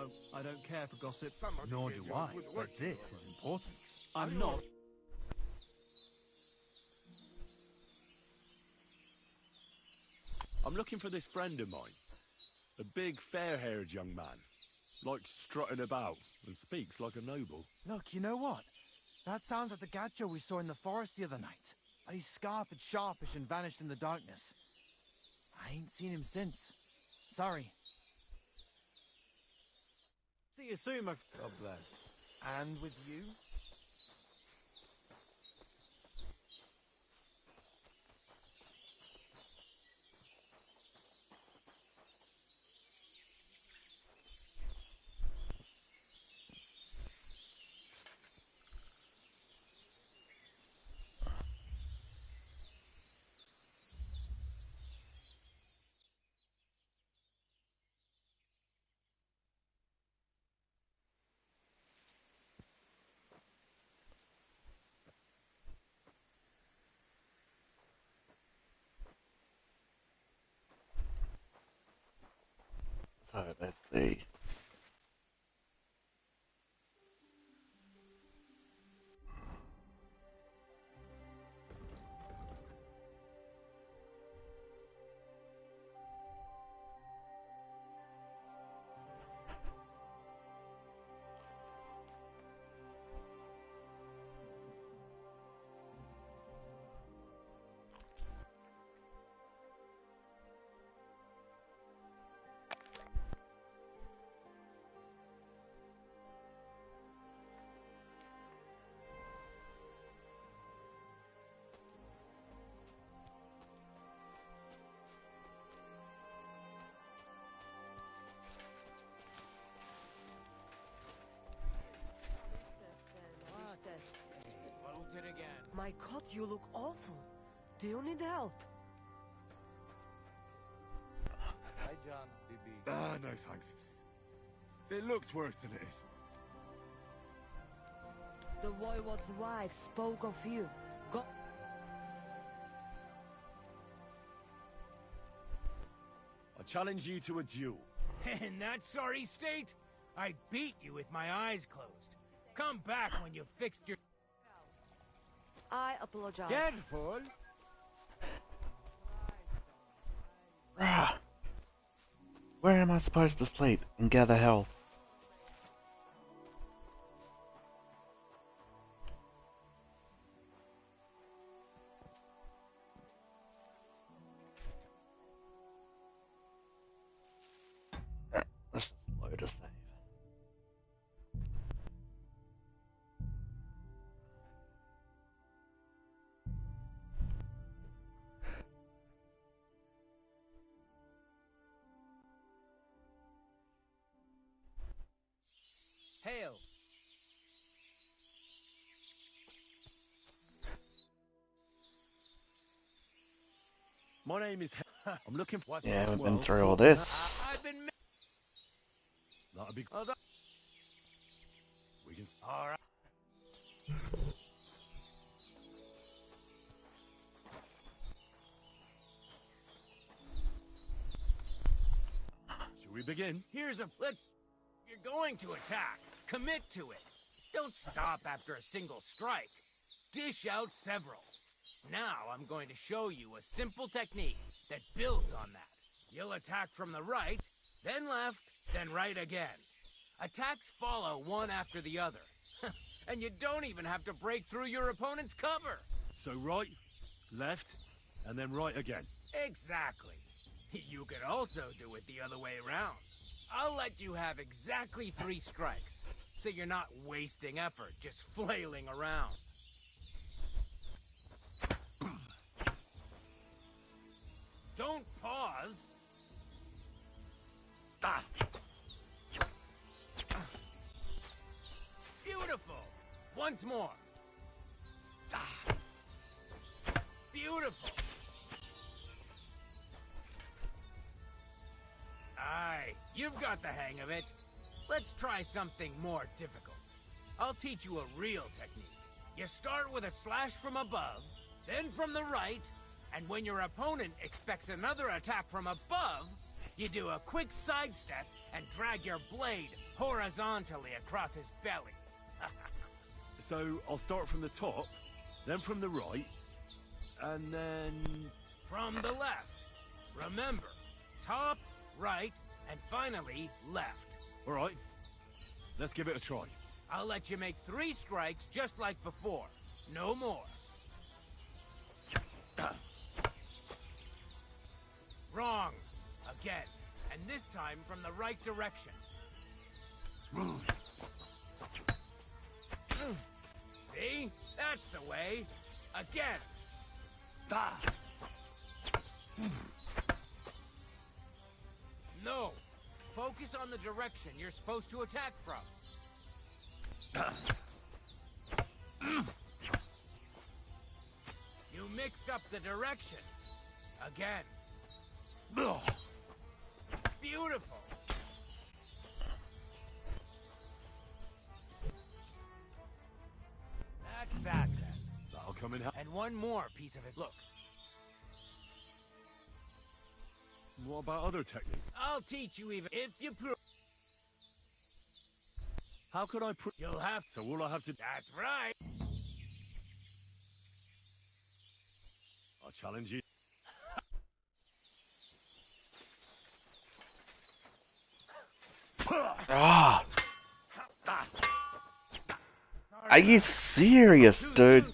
No, I don't care for gossip. Nor do I, but this is important. I'm not. I'm looking for this friend of mine. A big, fair-haired young man. Likes strutting about and speaks like a noble. Look, you know what? That sounds like the gacho we saw in the forest the other night. But he's scarp and sharpish and vanished in the darkness. I ain't seen him since. Sorry. See you soon, my... God bless. And with you? So let's see. Bolted again. My God, you look awful. Do you need help? Hi, John. BB. Ah, no thanks. It looks worse than it is. The Voivode's wife spoke of you. Go. I challenge you to a duel. In that sorry state, I'd beat you with my eyes closed. Come back when you've fixed your... I apologize. Careful. Rah. Where am I supposed to sleep and gather health? Let's just load a save. Hail! My name is... I'm looking for... Yeah, we've been through all this. I've been... That'll be... Oh, We can... all right. Shall we begin? Here's a... Let's... You're going to attack. Commit to it. Don't stop after a single strike. Dish out several. Now I'm going to show you a simple technique that builds on that. You'll attack from the right, then left, then right again. Attacks follow one after the other. And you don't even have to break through your opponent's cover. So right, left, and then right again. Exactly. You could also do it the other way around. I'll let you have exactly 3 strikes, so you're not wasting effort just flailing around. Don't pause. Ah. Beautiful. Once more. Ah. Beautiful. Aye, you've got the hang of it. Let's try something more difficult. I'll teach you a real technique. You start with a slash from above, then from the right, and when your opponent expects another attack from above, you do a quick sidestep and drag your blade horizontally across his belly. So I'll start from the top, then from the right, and then... From the left. Remember, top, right, and finally left. All right, let's give it a try. I'll let you make 3 strikes just like before. No more. Wrong. Again. And this time from the right direction. See? That's the way. Again. No. Focus on the direction you're supposed to attack from. You mixed up the directions. Again. Beautiful. That's that then. That'll come in. And one more piece of it. Look. What about other techniques? I'll teach you even if you prove. How could I prove? You'll have So all I have to... That's right. I'll challenge you. Ah! Are you serious, dude?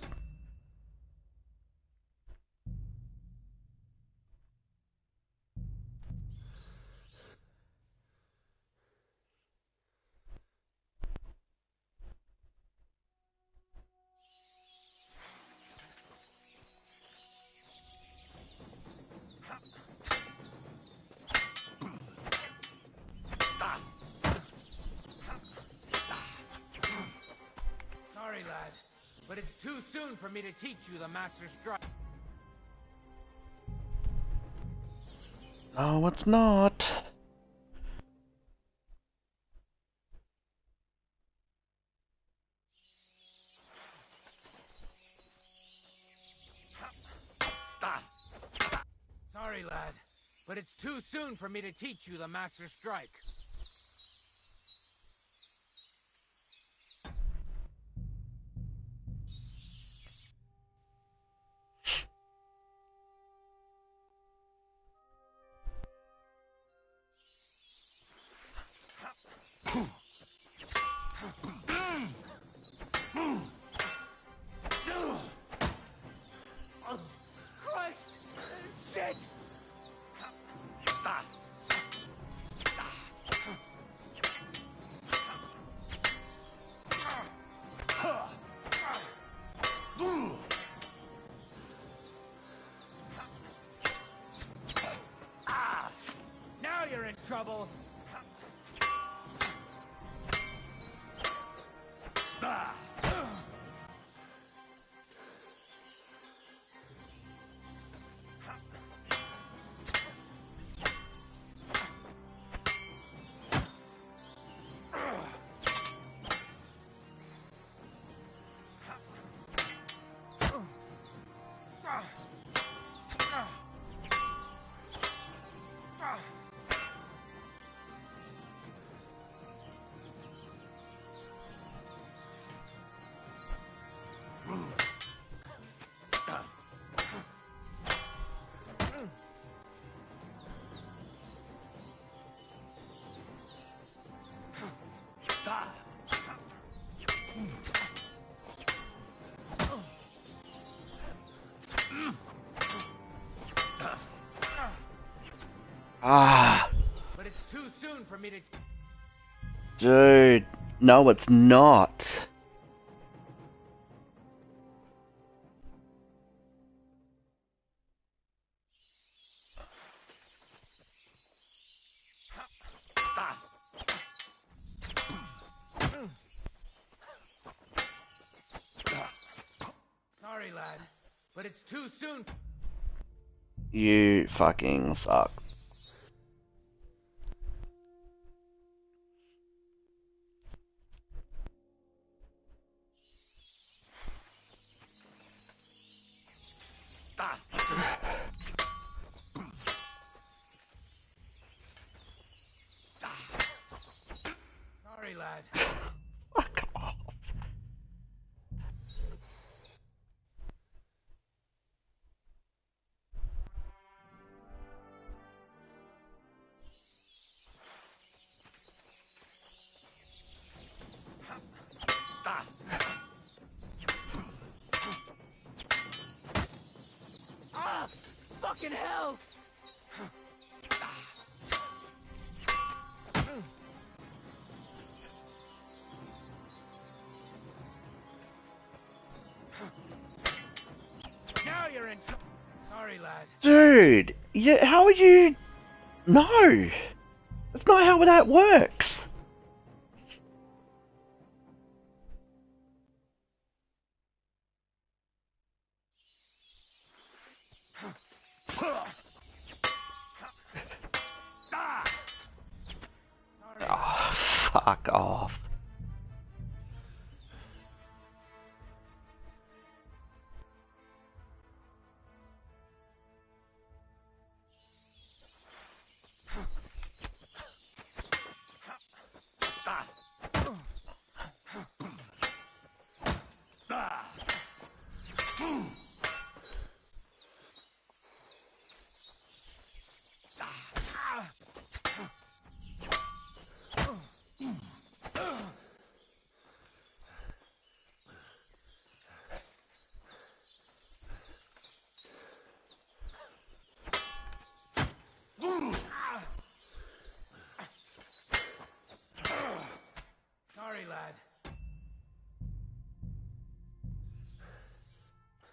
Sorry, lad, but it's too soon for me to teach you the master strike. No, it's not. Sorry, lad, but it's too soon for me to teach you the master strike. Christ! Shit! Now you're in trouble. Ah. But it's too soon for me to... Dude, no, it's not. Sorry, lad, but it's too soon. You fucking suck. Sorry, lad. Fuck off. Ah! Fucking hell! Now you're in trouble. Sorry, lad. Dude, yeah, how are you? No, that's not how that works. Oh, fuck off. Sorry, lad.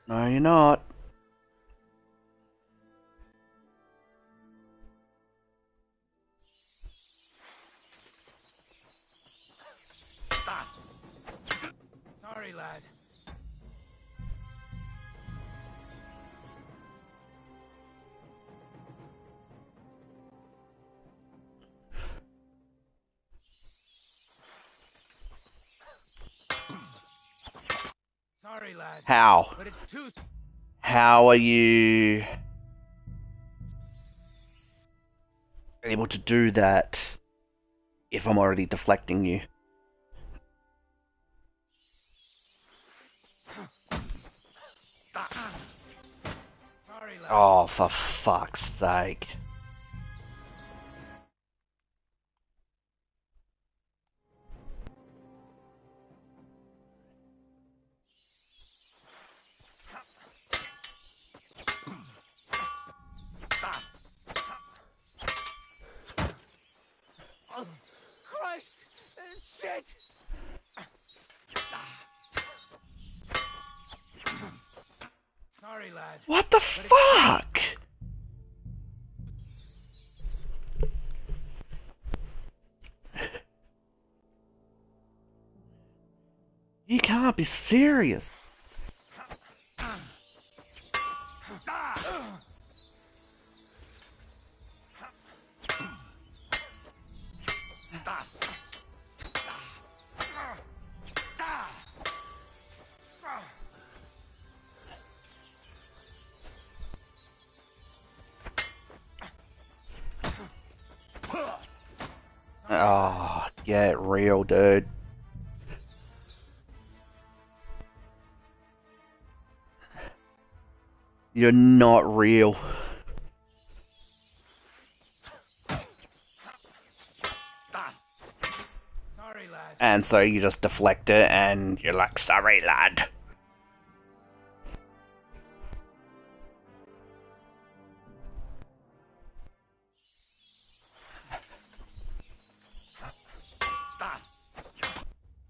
No, you're not. Sorry, lad. Sorry, lad. How? But it's too. How are you able to do that if I'm already deflecting you? Sorry, lad. Oh, for fuck's sake. Oh, Christ! Shit! Sorry, lad. What the fuck? You can't be serious. Oh, get real, dude. You're not real. Sorry, lad. And so you just deflect it and you're like, sorry, lad.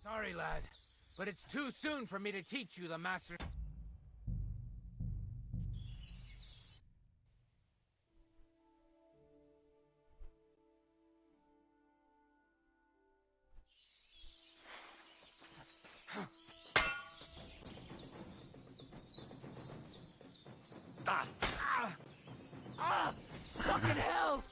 Sorry, lad. But it's too soon for me to teach you the master. Fucking hell!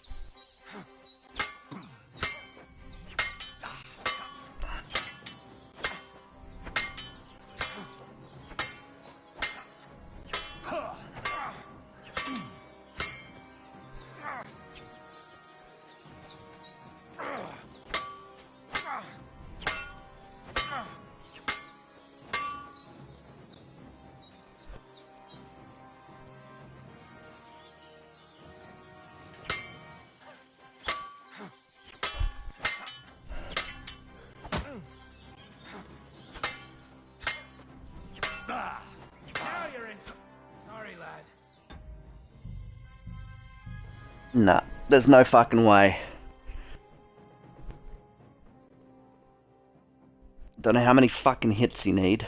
Nah, there's no fucking way. Don't know how many fucking hits you need.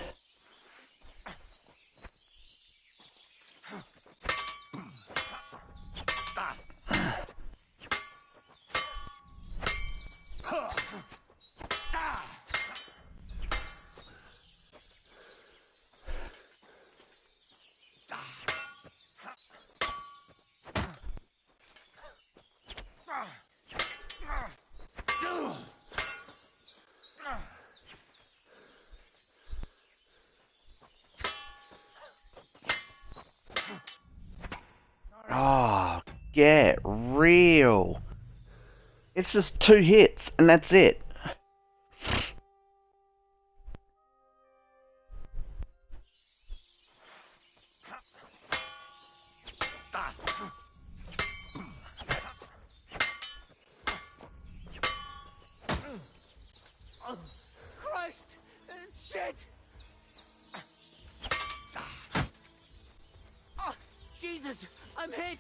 Oh, get real. It's just 2 hits and that's it. Oh, Christ! Shit! Oh, Jesus! I'm hit!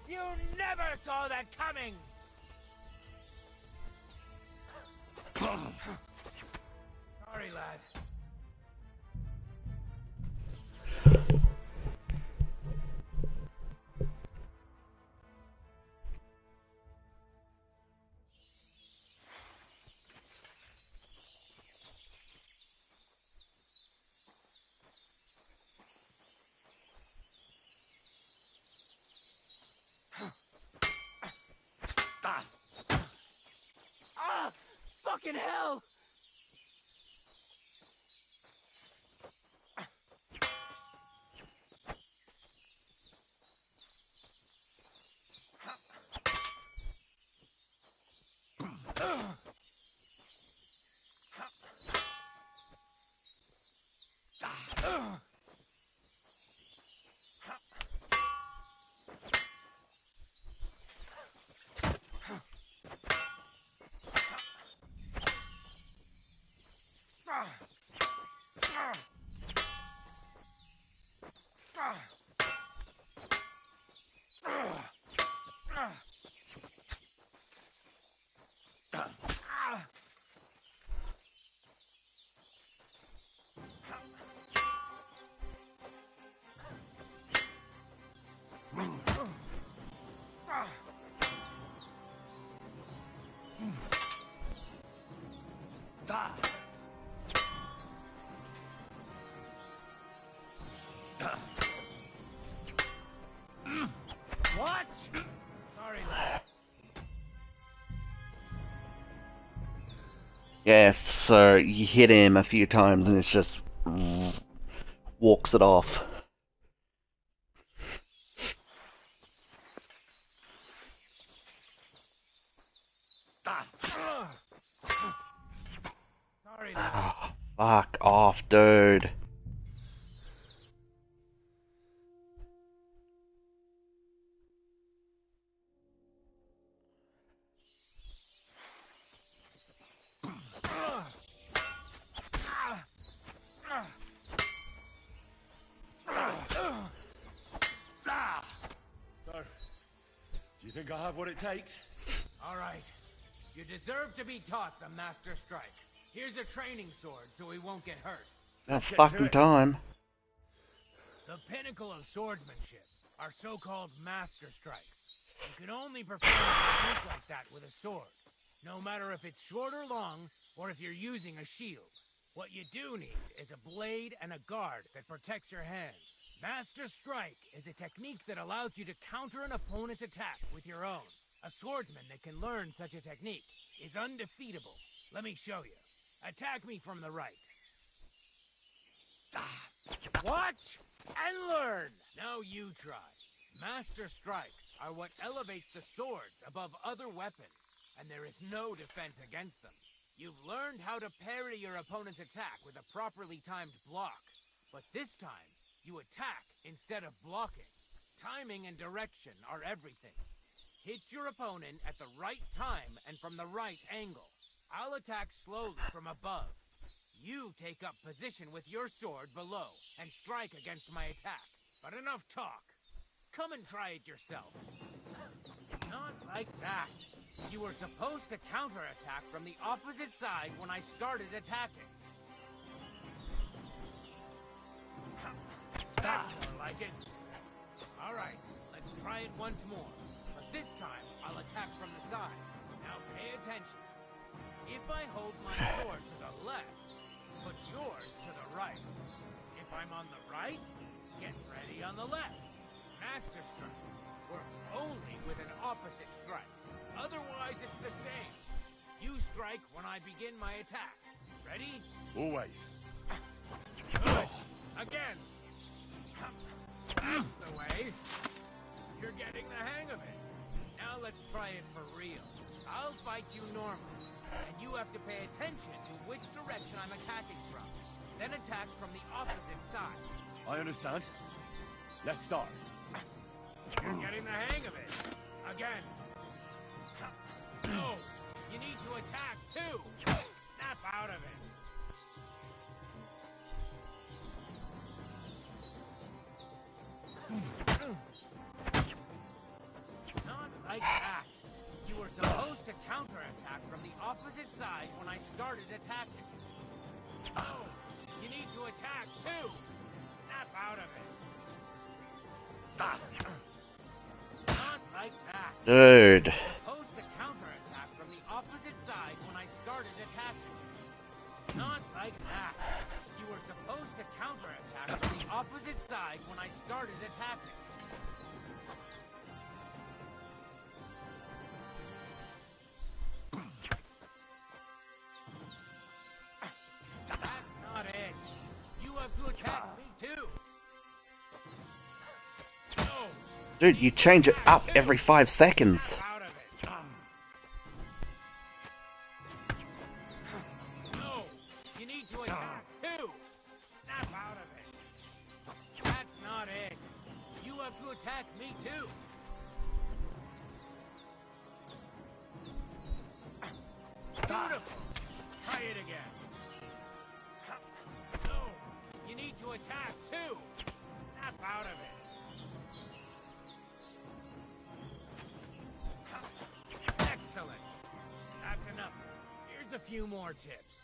You never saw that coming! Sorry, lad. Ah! Fucking hell! What? Sorry, lad. Yeah, so you hit him a few times and it's just walks it off. Sorry, lad. Oh, fuck off, dude. So, do you think I have what it takes? All right. You deserve to be taught the Master Strike. Here's a training sword so he won't get hurt. About fucking time. The pinnacle of swordsmanship are so-called Master Strikes. You can only perform a technique like that with a sword, no matter if it's short or long, or if you're using a shield. What you do need is a blade and a guard that protects your hands. Master Strike is a technique that allows you to counter an opponent's attack with your own. A swordsman that can learn such a technique is undefeatable. Let me show you. Attack me from the right. Watch and learn. Now you try. Master strikes are what elevates the swords above other weapons, and there is no defense against them. You've learned how to parry your opponent's attack with a properly timed block, but this time, you attack instead of blocking. Timing and direction are everything. Hit your opponent at the right time and from the right angle. I'll attack slowly from above. You take up position with your sword below and strike against my attack. But enough talk. Come and try it yourself. Not like that. You were supposed to counterattack from the opposite side when I started attacking. That's more like it. All right, let's try it once more. But this time, I'll attack from the side. Now pay attention. If I hold my sword to the left, put yours to the right. If I'm on the right, get ready on the left. Master strike works only with an opposite strike. Otherwise, it's the same. You strike when I begin my attack. Ready? Always. Good. Again. That's the way. You're getting the hang of it. Now let's try it for real. I'll fight you normally, and you have to pay attention to which direction I'm attacking from. Then attack from the opposite side. I understand. Let's start. You're getting the hang of it. Again. No, you need to attack too. Snap out of it. Not like that. You were supposed to counterattack from the opposite side when I started attacking. Oh, you need to attack too. Snap out of it. Not like that. Dude. Supposed to counterattack from the opposite side when I started attacking. Not like that. You were supposed to counterattack from the opposite side when I started attacking. That's not it. You have to attack me too. No. Dude, you change it up every 5 seconds. Out of it. No. You need to attack too. Snap out of it. That's not it. You have to attack me too. Beautiful. Try it again. No. You need to attack too. Snap out of it. Excellent. That's enough. Here's a few more tips.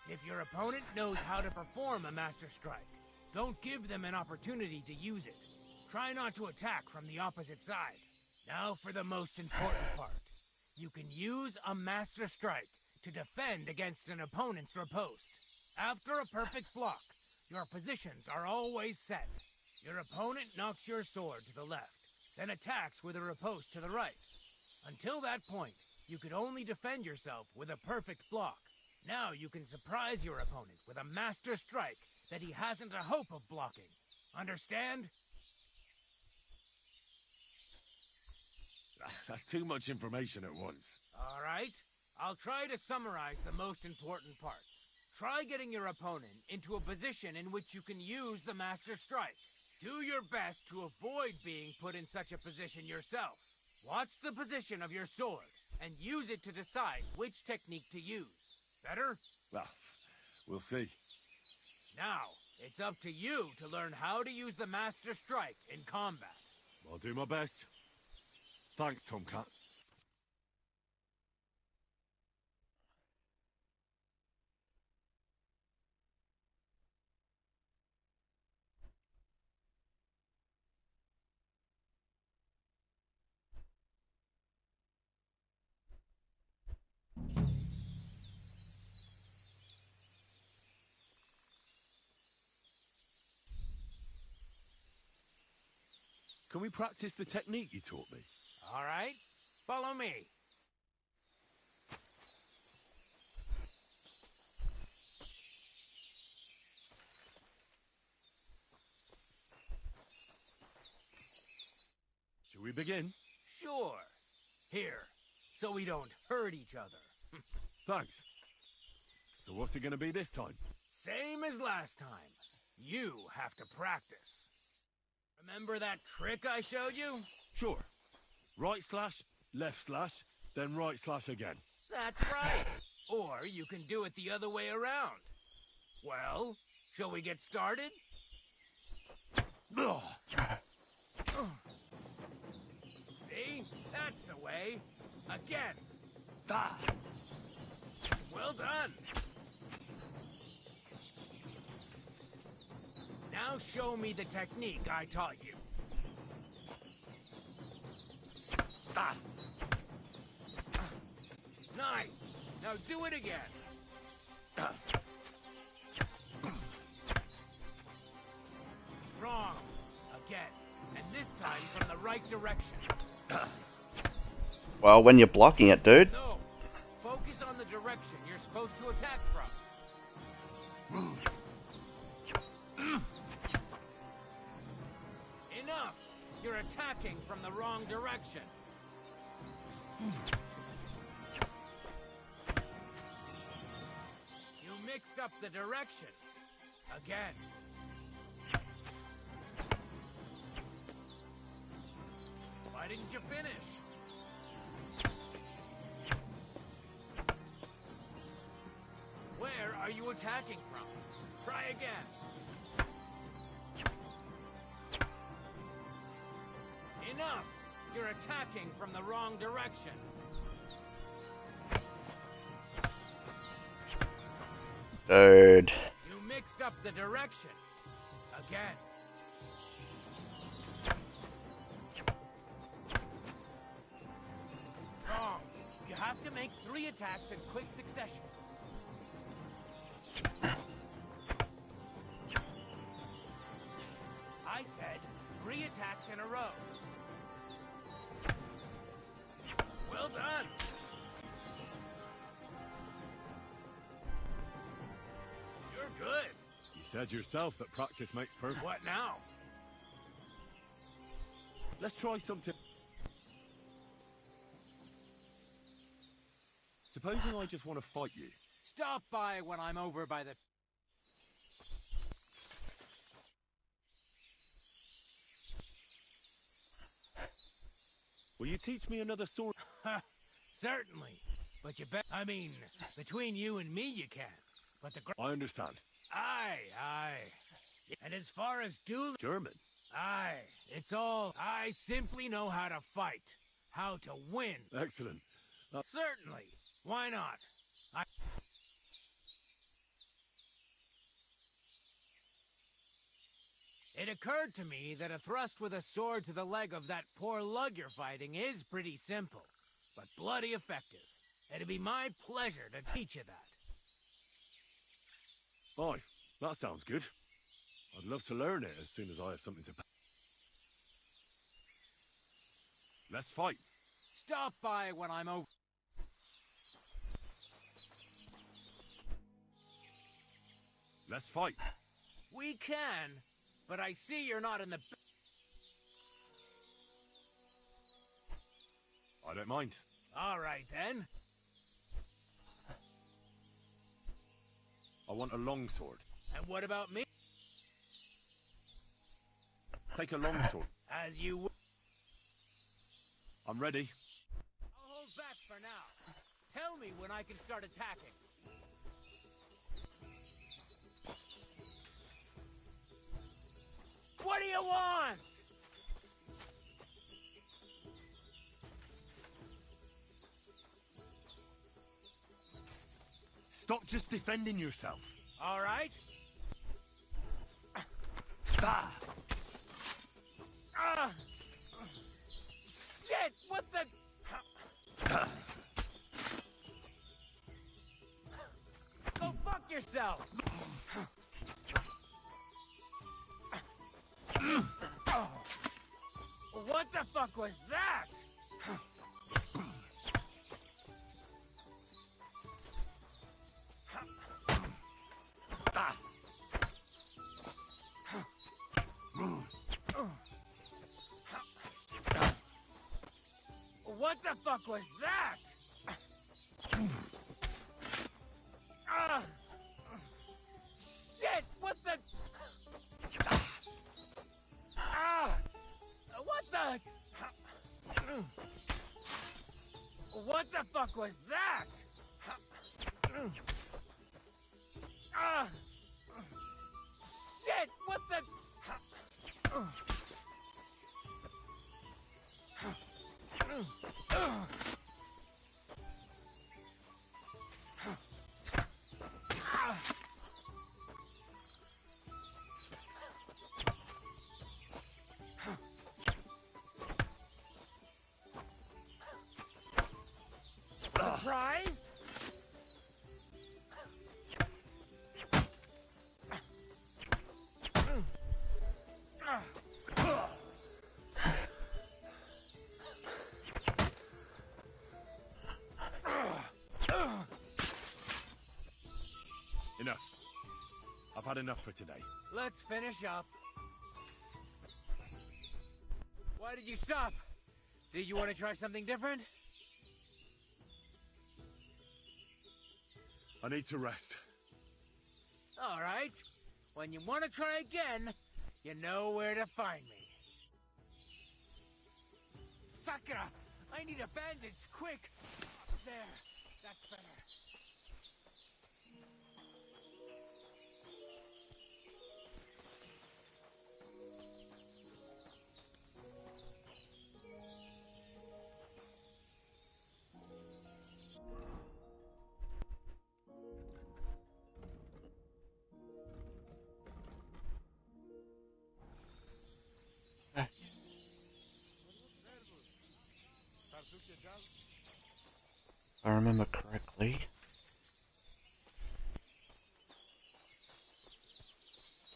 If your opponent knows how to perform a master strike, don't give them an opportunity to use it. Try not to attack from the opposite side. Now for the most important part. You can use a master strike to defend against an opponent's riposte. After a perfect block, your positions are always set. Your opponent knocks your sword to the left, then attacks with a riposte to the right. Until that point, you could only defend yourself with a perfect block. Now you can surprise your opponent with a master strike that he hasn't a hope of blocking. Understand? That's too much information at once. All right. I'll try to summarize the most important parts. Try getting your opponent into a position in which you can use the master strike. Do your best to avoid being put in such a position yourself. Watch the position of your sword and use it to decide which technique to use. Better? Well, we'll see. Now, it's up to you to learn how to use the master strike in combat. I'll do my best. Thanks, Tomcat. Can we practice the technique you taught me? All right, follow me. begin? Sure. Here, so we don't hurt each other. Thanks. So what's it gonna be this time? Same as last time. You have to practice. Remember that trick I showed you? Sure. Right slash, left slash, then right slash again. That's right. Or you can do it the other way around. Well, shall we get started? See? That's the way. Again. Well done. Now show me the technique I taught you. Nice. Now do it again. Wrong. Again. And this time from the right direction. Well, when you're blocking it, dude. No. Focus on the direction you're supposed to attack from. Enough! You're attacking from the wrong direction. You mixed up the directions. Again. Why didn't you finish? Where are you attacking from? Try again. Enough! You're attacking from the wrong direction. Dude. You mixed up the directions. Again. Wrong. You have to make 3 attacks in quick succession. I said 3 attacks in a row. Well done. You're good. You said yourself that practice makes perfect. What now? Let's try something. Supposing I just want to fight you. Stop by when I'm over by the... Will you teach me another sword? Certainly. But you bet... I mean, between you and me you can. But the... I understand. Aye. And as far as dueling... German? Aye. It's all... I simply know how to fight. How to win. Excellent. Certainly. Why not? It occurred to me that a thrust with a sword to the leg of that poor lug you're fighting is pretty simple, but bloody effective. It'd be my pleasure to teach you that. Aye, that sounds good. I'd love to learn it as soon as I have something to... Let's fight. Stop by when I'm over... Let's fight. We can, but I see you're not in the... I don't mind. All right, then. I want a long sword. And what about me? Take a long sword. As you will. I'm ready. I'll hold back for now. Tell me when I can start attacking. What do you want? Stop just defending yourself. All right. Shit! What the? Go fuck yourself! What the fuck was that? the fuck was that? Shit! What the? What the? What the fuck was that? Shit! What the? Surprised? Enough. I've had enough for today. Let's finish up. Why did you stop? Did you want to try something different? I need to rest. All right. When you want to try again, you know where to find me. Sakura! I need a bandage, quick! There. That's better. If I remember correctly.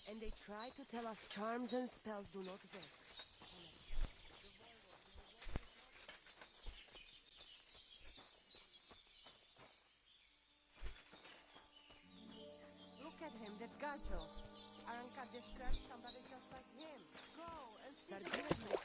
And they try to tell us charms and spells do not work. Look at him, that gajo. Aranka described somebody just like him. Go and see the dressmaker.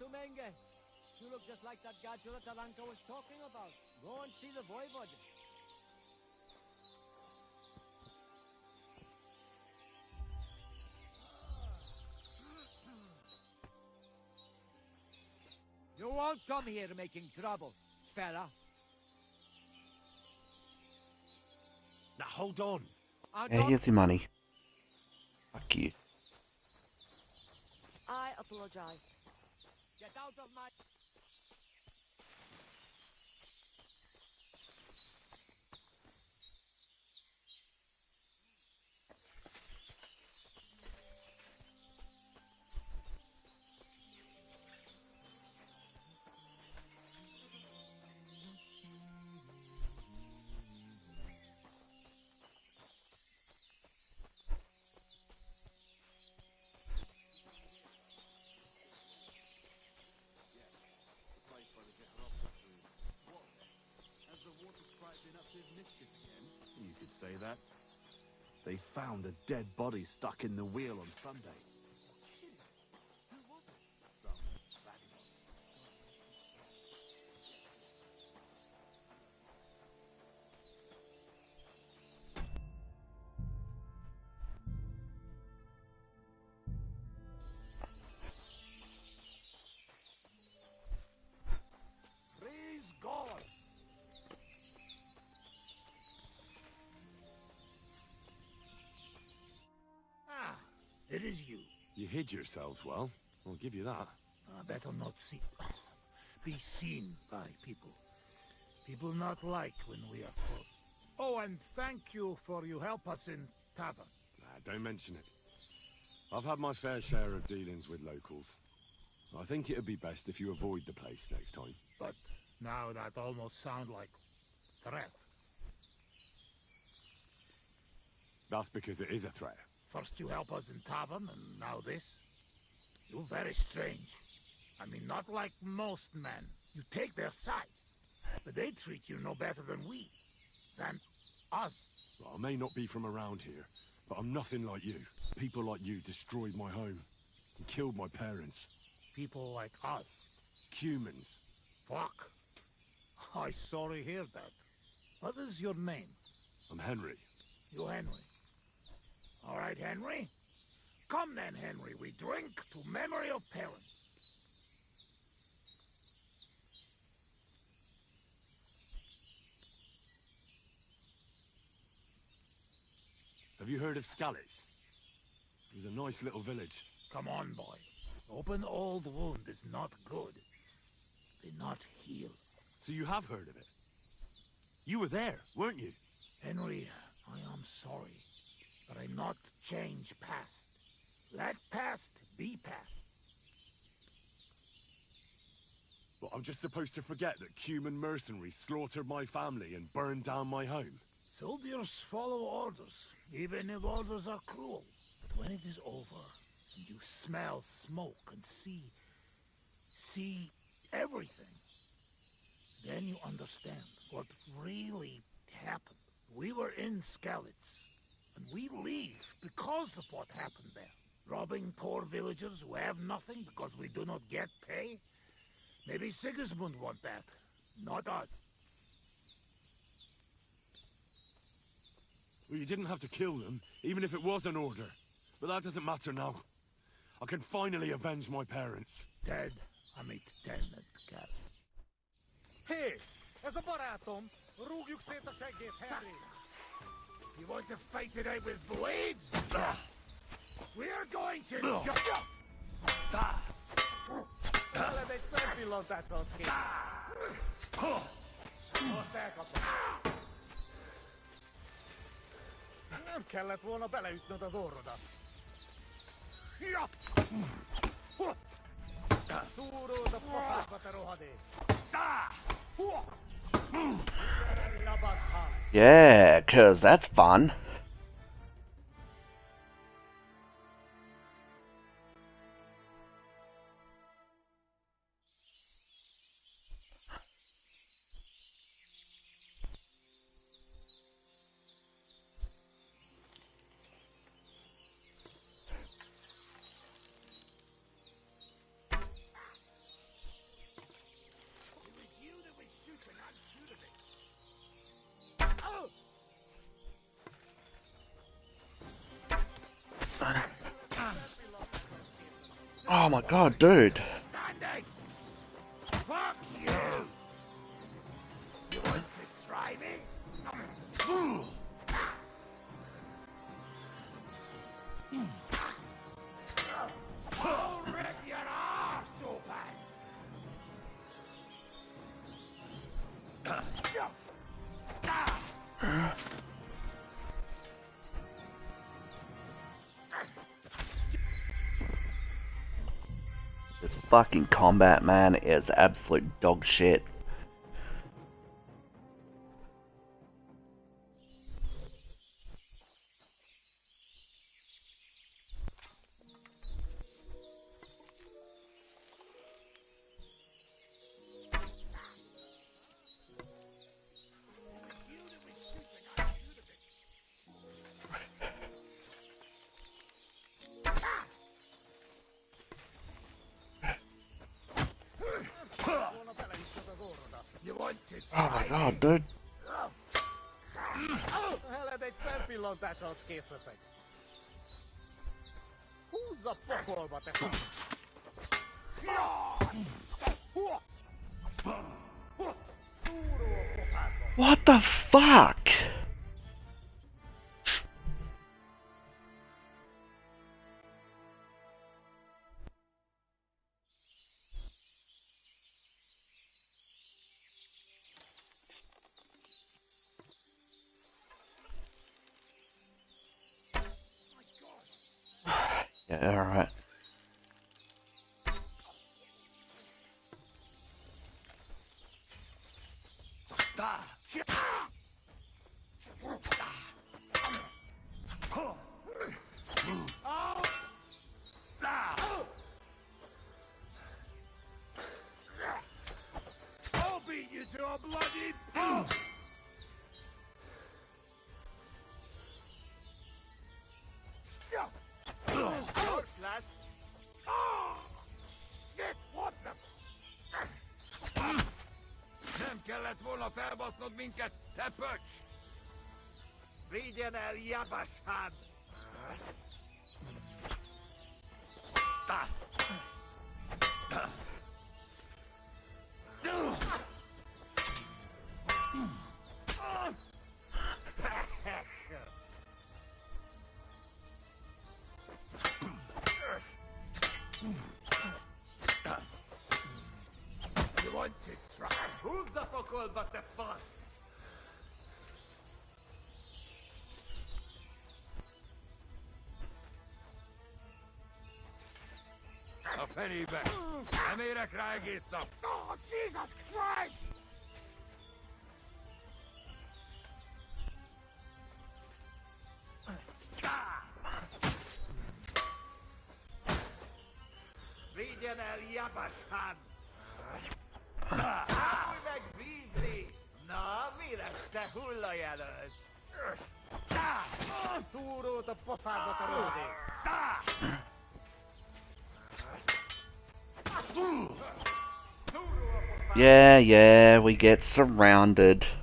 Tumenge, you look just like that gajo that Aranka was talking about. Go and see the voivod. You won't come here making trouble, fella. Now hold on. Yeah, here's your money. Fuck you. I apologize. Get out of my... You could say that. They found a dead body stuck in the wheel on Sunday. Praise God! Ah, it is you. You hid yourselves well. I'll give you that. Better not be seen by people. People not like when we are close. Oh, and thank you for you help us in tavern. Don't mention it. I've had my fair share of dealings with locals. I think it'd be best if you avoid the place next time. But now that almost sounds like threat. That's because it is a threat. First you help us in tavern, and now this? You're very strange. I mean, not like most men. You take their side. But they treat you no better than we. Than us. Well, I may not be from around here, but I'm nothing like you. People like you destroyed my home. And killed my parents. People like us. Humans. Fuck. I sorry hear that. What is your name? I'm Henry. You Henry. All right, Henry. Come then, Henry. We drink to memory of parents. Have you heard of Scallis? It was a nice little village. Come on, boy. Open old wound is not good. They not heal. So you have heard of it? You were there, weren't you? Henry, I am sorry, but I not change past. Let past be past. Well, I'm just supposed to forget that human mercenaries slaughtered my family and burned down my home? Soldiers follow orders, even if orders are cruel. But when it is over, and you smell smoke and see everything, then you understand what really happened. We were in Skalitz, and we leave because of what happened there. Robbing poor villagers who have nothing because we do not get pay? Maybe Sigismund want that, not us. Well, you didn't have to kill them, even if it was an order. But that doesn't matter now. I can finally avenge my parents. Dead, amit tennet kell. Hé! Ez a barátom! Rúgjuk szét a seggét, Henry! You want to fight it out with blades? We're going to... Veled egy szempillantással kész. Most elkapom. Nem kellett volna beleütnöd az orrodat. Túród a pofádba, te rohadék! Yeah, 'cause that's fun. Oh my god, dude. Fuck you! You want to try me? I'll rip your arse open! This fucking combat, man, is absolute dog shit. Oh my god, dude. Veled egy szempillantással kész leszek. Húzz a pokolba, te szar! What the fuck? Yeah, alright. I'll beat you to a bloody pulp! Shit, what the... Nem kellett volna felbasznod minket, te pöcs! Vigyen el, Jabashad! You want to try? Húzz a pokolba, te fasz! A fenébe! Nem érek rá egész nap! Oh, Jesus Christ! Vigyen el, Jabashad! Állj meg vívni! Na, mi lesz, te hullajelölt? Túrót a pofádba, te rövidék! Yeah, we get surrounded.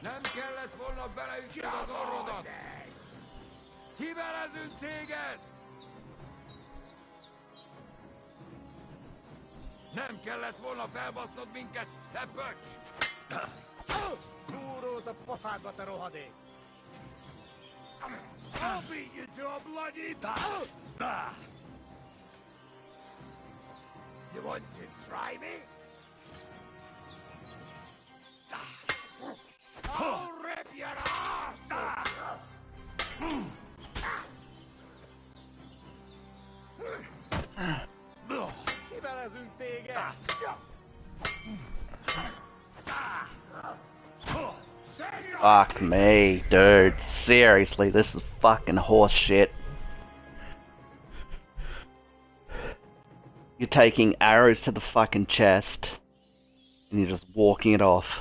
Nem kellett volna beleütnöd az orrodat! Kibelezünk téged! Nem kellett volna felbasznod minket, te pöcs! Túrót a pofádba, te rohadék! I'll beat you to a bloody pulp! You want to try me? I'll rip your ass! Kibelezünk téged! Fuck me, dude. Seriously, this is fucking horse shit. You're taking arrows to the fucking chest, and you're just walking it off.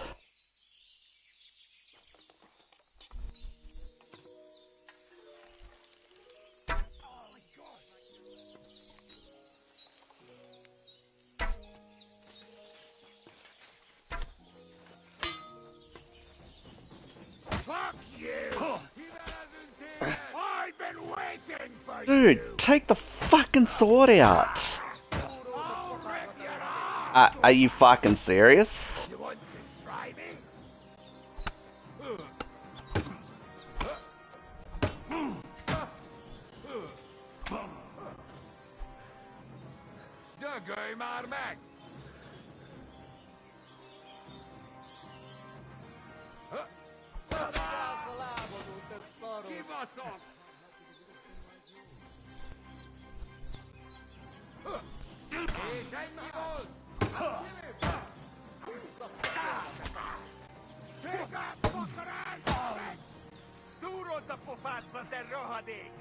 Fuck you! I've been waiting for Dude, take the fucking sword out. Are you fucking serious? You want to try me? Dögölj már meg! Kibaszom! És ennyi volt! Túrót a pofádba, te rohadék!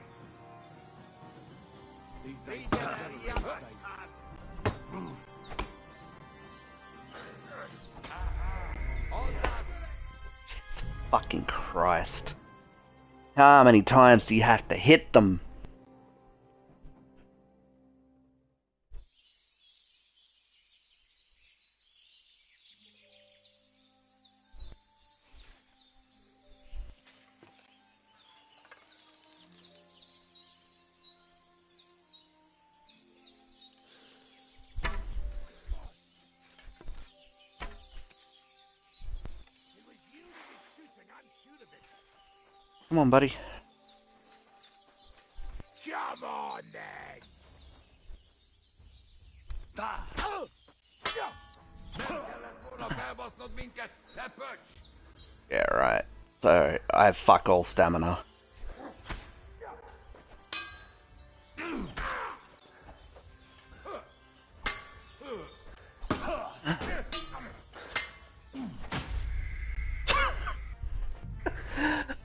Vigyen el, Jabashad! Fucking Christ. How many times do you have to hit them? Come on, buddy. Come on, then. Yeah, right. So, I have fuck all stamina.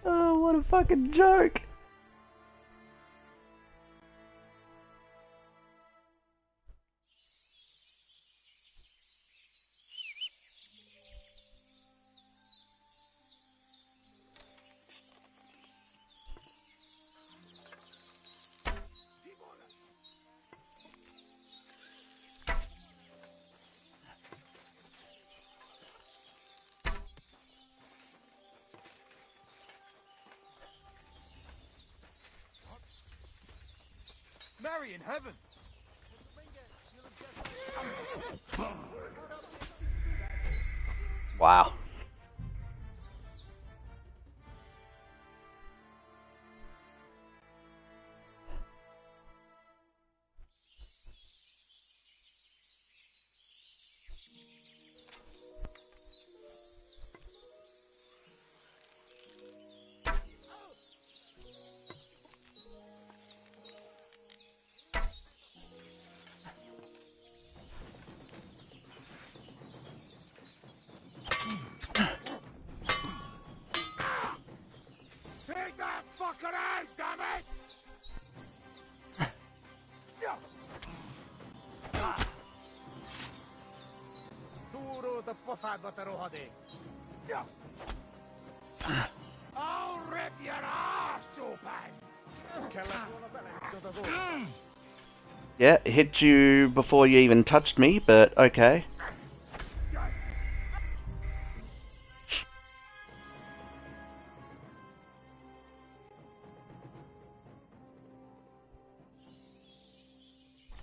Oh, what a fucking joke. Mary in heaven! Wow. Take that fucker out, damn it! I'll rip your ass open! Yeah, hit you before you even touched me, but okay.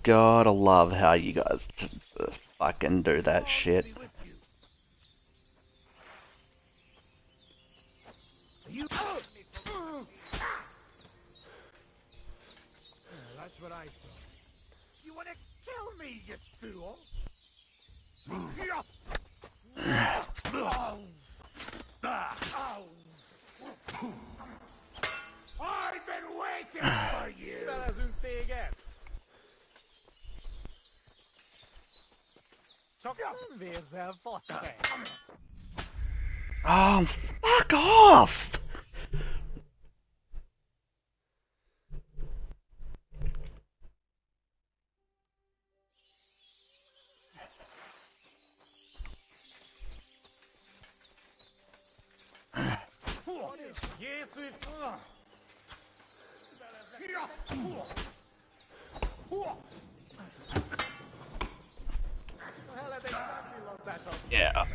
Gotta love how you guys just fucking do that shit. You that's what I thought. You want to kill me, you fool? I've been waiting for you! Oh, fuck off! Yeah.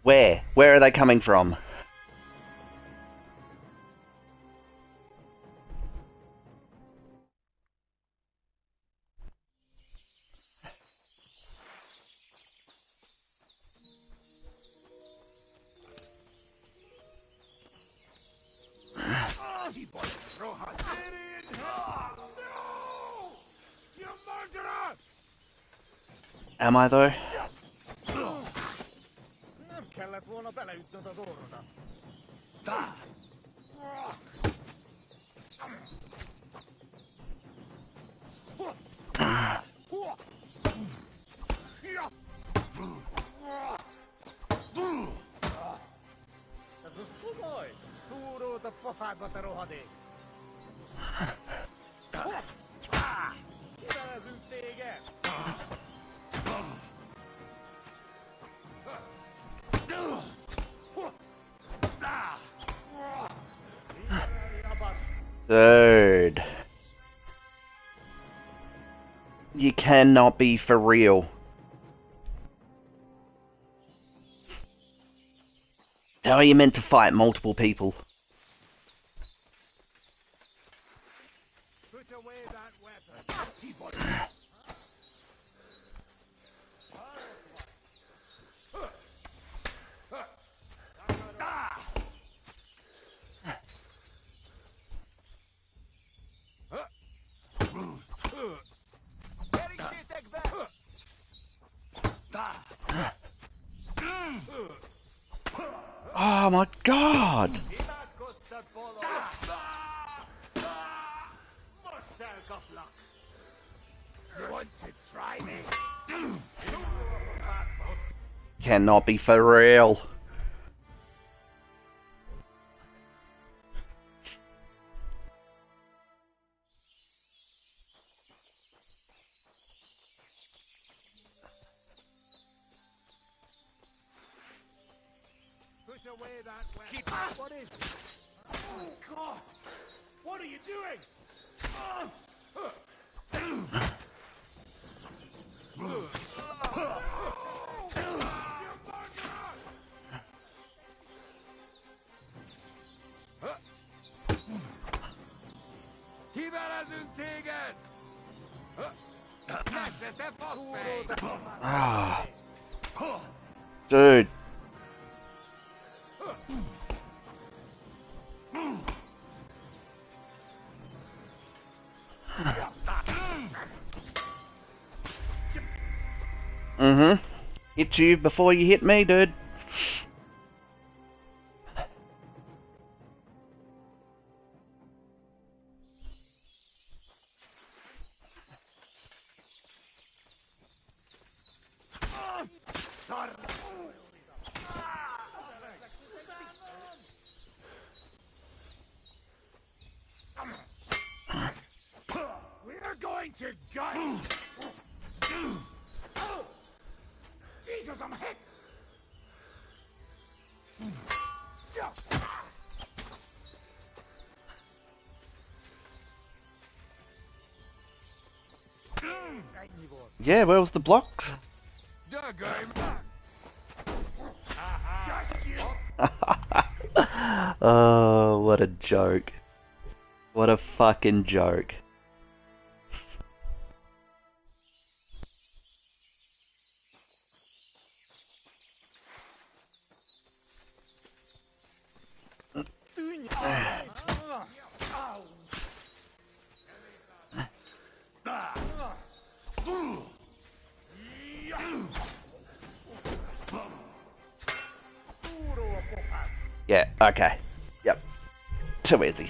Where? Where are they coming from? Am I though? Dude. You cannot be for real. How are you meant to fight multiple people? Put away that weapon. my god! You want to try me? Cannot be for real. Put away that weapon. Keep up. What is it? Oh, God! What are you doing? Ah. Dude. Mm-hmm. Hit you before you hit me, dude. We're going to gut. Jesus, I'm hit. Yeah, where was the block? Oh, what a joke. What a fucking joke. Yeah, okay. Yep. Too easy.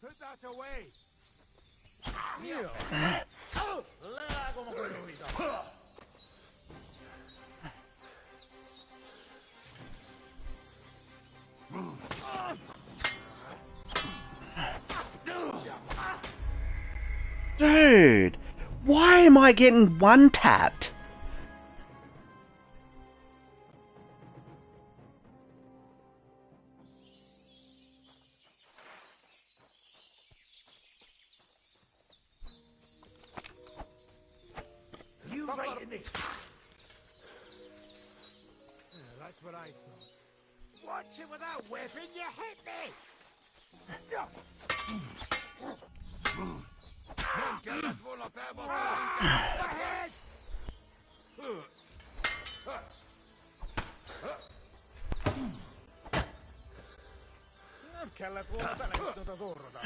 Put that away. Dude, why am I getting one tapped? You right in this. That's what I thought. Watch it with that weapon, you hit me! Nem kellett volna beleütnöd az orrodat.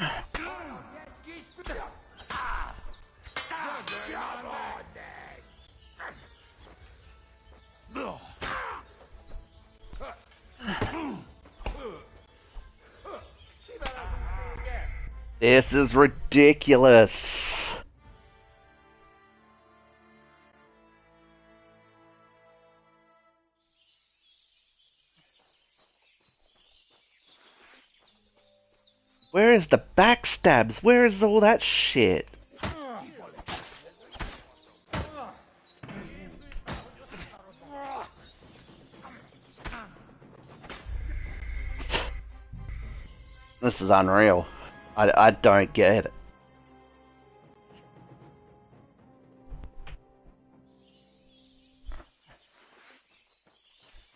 This is ridiculous. Where is the backstabs? Where is all that shit? This is unreal. I don't get it.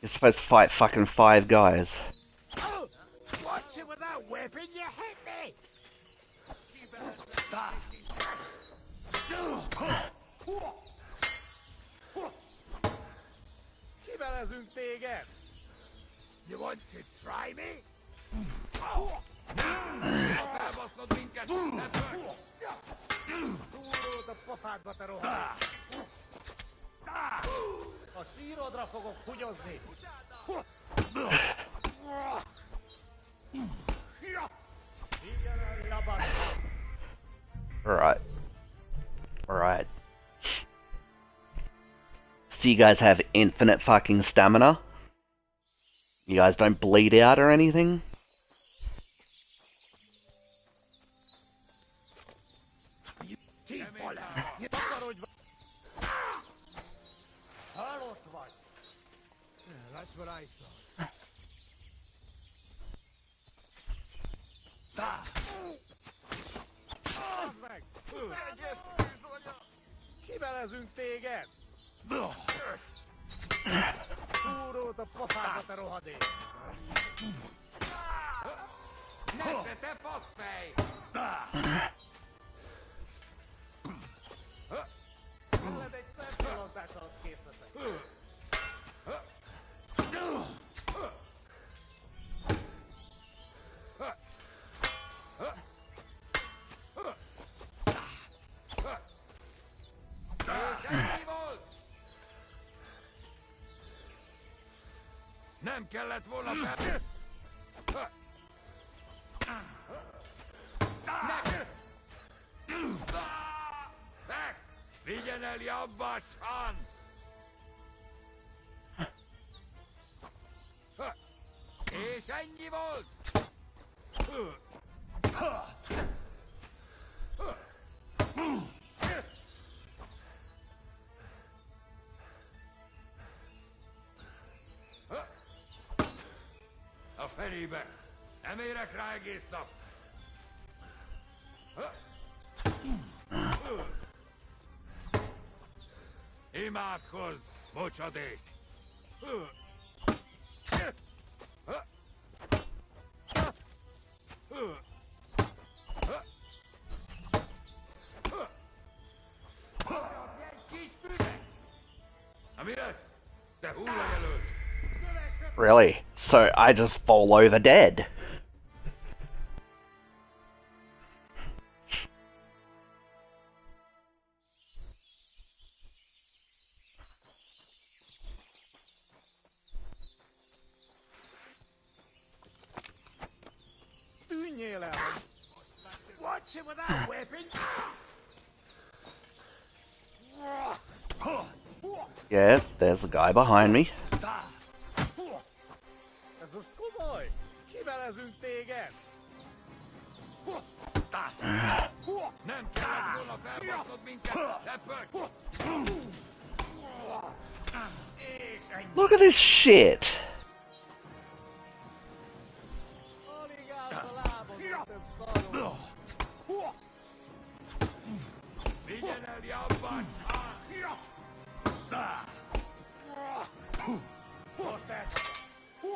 You're supposed to fight fucking 5 guys. Watch it with that weapon, you hit me! Kibelezünk téged! You want to try me? felbasznod minket! Ne pörcs! Túrót a pofádba, te rohadt! A sírodra fogok hugyozni! Alright. Alright. So you guys have infinite fucking stamina? You guys don't bleed out or anything? Halott vagy! That's what I thought. Add meg! Kivelezünk téged! Túrót a pofádba, te rohadék! Nesze, te faszfej! Veled egy szempillantás alatt kész leszek. És ennyi volt? Nem kellett volna fel... Meg! Vigyen el jobbasan! És ennyi volt? A felébe! Nem érek rá egész nap! Imádkozz, bocsadék! Kis füvet! Ami lesz? Te hullajelölt! Really? So I just fall over dead? Tűnjél el! Watch him without weapons! Yeah, there's a guy behind me. Ez most komoly! Kivelezünk téged! Nem kellett volna felbasznod minket, ne pörcs! És ennyi! Look at this shit! Alig állsz a lábon, több szarul! Vigyen el jobban! Most elcsapom!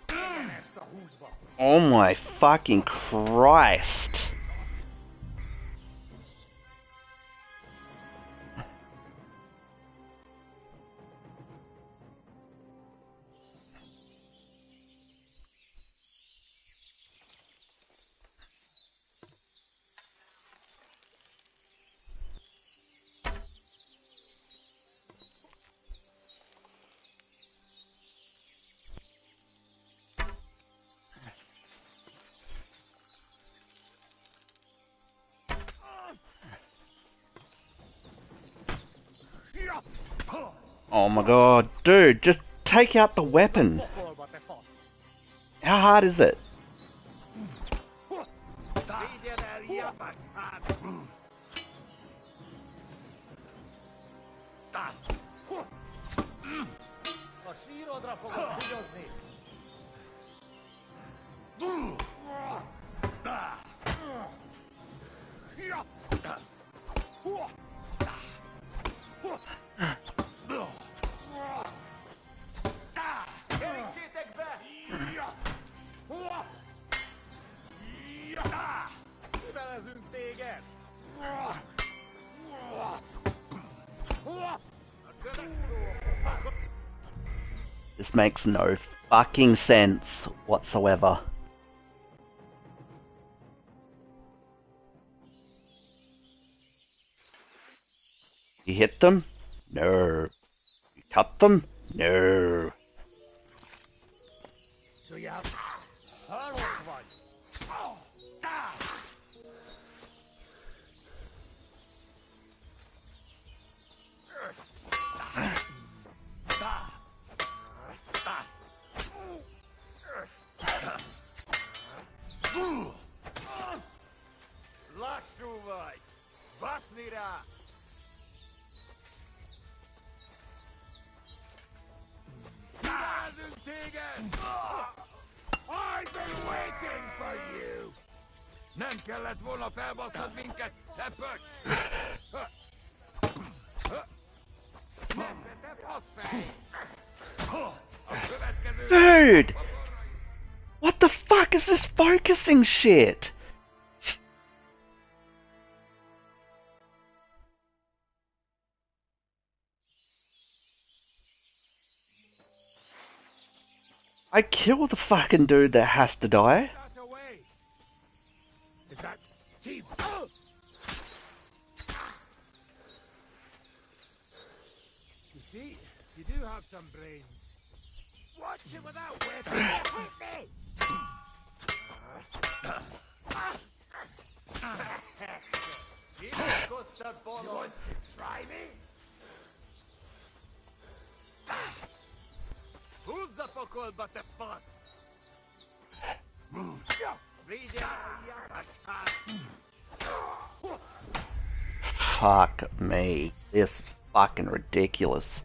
Igen, ezt a húsba! Oh my fucking Christ! Oh my god, dude, just take out the weapon. How hard is it? A sírodra fogok hugyozni! Kerítsétek be! Kivelezünk téged! This makes no fucking sense whatsoever. You hit them? No. You cut them? No. So you have... Lasciuvai! Vasnira! I've been waiting for you! Nem kellett volna felbasznod minket, te pöcs! Dude! What the fuck is this focusing shit? I kill the fucking dude that has to die. Is that Steve? You see, you do have some brains. Watch it without whipping. You want to try me? Who's the pokolba te fuss? Fuck me. This is fucking ridiculous.